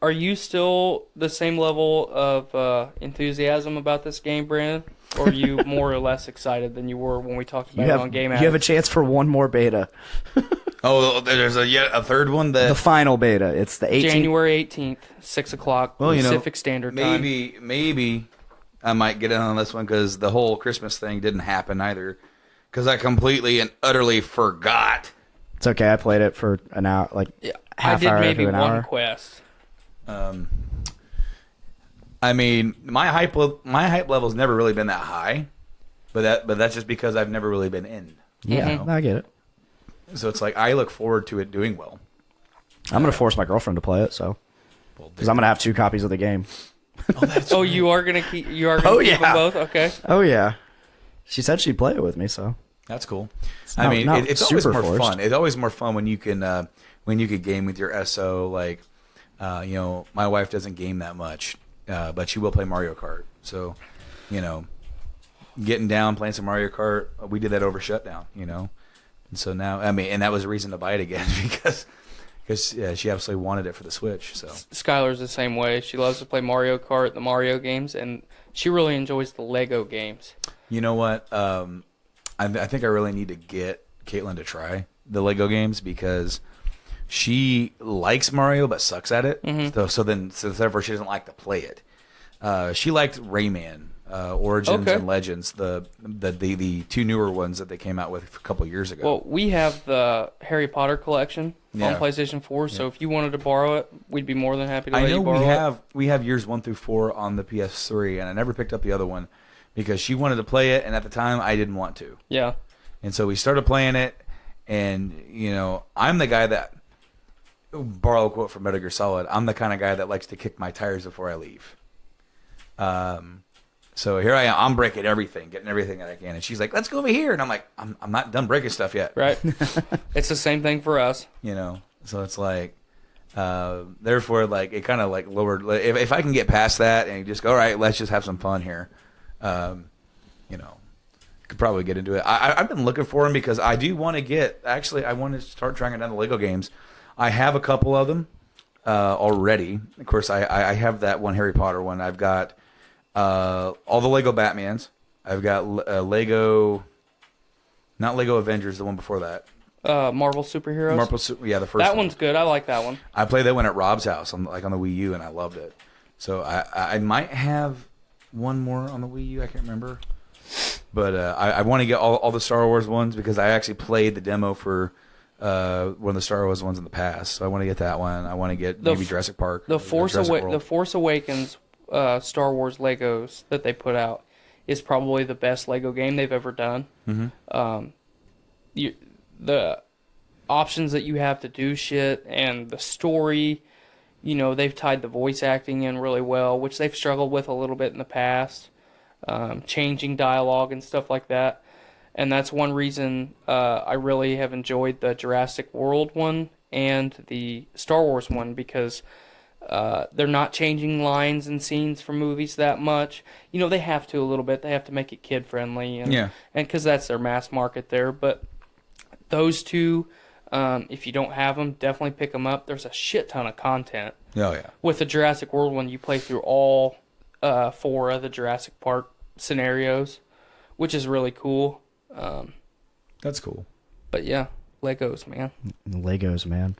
Are you still the same level of enthusiasm about this game, Brandon? Or are you more or less excited than you were when we talked about it on Game You have a chance for one more beta. Oh, there's yet a third one? The final beta. It's the 18th. January 18th, 6 o'clock Pacific Standard Time. Maybe I might get in on this one because the whole Christmas thing didn't happen either. Because I completely and utterly forgot. It's okay. I played it for an hour, half hour to an hour. I did maybe one quest. I mean, my hype level's never really been that high, but that's just because I've never really been in. Yeah, I get it. So it's like I look forward to it doing well. I'm gonna force my girlfriend to play it, so because I'm gonna have 2 copies of the game. Oh, you are gonna keep them both? Okay. Oh yeah, she said she'd play it with me, so that's cool. Not It's always super more forced. fun. It's always more fun when you can game with your SO. Like, my wife doesn't game that much, but she will play Mario Kart. So, getting down playing some Mario Kart, we did that over shutdown. And so now, and that was a reason to buy it again because she absolutely wanted it for the Switch. So Skylar's the same way. She loves to play Mario Kart, the Mario games, and she really enjoys the Lego games. You know what? I think I really need to get Caitlin to try the Lego games because she likes Mario but sucks at it. Mm-hmm. So therefore she doesn't like to play it. She liked Rayman, Origins and Legends, the 2 newer ones that they came out with a couple years ago. Well, we have the Harry Potter collection on PlayStation 4, so if you wanted to borrow it, we'd be more than happy to let you borrow it. We have years 1 through 4 on the PS3, and I never picked up the other one because she wanted to play it, and at the time I didn't want to. Yeah. And so we started playing it, and I'm the guy that, borrow a quote from Metal Gear Solid, I'm the kind of guy that likes to kick my tires before I leave. So here I am, I'm breaking everything, getting everything that I can, and she's like, "Let's go over here," and I'm like, "I'm not done breaking stuff yet." Right. It's the same thing for us. So it's like, therefore, like it kind of like lowered. If I can get past that and just go, all right, let's just have some fun here. Could probably get into it. I've been looking for them because I do want to get. Actually, I want to start trying down the Lego games. I have a couple of them already. Of course, I have that one Harry Potter one. I've got all the Lego Batmans. I've got Lego, not Lego Avengers, the one before that. Marvel Superheroes. The first. That one's good. I like that one. I played that one at Rob's house on the Wii U, and I loved it. So I might have one more on the Wii U. I can't remember. But I want to get all the Star Wars ones because I actually played the demo for one of the Star Wars ones in the past. So I want to get that one. I want to get maybe Jurassic Park. The Force Awakens Star Wars Legos that they put out is probably the best Lego game they've ever done. Mm-hmm. The options that you have to do shit and the story, they've tied the voice acting in really well, which they've struggled with a little bit in the past. Changing dialogue and stuff like that. And that's one reason I really have enjoyed the Jurassic World one and the Star Wars one because they're not changing lines and scenes from movies that much. They have to a little bit. They have to make it kid-friendly. And because that's their mass market there. But those two, if you don't have them, definitely pick them up. There's a shit ton of content. Oh, yeah. With the Jurassic World one, you play through all 4 of the Jurassic Park scenarios, which is really cool. That's cool. But yeah, Legos, man.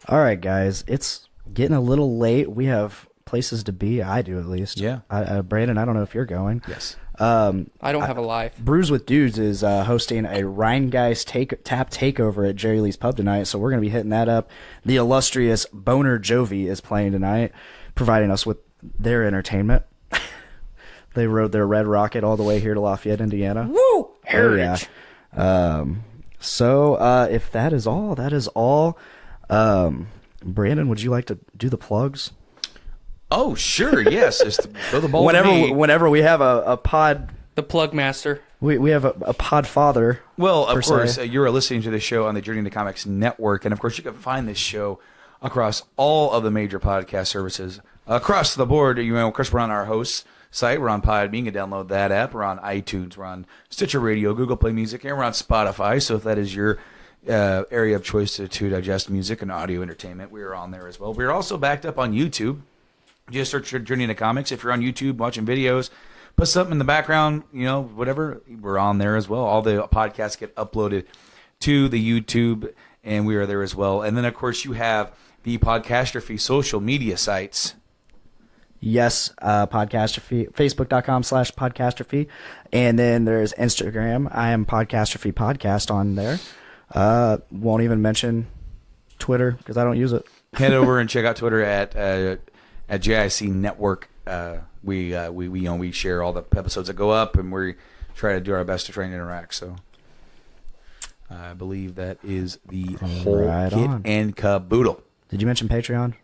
All right, guys, it's getting a little late. We have places to be. I do, at least. Yeah. Brandon, I don't know if you're going. Yes. I don't have a life. Brews with Dudes is hosting a Rheingeist tap takeover at Jerry Lee's Pub tonight, so we're going to be hitting that up. The illustrious Boner Jovi is playing tonight, providing us with their entertainment. They rode their red rocket all the way here to Lafayette, Indiana. Woo! Heritage. So if that is all, that is all. Brandon, would you like to do the plugs? Oh, sure. Yes. Just throw the ball whenever we have a pod. The plug master. We have a pod father. Well, of course, you're listening to this show on the Journey into Comics Network. And, of course, you can find this show across all of the major podcast services. Across the board, of course, we're on our hosts site. We're on Podbean. You can download that app. We're on iTunes. We're on Stitcher Radio, Google Play Music, and we're on Spotify. So if that is your area of choice to digest music and audio entertainment, we are on there as well. We're also backed up on YouTube. Just search Journey into Comics. If you're on YouTube watching videos, put something in the background, whatever, we're on there as well. All the podcasts get uploaded to the YouTube, and we are there as well. And then, of course, you have the Podcastrophe social media sites. Yes, Podcastrophe, Facebook.com/Podcastrophe. And then there's Instagram. I am Podcastrophe Podcast on there. Won't even mention Twitter because I don't use it. Head over and check out Twitter at JIC Network we share all the episodes that go up, and we try to do our best to try and interact. So I believe that is the whole kit and caboodle. Did you mention Patreon?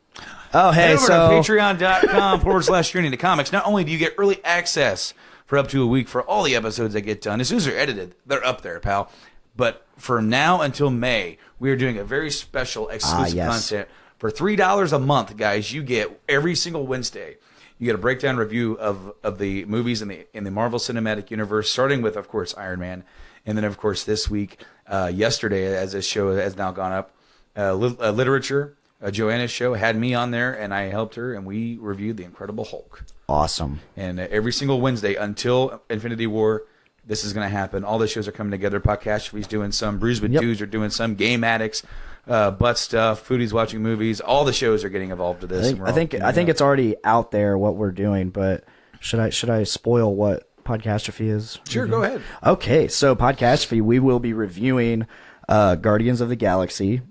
Oh, hey, head over to patreon.com/Journey to Comics. Not only do you get early access for up to a week for all the episodes that get done, as soon as they're edited, they're up there, pal. But from now until May, we are doing a very special exclusive content. For $3 a month, guys, you get every single Wednesday. You get a breakdown review of the movies in the Marvel Cinematic Universe, starting with, of course, Iron Man. And then, of course, this week, yesterday, as this show has now gone up, literature. Joanna's show had me on there, and I helped her, and we reviewed The Incredible Hulk. Awesome. And every single Wednesday until Infinity War, this is going to happen. All the shows are coming together. Podcastrophe's doing some. Brews with Dudes are doing some. Game Addicts, Butt Stuff, Foodies Watching Movies. All the shows are getting involved with this. I think it's already out there what we're doing, but should I spoil what Podcastrophe is? Sure, go ahead. Okay, so Podcastrophe, we will be reviewing Guardians of the Galaxy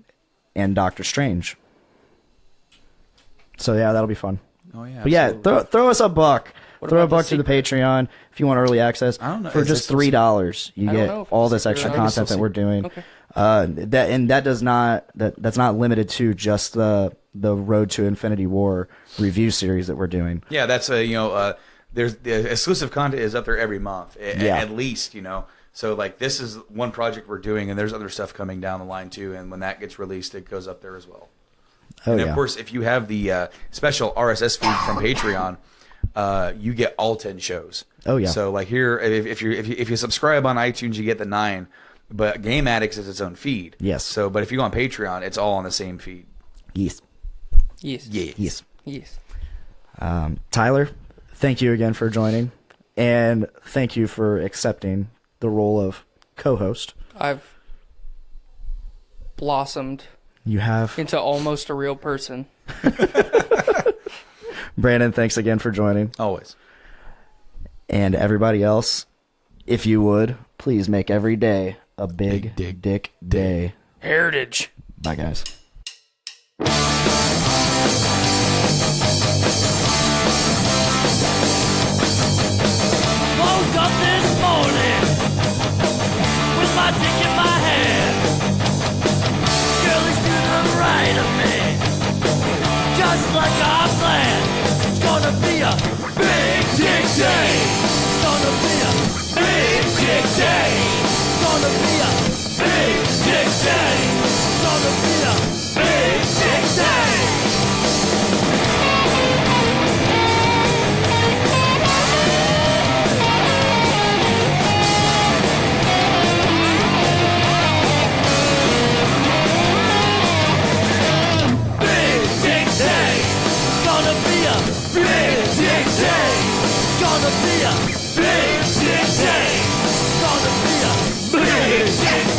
and Doctor Strange. So yeah, that'll be fun. Oh yeah, but yeah, throw us a buck. Throw a buck to the Patreon if you want early access. I don't know. For just $3, you get all this extra content that we're doing. Okay. That's not limited to just the Road to Infinity War review series that we're doing. Yeah, that's there's the exclusive content is up there every month at least, So like this is one project we're doing, and there's other stuff coming down the line too. And when that gets released, it goes up there as well. And of course, if you have the special RSS feed from Patreon, you get all 10 shows. Oh yeah. So like here, if you subscribe on iTunes, you get the 9. But Game Addicts is its own feed. Yes. So, but if you go on Patreon, it's all on the same feed. Yes. Tyler, thank you again for joining, and thank you for accepting the role of co-host. I've blossomed. You have into almost a real person. Brandon, thanks again for joining. Always. And everybody else, if you would, please make every day a big dick day. Heritage. Bye, guys. Woke up this morning with my dick in my hand. Girl is to the right of me, just like I planned. It's gonna be a big dick day. It's gonna be a big dick day. It's gonna be a big dick day. It's gonna be a big dick day. Big dick day. It's gonna be a big dick day. It's gonna be a big dick day.